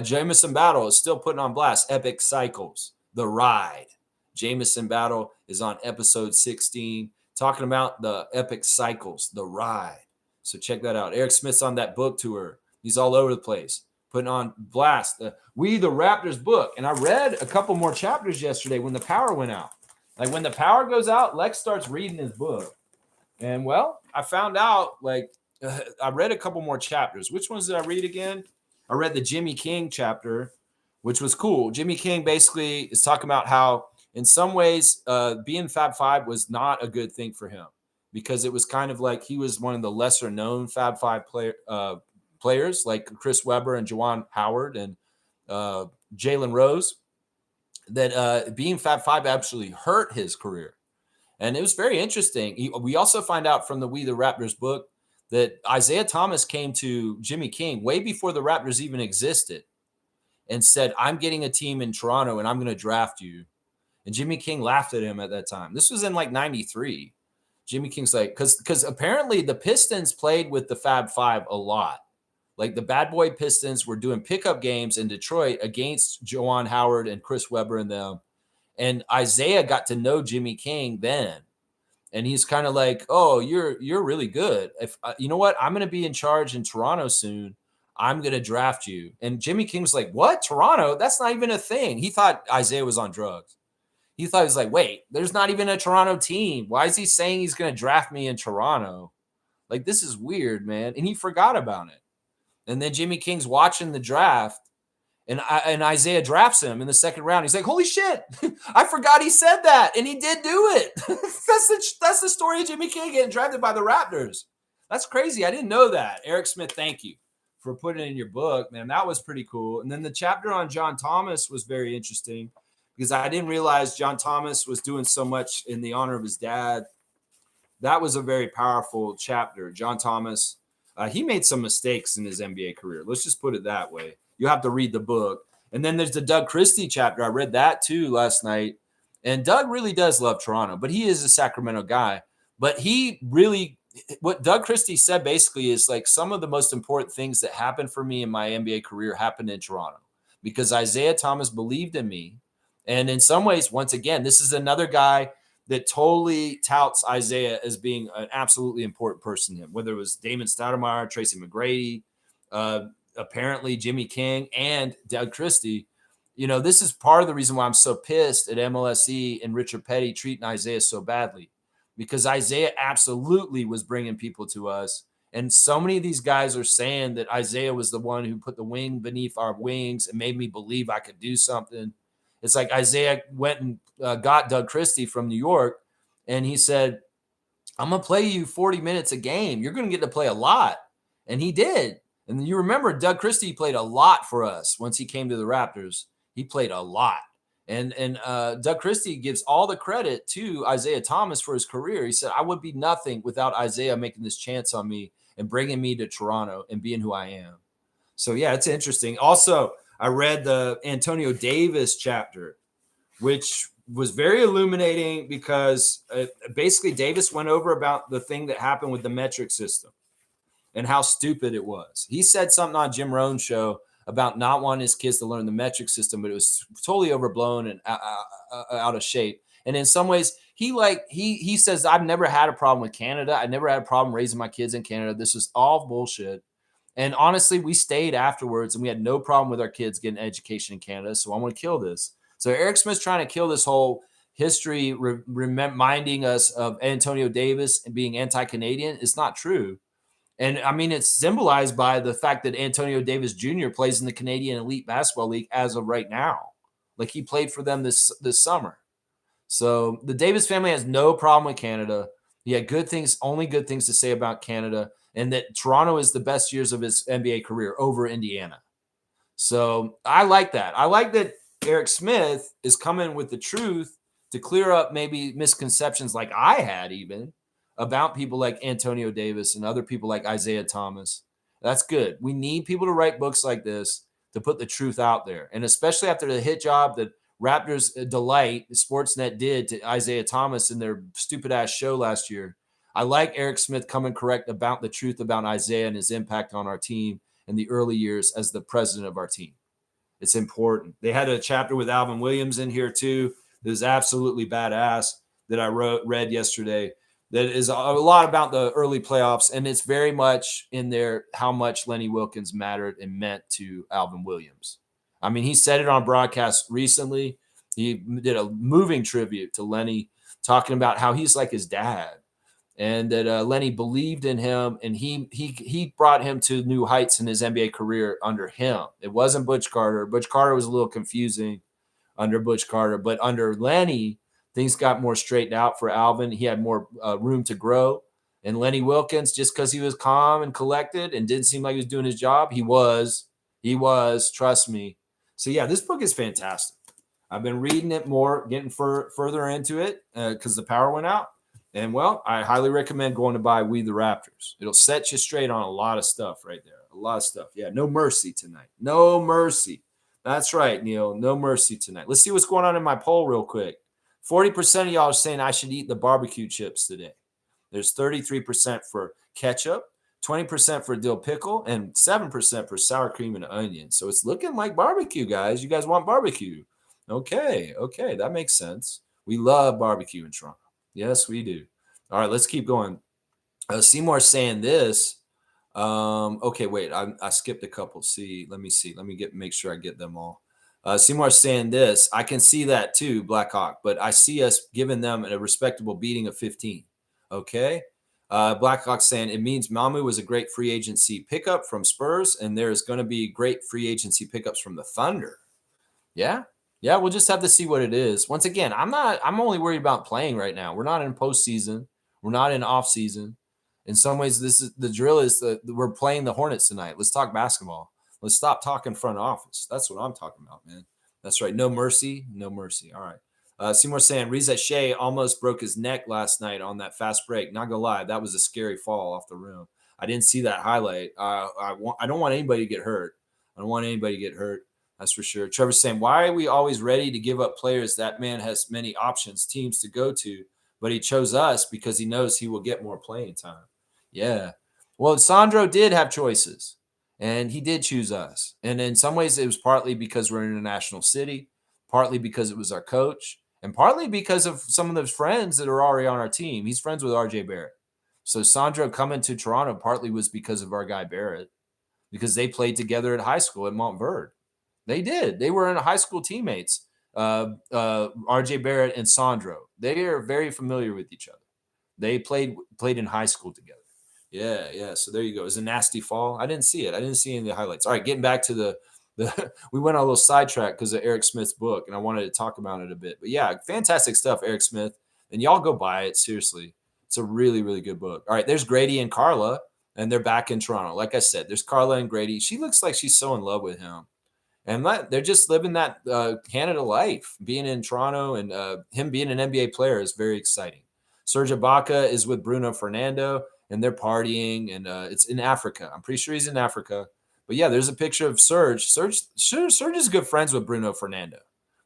Jamison Battle is still putting on blast. Epic Cycles, The Ride. Jamison Battle is on episode 16, talking about the Epic Cycles, The Ride. So check that out. Eric Smith's on that book tour. He's all over the place, putting on blast. We the Raptors book. And I read a couple more chapters yesterday when the power went out. Like when the power goes out, Lex starts reading his book. And well, I found out, I read a couple more chapters. Which ones did I read again? I read the Jimmy King chapter, which was cool. Jimmy King basically is talking about how, in some ways, being Fab Five was not a good thing for him because it was kind of like he was one of the lesser known Fab Five players, like Chris Webber and Juwan Howard and Jalen Rose, that being Fab Five actually hurt his career. And it was very interesting. We also find out from the We the Raptors book that Isaiah Thomas came to Jimmy King way before the Raptors even existed and said, I'm getting a team in Toronto and I'm going to draft you. And Jimmy King laughed at him at that time. This was in like 93. Jimmy King's like, because apparently the Pistons played with the Fab Five a lot. Like the Bad Boy Pistons were doing pickup games in Detroit against Juwan Howard and Chris Webber and them. And Isaiah got to know Jimmy King then. And he's kind of like, oh, you're really good. If you know what, I'm going to be in charge in Toronto soon. I'm going to draft you. And Jimmy King's like, what? Toronto? That's not even a thing. He thought Isaiah was on drugs. He thought he was like, wait, there's not even a Toronto team. Why is he saying he's going to draft me in Toronto? Like, this is weird, man. And he forgot about it. And then Jimmy King's watching the draft. And Isaiah drafts him in the second round. He's like, holy shit, I forgot he said that. And he did do it. That's the story of Jimmy King getting drafted by the Raptors. That's crazy. I didn't know that. Eric Smith, thank you for putting it in your book, man. That was pretty cool. And then the chapter on John Thomas was very interesting because I didn't realize John Thomas was doing so much in the honor of his dad. That was a very powerful chapter. John Thomas, he made some mistakes in his NBA career. Let's just put it that way. You have to read the book. And then there's the Doug Christie chapter. I read that too last night. And Doug really does love Toronto, but he is a Sacramento guy. But he really, what Doug Christie said basically is like some of the most important things that happened for me in my NBA career happened in Toronto because Isaiah Thomas believed in me. And in some ways, once again, this is another guy that totally touts Isaiah as being an absolutely important person to him, whether it was Damon Stoudemire, Tracy McGrady, apparently Jimmy King, and Doug Christie. You know, this is part of the reason why I'm so pissed at MLSE and Richard Petty treating Isaiah so badly, because Isaiah absolutely was bringing people to us. And so many of these guys are saying that Isaiah was the one who put the wing beneath our wings and made me believe I could do something. It's like Isaiah went and got Doug Christie from New York, and he said, I'm going to play you 40 minutes a game. You're going to get to play a lot. And he did. And you remember Doug Christie played a lot for us once he came to the Raptors. He played a lot. And Doug Christie gives all the credit to Isaiah Thomas for his career. He said, I would be nothing without Isaiah making this chance on me and bringing me to Toronto and being who I am. So, yeah, it's interesting. Also, I read the Antonio Davis chapter, which was very illuminating because basically Davis went over about the thing that happened with the metric system and how stupid it was. He said something on Jim Rohn's show about not wanting his kids to learn the metric system, but it was totally overblown and out of shape. And in some ways, he says, I've never had a problem with Canada. I never had a problem raising my kids in Canada. This is all bullshit. And honestly, we stayed afterwards and we had no problem with our kids getting education in Canada. So I'm going to kill this. So Eric Smith's trying to kill this whole history, reminding us of Antonio Davis and being anti-Canadian. It's not true. And I mean, it's symbolized by the fact that Antonio Davis Jr. plays in the Canadian Elite Basketball League as of right now. Like he played for them this summer. So the Davis family has no problem with Canada. He had good things, only good things to say about Canada, and that Toronto is the best years of his NBA career over Indiana. So I like that. I like that Eric Smith is coming with the truth to clear up maybe misconceptions like I had even about people like Antonio Davis and other people like Isaiah Thomas. That's good. We need people to write books like this to put the truth out there. And especially after the hit job that Raptors Delight, Sportsnet did to Isaiah Thomas in their stupid ass show last year. I like Eric Smith coming correct about the truth about Isaiah and his impact on our team in the early years as the president of our team. It's important. They had a chapter with Alvin Williams in here too. That is absolutely badass that I read yesterday. That is a lot about the early playoffs, and it's very much in there how much Lenny Wilkens mattered and meant to Alvin Williams. I mean, he said it on broadcast recently. He did a moving tribute to Lenny, talking about how he's like his dad, and that Lenny believed in him, and he brought him to new heights in his NBA career under him. It wasn't Butch Carter. Butch Carter was a little confusing under Butch Carter, but under Lenny, things got more straightened out for Alvin. He had more room to grow. And Lenny Wilkens, just because he was calm and collected and didn't seem like he was doing his job, he was, trust me. So, yeah, this book is fantastic. I've been reading it more, getting further into it because the power went out. And, well, I highly recommend going to buy We the Raptors. It'll set you straight on a lot of stuff right there. A lot of stuff. Yeah, no mercy tonight. No mercy. That's right, Neil. No mercy tonight. Let's see what's going on in my poll real quick. 40% of y'all are saying I should eat the barbecue chips today. There's 33% for ketchup, 20% for dill pickle, and 7% for sour cream and onion. So it's looking like barbecue, guys. You guys want barbecue. Okay, that makes sense. We love barbecue in Toronto. Yes, we do. All right, let's keep going. Seymour's saying this. Okay, wait, I skipped a couple. Let me see. Let me make sure I get them all. Seymour's saying this. I can see that too, Blackhawk, but I see us giving them a respectable beating of 15. Okay. Blackhawk's saying it means Mamu was a great free agency pickup from Spurs, and there's going to be great free agency pickups from the Thunder. Yeah. We'll just have to see what it is. Once again, I'm only worried about playing right now. We're not in postseason. We're not in off season. In some ways, this is the drill is that we're playing the Hornets tonight. Let's talk basketball. Let's stop talking front office. That's what I'm talking about, man. That's right. No mercy. No mercy. All right. Seymour saying Reza Shea almost broke his neck last night on that fast break. Not gonna lie, that was a scary fall off the rim. I didn't see that highlight. I don't want anybody to get hurt. I don't want anybody to get hurt. That's for sure. Trevor's saying, why are we always ready to give up players? That man has many options, teams to go to, but he chose us because he knows he will get more playing time. Yeah. Well, Sandro did have choices. And he did choose us. And in some ways, it was partly because we're an international city, partly because it was our coach, and partly because of some of those friends that are already on our team. He's friends with RJ Barrett. So Sandro coming to Toronto partly was because of our guy Barrett, because they played together at high school at Montverde. They did. They were in high school teammates, RJ Barrett and Sandro. They are very familiar with each other. They played in high school together. Yeah. So there you go. It was a nasty fall. I didn't see it. I didn't see any of the highlights. All right, getting back to the we went on a little sidetrack because of Eric Smith's book, and I wanted to talk about it a bit. But yeah, fantastic stuff, Eric Smith. And y'all go buy it. Seriously. It's a really, really good book. All right, there's Grady and Carla, and they're back in Toronto. Like I said, there's Carla and Grady. She looks like she's so in love with him. And they're just living that Canada life, being in Toronto, and him being an NBA player is very exciting. Serge Ibaka is with Bruno Fernando, and they're partying, and it's in Africa. I'm pretty sure he's in Africa. But yeah, there's a picture of Serge. Serge is good friends with Bruno Fernando.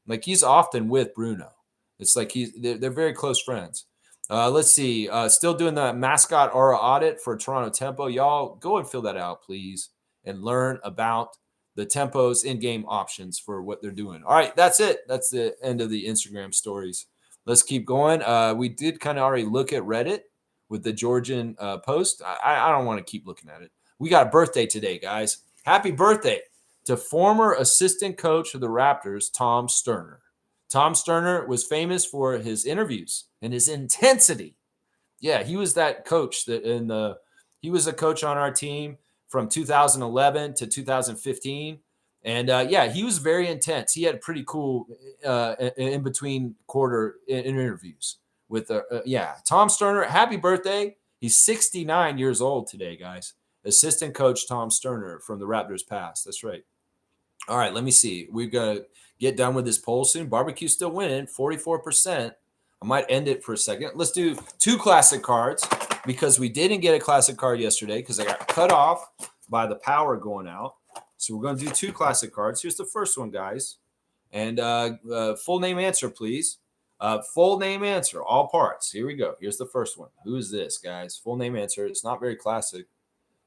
Like, he's often with Bruno. It's like they're very close friends. Let's see. Still doing the mascot aura audit for Toronto Tempo. Y'all go and fill that out, please, and learn about the Tempo's in-game options for what they're doing. All right, that's it. That's the end of the Instagram stories. Let's keep going. We did kind of already look at Reddit with the Georgian post. I don't want to keep looking at it. We got a birthday today, guys. Happy birthday to former assistant coach of the Raptors, Tom Sterner. Tom Sterner was famous for his interviews and his intensity. Yeah, he was that coach he was a coach on our team from 2011 to 2015. And yeah, he was very intense. He had pretty cool in between quarter interviews with Tom Sterner. Happy birthday. He's 69 years old today, guys. Assistant coach Tom Sterner from the Raptors past. That's right. All right, let me see. We're going to get done with this poll soon. Barbecue's still winning, 44%. I might end it for a second. Let's do 2 classic cards because we didn't get a classic card yesterday because I got cut off by the power going out. So we're going to do 2 classic cards. Here's the first one, guys. And full name answer, please. Full name answer, all parts. Here we go. Here's the first one. Who is this, guys? Full name answer. It's not very classic.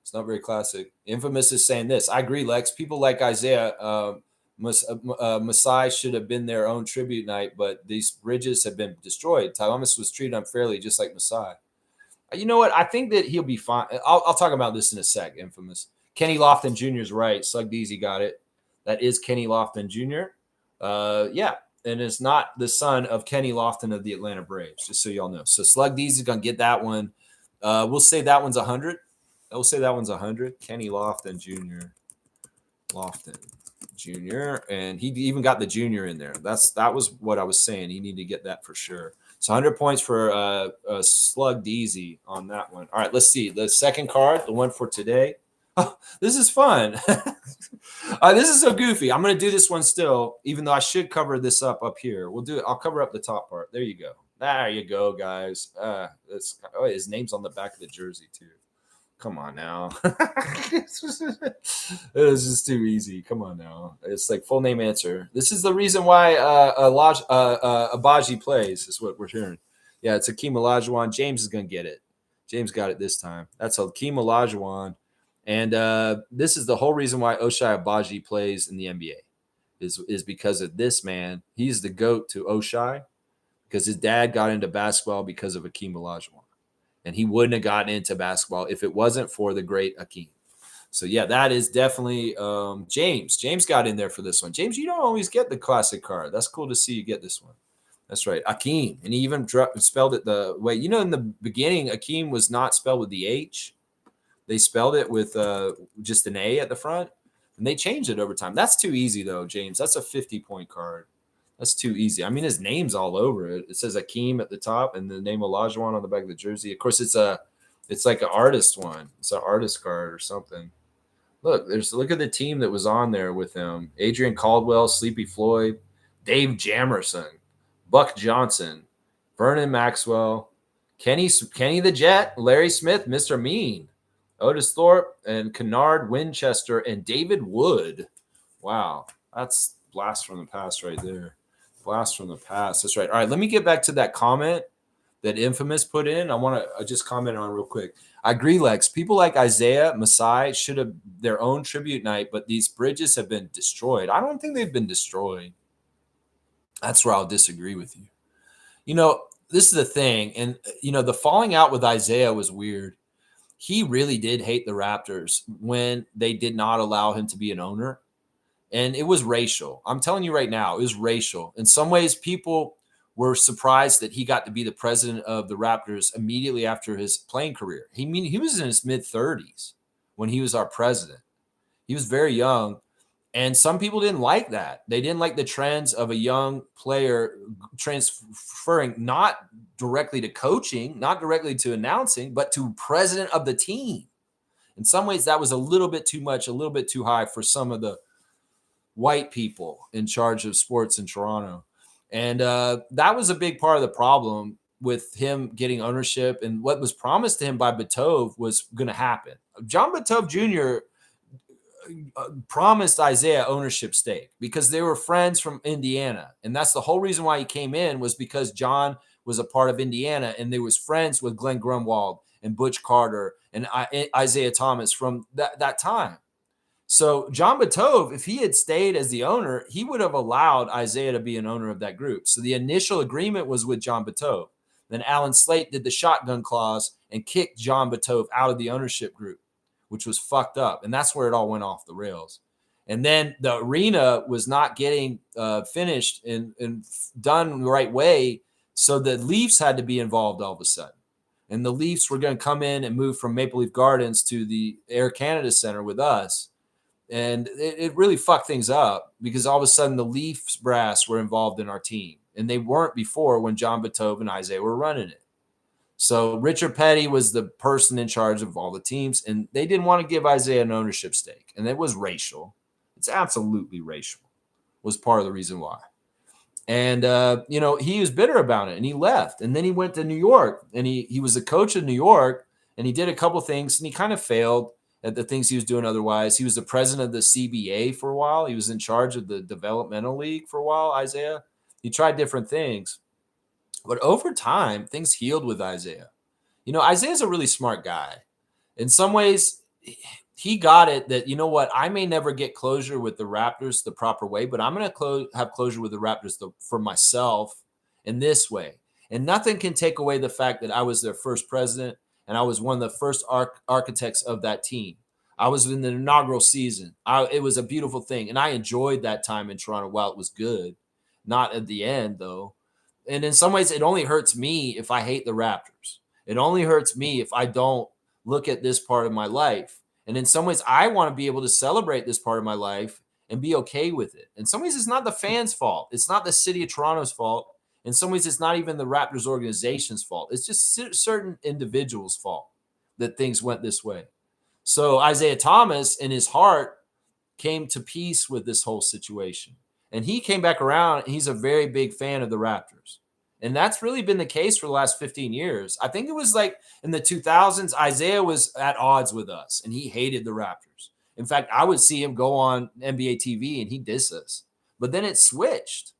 It's not very classic. Infamous is saying this. I agree, Lex. People like Isaiah Masai should have been their own tribute night, but these bridges have been destroyed. Thomas was treated unfairly, just like Masai. You know what? I think that he'll be fine. I'll talk about this in a sec, Infamous. Kenny Lofton Jr. is right. Slug Deasy got it. That is Kenny Lofton Jr. Yeah, and it's not the son of Kenny Lofton of the Atlanta Braves, just so y'all know. So Slug Deasy is going to get that one. We'll say that one's 100. We'll say that one's 100. Kenny Lofton Jr. Lofton Jr. And he even got the junior in there. That was what I was saying. He needed to get that for sure. So 100 points for Slug Deasy on that one. All right, let's see. The second card, the one for today. Oh, this is fun. This is so goofy. I'm going to do this one still, even though I should cover this up here. We'll do it. I'll cover up the top part. There you go. There you go, guys. His name's on the back of the jersey, too. Come on now. It was just too easy. Come on now. It's like full name answer. This is the reason why Abaji plays, is what we're hearing. Yeah, it's Hakeem Olajuwon. James is going to get it. James got it this time. That's Hakeem Olajuwon. And this is the whole reason why Oshai Abaji plays in the NBA is because of this man. He's the GOAT to Oshai because his dad got into basketball because of Hakeem Olajuwon. And he wouldn't have gotten into basketball if it wasn't for the great Hakeem. So, yeah, that is definitely James. James got in there for this one. James, you don't always get the classic card. That's cool to see you get this one. That's right. Hakeem. And he even spelled it the way. You know, in the beginning, Hakeem was not spelled with the H. They spelled it with just an A at the front. And they changed it over time. That's too easy, though, James. That's a 50-point card. That's too easy. I mean, his name's all over it. It says Hakeem at the top and the name Olajuwon on the back of the jersey. Of course, it's like an artist one. It's an artist card or something. Look at the team that was on there with him: Adrian Caldwell, Sleepy Floyd, Dave Jamerson, Buck Johnson, Vernon Maxwell, Kenny the Jet, Larry Smith, Mr. Mean, Otis Thorpe, and Kennard Winchester, and David Wood. Wow, that's blast from the past right there. Blast from the past. That's right. All right, let me get back to that comment that Infamous put in. I want to just comment on real quick. I agree, Lex. People like Isaiah Masai should have their own tribute night, but these bridges have been destroyed. I don't think they've been destroyed. That's where I'll disagree with you. This is the thing. And, the falling out with Isaiah was weird. He really did hate the Raptors when they did not allow him to be an owner. And it was racial. I'm telling you right now, it was racial. In some ways, people were surprised that he got to be the president of the Raptors immediately after his playing career. He was in his mid-30s when he was our president. He was very young. And some people didn't like that. They didn't like the trends of a young player transferring not directly to coaching, not directly to announcing, but to president of the team. In some ways, that was a little bit too much, a little bit too high for some of the white people in charge of sports in Toronto. And that was a big part of the problem with him getting ownership. And what was promised to him by Batove was going to happen. John Batove Jr. Promised Isaiah ownership stake because they were friends from Indiana. And that's the whole reason why he came in, was because John was a part of Indiana and they was friends with Glenn Grunwald and Butch Carter and Isaiah Thomas from that time. So John Batove, if he had stayed as the owner, he would have allowed Isaiah to be an owner of that group. So the initial agreement was with John Batove. Then Alan Slate did the shotgun clause and kicked John Batove out of the ownership group, which was fucked up. And that's where it all went off the rails. And then the arena was not getting finished and done the right way. So the Leafs had to be involved all of a sudden. And the Leafs were going to come in and move from Maple Leaf Gardens to the Air Canada Center with us. And it really fucked things up because all of a sudden the Leafs brass were involved in our team. And they weren't before when John Batove and Isaiah were running it. So Richard Petty was the person in charge of all the teams, and they didn't want to give Isaiah an ownership stake. And it was racial. It's absolutely racial, was part of the reason why. And, he was bitter about it, and he left. And then he went to New York, and he was the coach of New York, and he did a couple things, and he kind of failed at the things he was doing otherwise. He was the president of the CBA for a while. He was in charge of the developmental league for a while, Isaiah. He tried different things. But over time, things healed with Isaiah. Isaiah's a really smart guy. In some ways, he got it that, I may never get closure with the Raptors the proper way, but I'm going to have closure with the Raptors for myself in this way. And nothing can take away the fact that I was their first president and I was one of the first architects of that team. I was in the inaugural season. It was a beautiful thing. And I enjoyed that time in Toronto while it was good. Not at the end, though. And in some ways, it only hurts me if I hate the Raptors. It only hurts me if I don't look at this part of my life. And in some ways, I want to be able to celebrate this part of my life and be okay with it. In some ways, it's not the fans' fault. It's not the city of Toronto's fault. In some ways, it's not even the Raptors organization's fault. It's just certain individuals' fault that things went this way. So Isaiah Thomas, in his heart, came to peace with this whole situation. And he came back around. He's a very big fan of the Raptors. And that's really been the case for the last 15 years. I think it was like in the 2000s, Isaiah was at odds with us and he hated the Raptors. In fact, I would see him go on NBA TV and he'd diss us. But then it switched.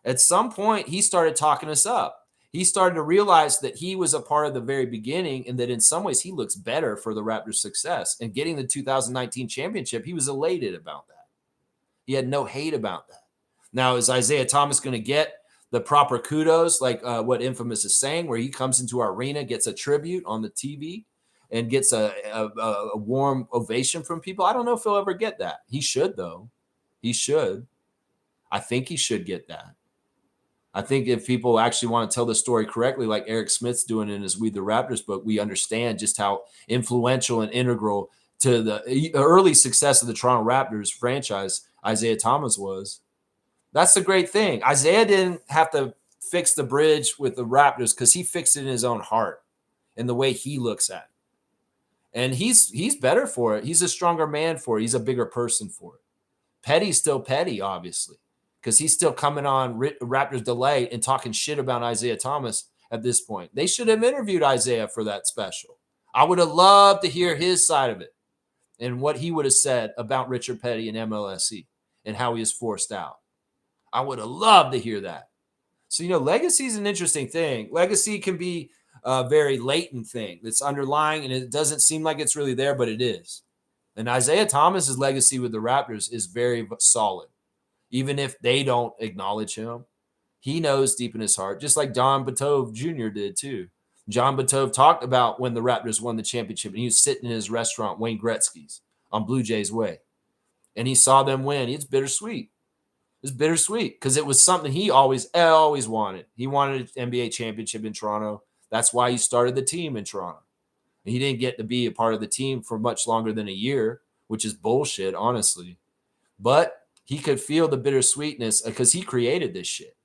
At some point, he started talking us up. He started to realize that he was a part of the very beginning and that in some ways he looks better for the Raptors' success. And getting the 2019 championship, he was elated about that. He had no hate about that. Now, is Isaiah Thomas going to get the proper kudos, like what Infamous is saying, where he comes into our arena, gets a tribute on the TV, and gets a warm ovation from people? I don't know if he'll ever get that. He should, though. He should. I think he should get that. I think if people actually want to tell the story correctly, like Eric Smith's doing in his We the Raptors book, we understand just how influential and integral to the early success of the Toronto Raptors franchise Isaiah Thomas was. That's the great thing. Isaiah didn't have to fix the bridge with the Raptors because he fixed it in his own heart and the way he looks at it. And he's better for it. He's a stronger man for it. He's a bigger person for it. Petty's still petty, obviously, because he's still coming on Raptors Delight and talking shit about Isaiah Thomas at this point. They should have interviewed Isaiah for that special. I would have loved to hear his side of it and what he would have said about Richard Petty and MLSE and how he was forced out. I would have loved to hear that. So, legacy is an interesting thing. Legacy can be a very latent thing that's underlying, and it doesn't seem like it's really there, but it is. And Isaiah Thomas's legacy with the Raptors is very solid. Even if they don't acknowledge him, he knows deep in his heart, just like John Batove Jr. did too. John Batove talked about when the Raptors won the championship, and he was sitting in his restaurant, Wayne Gretzky's, on Blue Jays Way, and he saw them win. It's bittersweet. It's bittersweet because it was something he always wanted. He wanted an NBA championship in Toronto. That's why he started the team in Toronto. And he didn't get to be a part of the team for much longer than a year, which is bullshit, honestly. But he could feel the bittersweetness because he created this shit.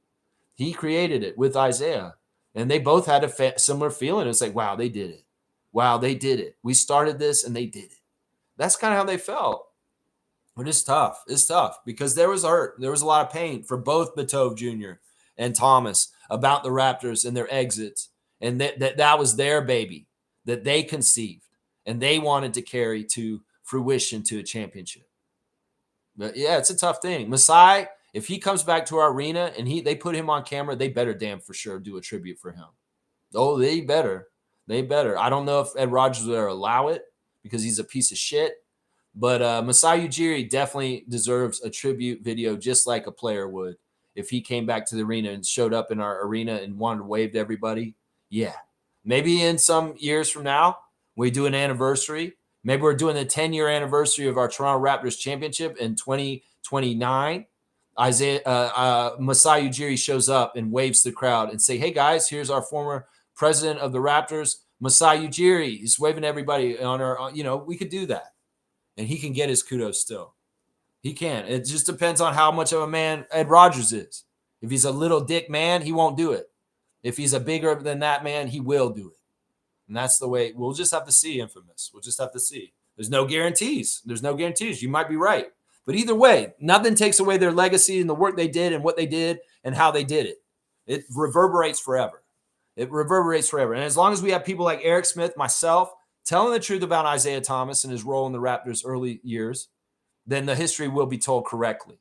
He created it with Isaiah. And they both had a similar feeling. It's like, wow, they did it. Wow, they did it. We started this and they did it. That's kind of how they felt. But it's tough. It's tough because there was hurt. There was a lot of pain for both Batove Jr. and Thomas about the Raptors and their exits. And that was their baby that they conceived and they wanted to carry to fruition to a championship. But yeah, it's a tough thing. Masai, if he comes back to our arena and they put him on camera, they better damn for sure do a tribute for him. Oh, they better. They better. I don't know if Ed Rogers would allow it because he's a piece of shit. But Masai Ujiri definitely deserves a tribute video just like a player would if he came back to the arena and showed up in our arena and wanted to wave to everybody. Yeah. Maybe in some years from now, we do an anniversary. Maybe we're doing the 10-year anniversary of our Toronto Raptors championship in 2029. Masai Ujiri shows up and waves to the crowd and say, hey, guys, here's our former president of the Raptors, Masai Ujiri. He's waving to everybody on our, we could do that. And he can get his kudos still. He can. It just depends on how much of a man Ed Rogers is. If he's a little dick man, he won't do it. If he's a bigger than that man, he will do it. And that's the way. We'll just have to see, Infamous. We'll just have to see. There's no guarantees. There's no guarantees. You might be right. But either way, nothing takes away their legacy and the work they did and what they did and how they did it. It reverberates forever. It reverberates forever. And as long as we have people like Eric Smith, myself, telling the truth about Isaiah Thomas and his role in the Raptors' early years, then the history will be told correctly.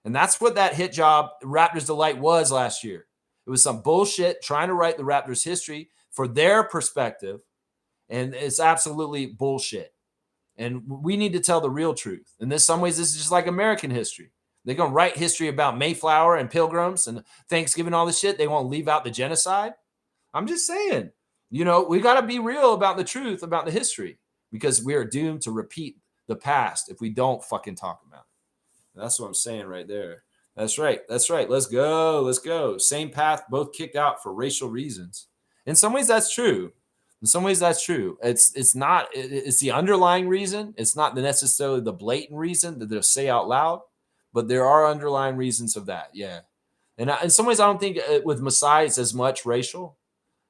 And that's what that hit job, Raptors Delight, was last year. It was some bullshit trying to write the Raptors' history for their perspective, and it's absolutely bullshit. And we need to tell the real truth. And in some ways, this is just like American history. They're going to write history about Mayflower and Pilgrims and Thanksgiving, all this shit. They won't leave out the genocide. I'm just saying. We got to be real about the truth, about the history, because we are doomed to repeat the past if we don't fucking talk about it. That's what I'm saying right there. That's right. That's right. Let's go. Let's go. Same path, both kicked out for racial reasons. In some ways, that's true. In some ways, that's true. It's the underlying reason. It's not necessarily the blatant reason that they'll say out loud, but there are underlying reasons of that. Yeah. And in some ways, I don't think with Masai, it's as much racial.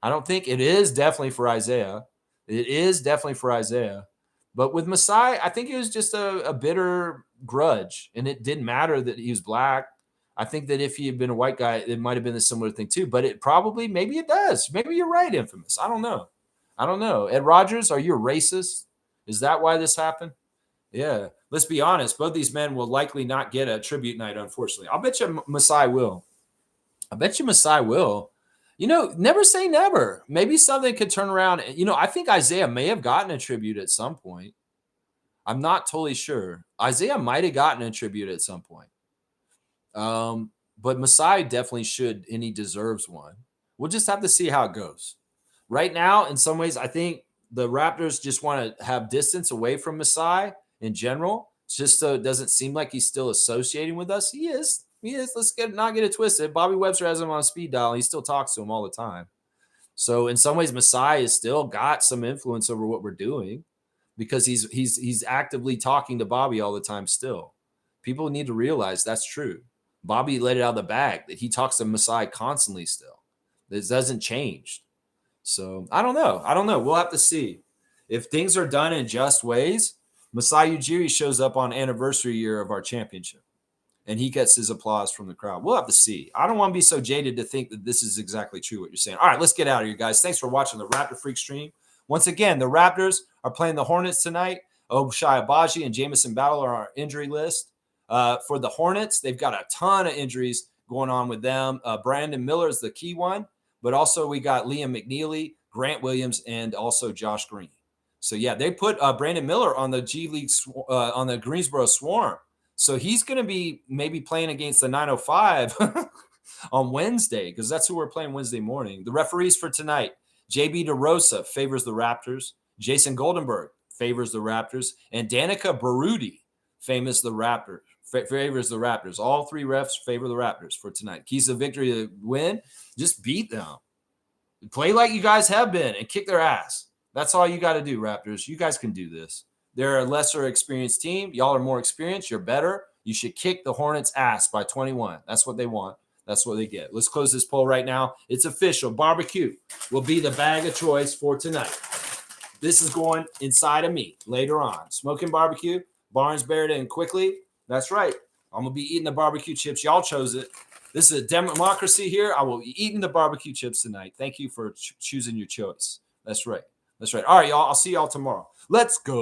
I don't think it is definitely for Isaiah. It is definitely for Isaiah. But with Masai, I think it was just a bitter grudge. And it didn't matter that he was black. I think that if he had been a white guy, it might have been a similar thing too. But maybe it does. Maybe you're right, Infamous. I don't know. Ed Rogers, are you a racist? Is that why this happened? Yeah. Let's be honest. Both these men will likely not get a tribute night, unfortunately. I'll bet you Masai will. Never say never. Maybe something could turn around. I think Isaiah may have gotten a tribute at some point. I'm not totally sure. Isaiah might have gotten a tribute at some point. But Masai definitely should, and he deserves one. We'll just have to see how it goes. Right now, in some ways, I think the Raptors just want to have distance away from Masai in general, just so it doesn't seem like he's still associating with us. He is. Let's not get it twisted. Bobby Webster has him on speed dial. He still talks to him all the time. So in some ways, Masai has still got some influence over what we're doing because he's actively talking to Bobby all the time still. People need to realize that's true. Bobby let it out of the bag that he talks to Masai constantly still. This doesn't change. So I don't know. We'll have to see. if things are done in just ways, Masai Ujiri shows up on anniversary year of our championship, and he gets his applause from the crowd. We'll have to see. I don't want to be so jaded to think that this is exactly true what you're saying. All right, let's get out of here, guys. Thanks for watching the Raptor Freak stream. Once again, the Raptors are playing the Hornets tonight. Oshai Abaji and Jamison Battle are on our injury list. For the Hornets, they've got a ton of injuries going on with them. Brandon Miller is the key one, but also we got Liam McNeely, Grant Williams, and also Josh Green. So, yeah, they put Brandon Miller on the G League, on the Greensboro Swarm. So he's going to be maybe playing against the 905 on Wednesday, because that's who we're playing Wednesday morning. The referees for tonight, JB DeRosa favors the Raptors. Jason Goldenberg favors the Raptors. And Danica Barudi favors the Raptors. All three refs favor the Raptors for tonight. Keys to victory to win, just beat them. Play like you guys have been and kick their ass. That's all you got to do, Raptors. You guys can do this. They're a lesser experienced team. Y'all are more experienced. You're better. You should kick the Hornets' ass by 21. That's what they want. That's what they get. Let's close this poll right now. It's official. Barbecue will be the bag of choice for tonight. This is going inside of me later on. Smoking barbecue, Barnes, Barrett, and Quickly. That's right. I'm going to be eating the barbecue chips. Y'all chose it. This is a democracy here. I will be eating the barbecue chips tonight. Thank you for choosing your choice. That's right. That's right. All right, y'all. I'll see y'all tomorrow. Let's go.